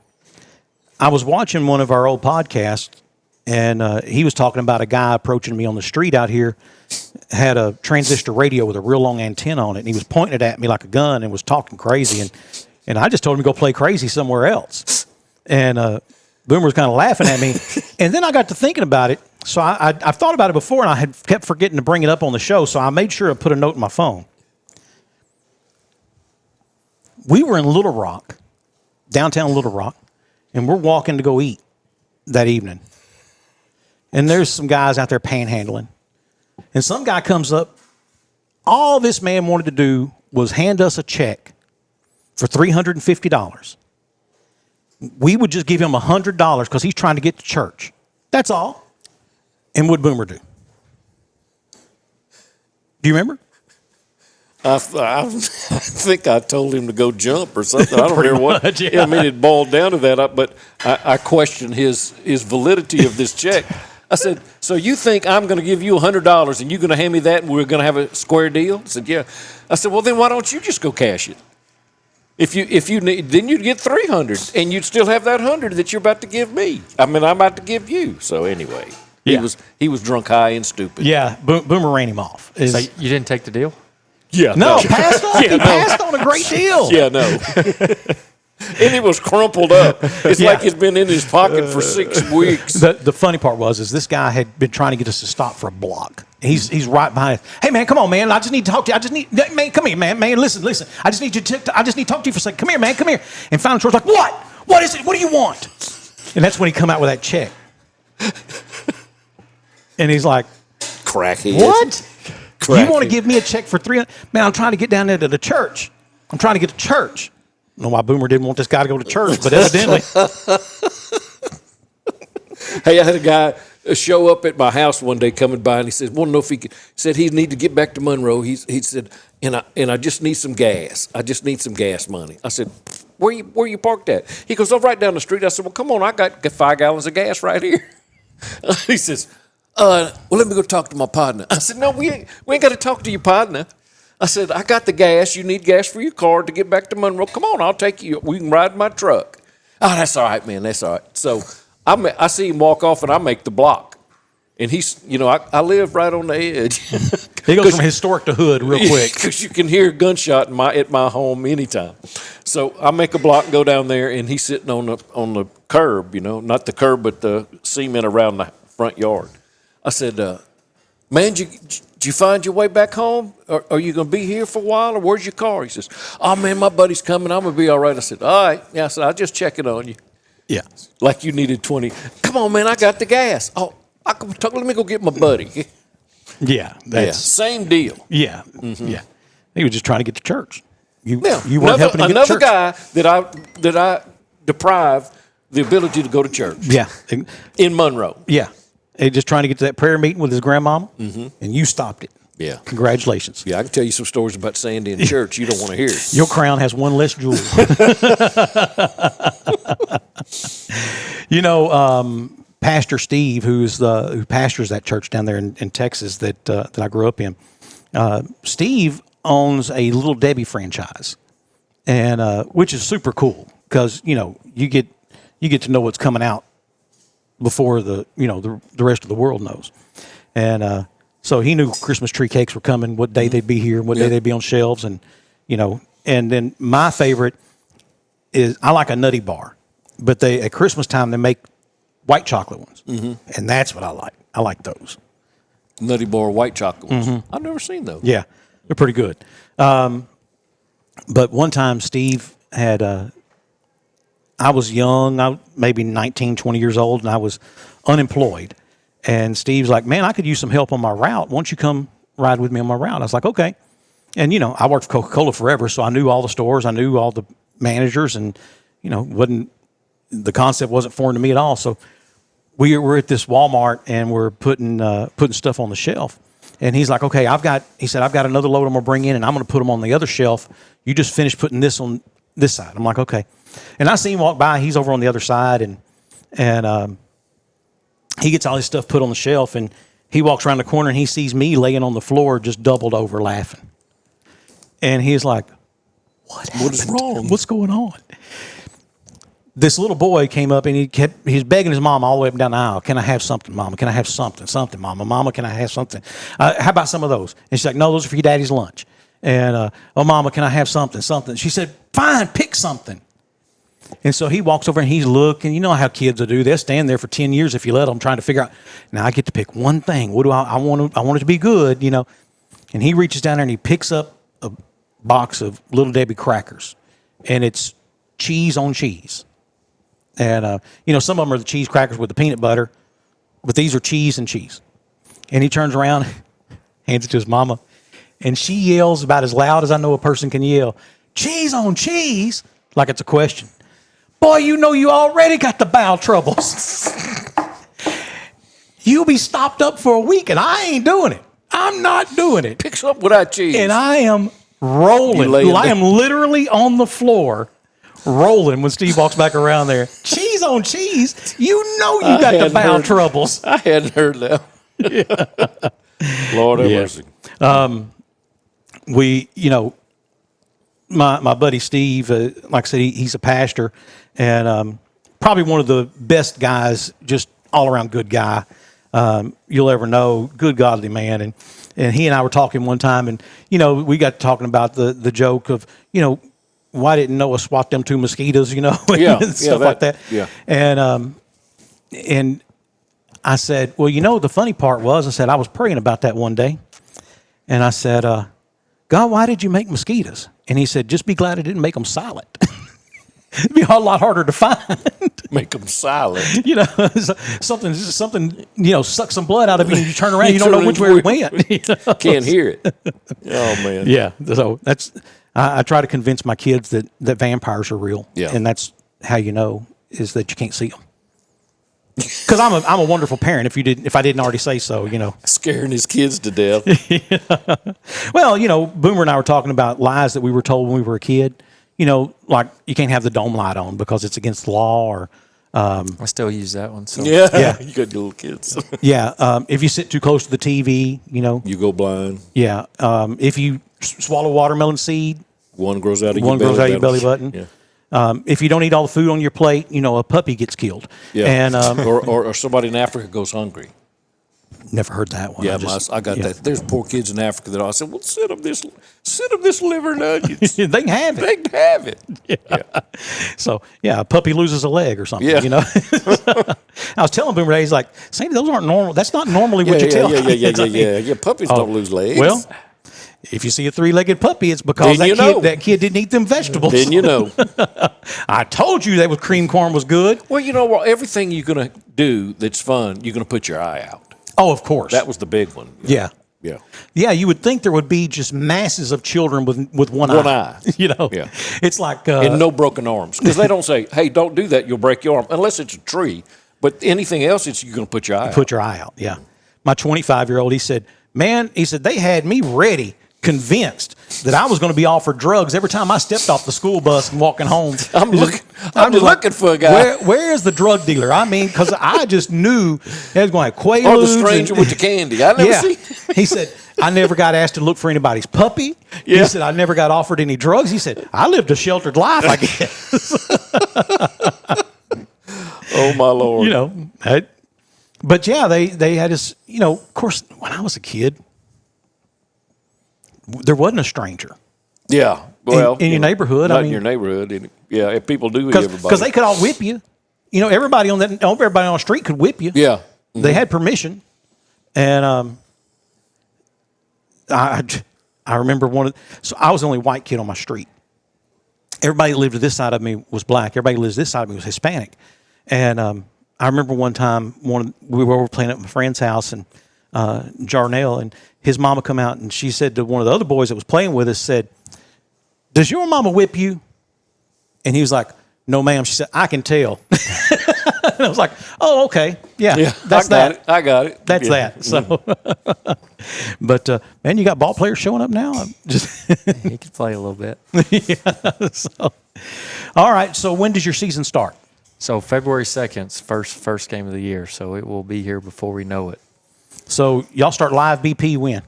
I was watching one of our old podcasts, and he was talking about a guy approaching me on the street out here, had a transistor radio with a real long antenna on it, and he was pointing it at me like a gun and was talking crazy, and I just told him to go play crazy somewhere else. And Boomer was kind of laughing at me, and then I got to thinking about it. So I've thought about it before, and I had kept forgetting to bring it up on the show, so I made sure I put a note in my phone. We were in Little Rock, downtown Little Rock, and we're walking to go eat that evening. And there's some guys out there panhandling. And some guy comes up. All this man wanted to do was hand us a check for $350. We would just give him $100 because he's trying to get to church. That's all. And what'd Boomer do? Do you remember?
I think I told him to go jump or something. I don't remember what.
Much, yeah.
I mean, it boiled down to that. But I questioned his validity of this check. I said, "So you think I'm going to give you $100 and you're going to hand me that and we're going to have a square deal?" He said, "Yeah." I said, "Well, then why don't you just go cash it? If you need, then you'd get $300 and you'd still have that $100 that you're about to give me. I mean, I'm about to give you." So anyway, he was drunk, high, and stupid.
Yeah, Boomer ran him off.
So you didn't take the deal?
Yeah.
No, passed on. He passed on a great deal.
Yeah, no. And it was crumpled up. It's like it's been in his pocket for 6 weeks.
The funny part was this guy had been trying to get us to stop for a block. He's right behind us. "Hey man, come on man, I just need to talk to you. Man, come here, man, listen. I just need to talk to you for a second. Come here, man, come here." And finally Troy's like, "What? What is it? What do you want?" And that's when he come out with that check. And he's like,
"Crackhead."
"What?" You want to give me a check for $300? Man, I'm trying to get down there to the church. I'm trying to get to church. I don't know why Boomer didn't want this guy to go to church, but evidently.
Hey, I had a guy show up at my house one day coming by, and he said, "Want to know if he could?" Said he need to get back to Monroe. He said, and I just need some gas. I just need some gas money. I said, where you parked at? He goes, "Oh, right down the street." I said, "Well, come on, I got 5 gallons of gas right here." He says, "Well, let me go talk to my partner." I said, "No, we ain't got to talk to your partner." I said, "I got the gas. You need gas for your car to get back to Monroe. Come on, I'll take you. We can ride my truck." "Oh, that's all right, man. That's all right." So I see him walk off, and I make the block. And he's, I live right on the edge.
He goes from historic to hood real quick.
Because you can hear a gunshot at my home anytime. So I make a block and go down there, and he's sitting on the curb, not the curb, but the cement around the front yard. I said, "Man, did you find your way back home? Are you going to be here for a while, or where's your car?" He says, "Oh, man, my buddy's coming. I'm going to be all right." I said, "All right." Yeah, I said, "I'll just check it on you."
Yeah.
Like you needed 20. "Come on, man, I got the gas." "Oh, let me go get my buddy."
Yeah.
Same deal.
Yeah.
Mm-hmm.
Yeah. He was just trying to get to church. You weren't
another,
helping him get to
another
church.
guy that I deprived the ability to go to church.
Yeah.
In Monroe.
Yeah. He just trying to get to that prayer meeting with his grandmama,
Mm-hmm.
and you stopped it.
Yeah.
Congratulations.
Yeah, I can tell you some stories about Sandy in church you don't want to hear.
Your crown has one less jewel. Pastor Steve, who pastors that church down there in Texas that I grew up in, Steve owns a Little Debbie franchise, and which is super cool because you get to know what's coming out before the rest of the world knows, and so he knew Christmas tree cakes were coming, what day they'd be here, what day they'd be on shelves, and and then my favorite is I like a Nutty Bar, but at Christmas time they make white chocolate ones, and that's what I like. I like those
Nutty Bar white chocolate ones.
Mm-hmm.
I've never seen those.
Yeah, they're pretty good. But one time Steve had I was young, maybe 19, 20 years old, and I was unemployed. And Steve's like, "Man, I could use some help on my route. Why don't you come ride with me on my route?" I was like, "Okay." And, I worked for Coca-Cola forever, so I knew all the stores. I knew all the managers, and, the concept wasn't foreign to me at all. So we were at this Walmart, and we're putting stuff on the shelf. And he's like, "Okay, I've got another load I'm going to bring in, and I'm going to put them on the other shelf. You just finish putting this on this side." I'm like, "Okay." And I see him walk by. He's over on the other side, and he gets all his stuff put on the shelf, and he walks around the corner, and he sees me laying on the floor just doubled over laughing. And he's like, "What is wrong? What's going on?" This little boy came up, and he's begging his mom all the way up and down the aisle. "Can I have something, Mama? Can I have something? Something, Mama? Mama, can I have something? How about some of those?" And she's like, "No, those are for your daddy's lunch." And, "Oh, Mama, can I have something? Something?" She said, "Fine, pick something." And so he walks over and he's looking. You know how kids will do. They'll stand there for 10 years if you let them, trying to figure out, now I get to pick one thing. What do I want? I want it to be good, And he reaches down there and he picks up a box of Little Debbie crackers, and it's cheese on cheese. And, some of them are the cheese crackers with the peanut butter, but these are cheese and cheese. And he turns around, hands it to his mama, and she yells about as loud as I know a person can yell, "Cheese on cheese," like it's a question. "Boy, you already got the bowel troubles. You'll be stopped up for a week, and I ain't doing it. I'm not doing it."
Picks up without cheese.
And I am rolling. I am literally on the floor rolling when Steve walks back around there. "Cheese on cheese? You got the bowel troubles."
I hadn't heard that. Lord have mercy.
My buddy Steve, like I said, he's a pastor, and probably one of the best guys, just all around good guy you'll ever know. Good godly man, and he and I were talking one time, and we got talking about the joke of why didn't Noah swat them 2 mosquitoes, and stuff like that.
Yeah.
And I said, "Well, the funny part was," I said, "I was praying about that one day, and I said, God, why did you make mosquitoes?" And he said, "Just be glad I didn't make them silent. It'd be a whole lot harder to find."
Make them silent.
Something, suck some blood out of you, and you turn around, you don't know which way it went.
Can't hear it. Oh, man.
Yeah. So that's, I try to convince my kids that vampires are real.
Yeah.
And that's how you know is that you can't see them. Because I'm a wonderful parent. If I didn't already say so,
Scaring his kids to death.
Well, Boomer and I were talking about lies that we were told when we were a kid. Like you can't have the dome light on because it's against the law, or
I still use that one. So
yeah. You got little kids.
Yeah, if you sit too close to the TV,
you go blind.
Yeah, if you swallow watermelon seed,
one grows out of
your belly button.
Yeah.
If you don't eat all the food on your plate, a puppy gets killed.
Yeah.
And
or somebody in Africa goes hungry.
Never heard that one.
Yeah, I got that. There's poor kids in Africa that I said, well, send them this liver and onions.
They can have it.
They can have it.
Yeah. So, a puppy loses a leg or something,
Yeah.
I was telling Boomer, he's like, Sandy, those aren't normal. That's not normally what you tell
Yeah, puppies don't lose legs.
Well, if you see a three-legged puppy, it's because that kid didn't eat them vegetables.
Then you know.
I told you that with cream corn was good.
Well, you know what? Everything you're going to do that's fun, you're going to put your eye out.
Oh, of course.
That was the big one.
Yeah.
Yeah.
Yeah, you would think there would be just masses of children with one eye.
One eye.
Yeah. It's like...
and no broken arms. Because they don't say, hey, don't do that, you'll break your arm. Unless it's a tree. But anything else, you're going to put your eye out.
Put your eye out, yeah. My 25-year-old, he said, they had me ready, convinced that I was going to be offered drugs every time I stepped off the school bus and walking home.
I'm looking for a guy.
Where is the drug dealer? I mean, because I just knew they was going to have Quaaludes.
Or the stranger with the candy. I never see.
He said, I never got asked to look for anybody's puppy. Yeah. He said, I never got offered any drugs. He said, I lived a sheltered life, I guess.
Oh, my Lord.
But yeah, they had us, of course, when I was a kid, there wasn't a stranger.
Yeah. Well,
in your neighborhood.
Not in your neighborhood. Yeah, if people do eat everybody.
Because they could all whip you. Everybody on the street could whip you.
Yeah. Mm-hmm.
They had permission. And I remember so I was the only white kid on my street. Everybody that lived to this side of me was black. Everybody that lives this side of me was Hispanic. And I remember one time we were over playing at my friend's house and Jarnell, and his mama come out and she said to one of the other boys that was playing with us, said, does your mama whip you? And he was like, no, ma'am. She said, I can tell. And I was like, oh, okay. Yeah, that's that.
I got it.
That's that. So, but man, you got ball players showing up now.
He could play a little bit.
Yeah. So, all right. So when does your season start?
So February 2nd, first game of the year. So it will be here before we know it.
So y'all start live BP when?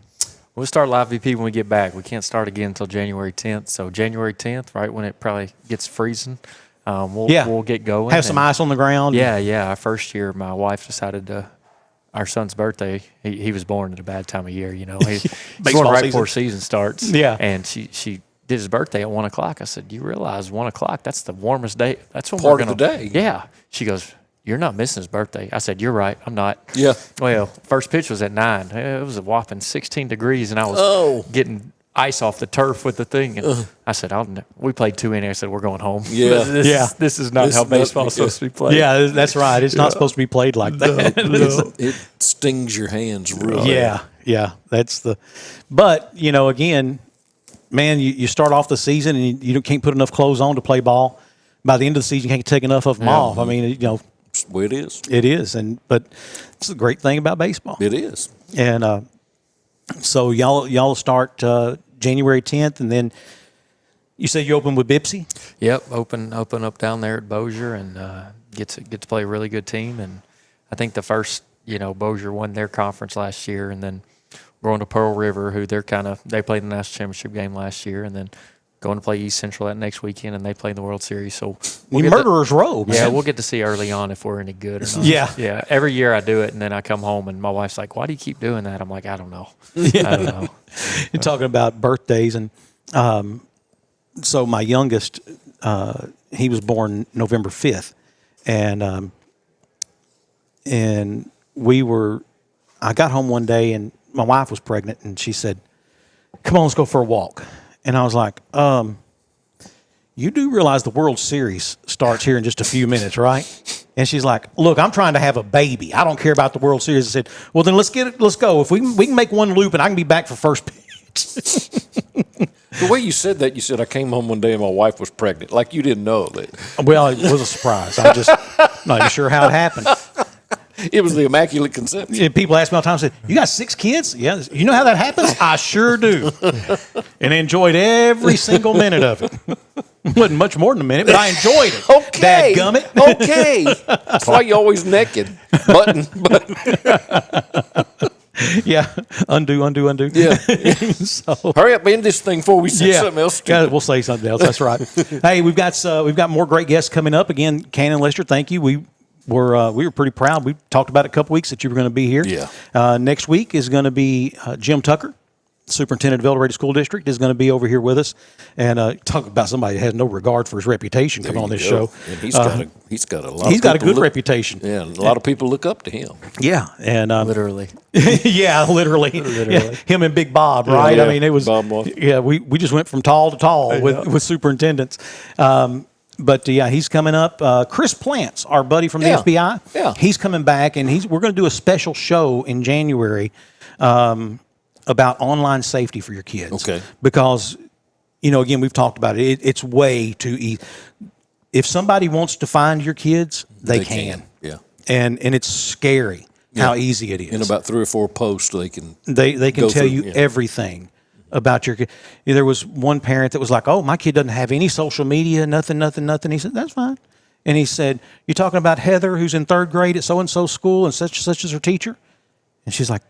We'll start live BP when we get back. We can't start again until January 10th. So January 10th, right when it probably gets freezing, we'll get going.
Have some ice on the ground.
Yeah. Our first year, my wife decided our son's birthday, he was born at a bad time of year, He's born right before season starts.
Yeah.
And she did his birthday at 1 o'clock. I said, you realize 1 o'clock, that's the warmest day. That's when
part of the day.
Yeah. She goes, you're not missing his birthday. I said, you're right. I'm not.
Yeah.
Well, first pitch was at 9. It was a whopping 16 degrees, and I was getting ice off the turf with the thing. And I said, we played 2 innings. I said, we're going home.
Yeah.
This is not how baseball is supposed to be played.
Yeah, that's right. It's not supposed to be played like that.
No. It stings your hands real
bad. Yeah. But, again, man, you start off the season and you can't put enough clothes on to play ball. By the end of the season, you can't take enough of them off. I mean,
It's the way it is.
It is, but it's a great thing about baseball.
It is.
And so y'all start January 10th, and then you say you open with Bipsy?
Yep, open up down there at Bossier, and get to play a really good team. And I think the first, Bossier won their conference last year, and then going to Pearl River, who they played the national championship game last year, and then going to play East Central that next weekend, and they play in the World Series. So
Murderer's Row, man.
Yeah, we'll get to see early on if we're any good or not.
Yeah.
Every year I do it, and then I come home, and my wife's like, "Why do you keep doing that?" I'm like, "I don't know."
I don't know. You're talking about birthdays, and so my youngest, he was born November 5th, and I got home one day, and my wife was pregnant, and she said, "Come on, let's go for a walk." And I was like, you do realize the World Series starts here in just a few minutes, right? And she's like, look, I'm trying to have a baby. I don't care about the World Series. I said, well, then let's go. If we can make one loop and I can be back for first pitch.
The way you said that, you said, I came home one day and my wife was pregnant. Like you didn't know that.
Well, it was a surprise. I'm just not even sure how it happened.
It was the Immaculate Conception.
Yeah, people ask me all the time, say, you got 6 kids? Yeah. You know how that happens? I sure do. And I enjoyed every single minute of it. Wasn't much more than a minute, but I enjoyed it.
Okay.
Dadgummit.
Okay. That's why you're always naked. Button.
Yeah. Undo.
Yeah.
So,
hurry up, end this thing before we say something else.
Yeah, we'll say something else. That's right. Hey, we've got more great guests coming up. Again, Cannon Lester, thank you. We were pretty proud. We talked about it a couple weeks that you were going to be here.
Yeah.
Next week is going to be Jim Tucker, Superintendent of El Dorado School District, is going to be over here with us, and talk about somebody that has no regard for his reputation coming on this show.
And he's got a lot.
He's got a good reputation.
Yeah, a lot of people look up to him.
Yeah, and
literally.
Yeah, literally. Yeah, him and Big Bob, right?
Yeah,
I mean, it was.
Bob was.
Yeah, we just went from tall to tall with superintendents. But yeah, he's coming up. Chris Plants, our buddy from the FBI, he's coming back, and we're going to do a special show in January about online safety for your kids.
Okay.
Because, again, we've talked about it. It's way too easy. If somebody wants to find your kids, they can.
Yeah.
And it's scary how easy it is.
In about 3 or 4 posts, they can
tell you everything about your kid. There was one parent that was like, oh, my kid doesn't have any social media, nothing. He said, that's fine. And he said, you're talking about Heather, who's in 3rd grade at so-and-so school and such is her teacher? And she's like,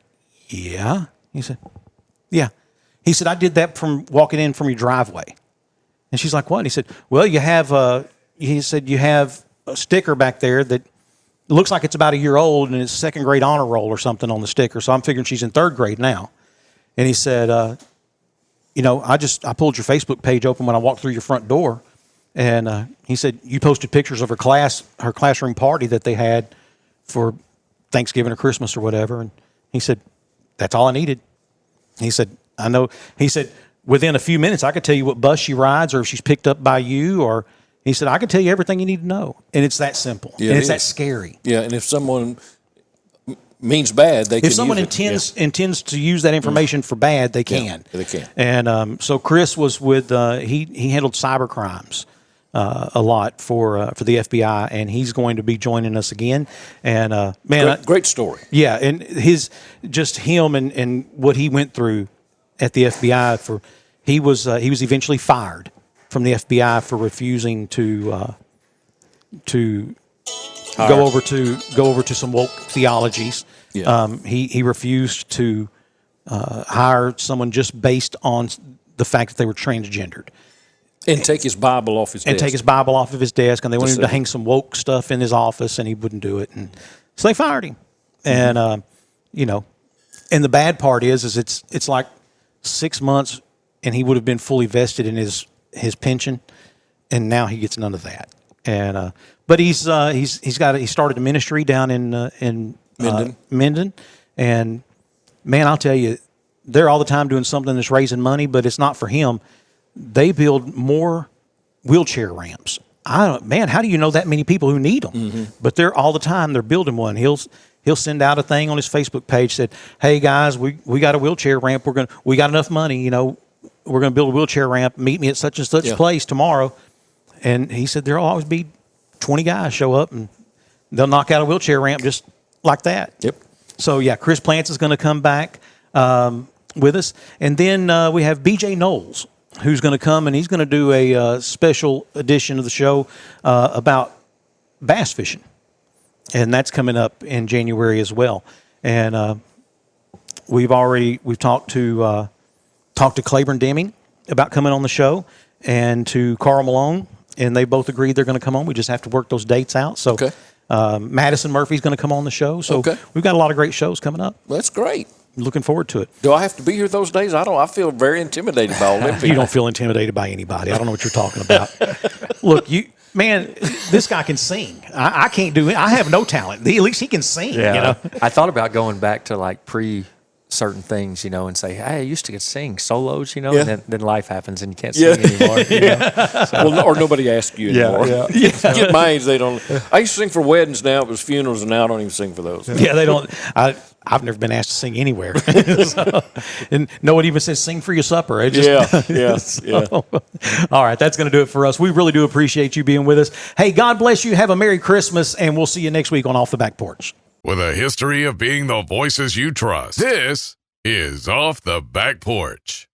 yeah. He said, yeah. He said, I did that from walking in from your driveway. And she's like, what? And he said, well, you have a sticker back there that looks like it's about a year old and it's 2nd grade honor roll or something on the sticker. So I'm figuring she's in 3rd grade now. And he said, I pulled your Facebook page open when I walked through your front door. And he said, you posted pictures of her classroom party that they had for Thanksgiving or Christmas or whatever. And he said, that's all I needed. He said, I know. He said, within a few minutes, I could tell you what bus she rides or if she's picked up by you. Or he said, I could tell you everything you need to know. And it's that simple. Yeah, and it's that scary.
Yeah, and if someone means bad, they can.
If someone intends to use that information for bad, they can.
Yeah, they can.
And so Chris was with he handled cyber crimes a lot for the FBI, and he's going to be joining us again. And
great story.
Yeah, and him and what he went through at the FBI he was eventually fired from the FBI for refusing to go over to some woke theologies. Yeah. He refused to hire someone just based on the fact that they were transgendered.
And take his Bible off his desk.
And take his Bible off of his desk. And they wanted him to hang some woke stuff in his office, and he wouldn't do it. And so they fired him. And, and the bad part is it's like 6 months, and he would have been fully vested in his pension, and now he gets none of that. And but he started a ministry down in Minden, and man, I'll tell you, they're all the time doing something that's raising money, but it's not for him. They build more wheelchair ramps. How do you know that many people who need them? Mm-hmm. But they're all the time they're building one. He'll send out a thing on his Facebook page, said, "Hey guys, we got a wheelchair ramp. We got enough money. We're gonna build a wheelchair ramp. Meet me at such and such place tomorrow." And he said there'll always be 20 guys show up and they'll knock out a wheelchair ramp just like that.
Yep.
So yeah, Chris Plants is going to come back with us, and then we have BJ Knowles, who's going to come, and he's going to do a special edition of the show about bass fishing, and that's coming up in January as well. And we've talked to Claiborne Deming about coming on the show, and to Carl Malone, and they both agreed they're going to come on. We just have to work those dates out. So Madison Murphy's going to come on the show. So we've got a lot of great shows coming up.
That's great.
Looking forward to it.
Do I have to be here those days? I feel very intimidated by all them people.
You don't feel intimidated by anybody. I don't know what you're talking about. Look, this guy can sing. I can't do it. I have no talent. At least he can sing.
Yeah. I thought about going back to like pre certain things, and say, hey, I used to get to sing solos,
Yeah.
and then life happens and you can't sing anymore.
Well, or nobody asks you anymore. Get my age, they don't. I used to sing for weddings. Now it was funerals, and now I don't even sing for those.
Yeah, they don't. I've never been asked to sing anywhere. And no one even says sing for your supper. It just, All right, that's going to do it for us. We really do appreciate you being with us. Hey, God bless you. Have a Merry Christmas, and we'll see you next week on Off the Back Porch.
With a history of being the voices you trust, this is Off the Back Porch.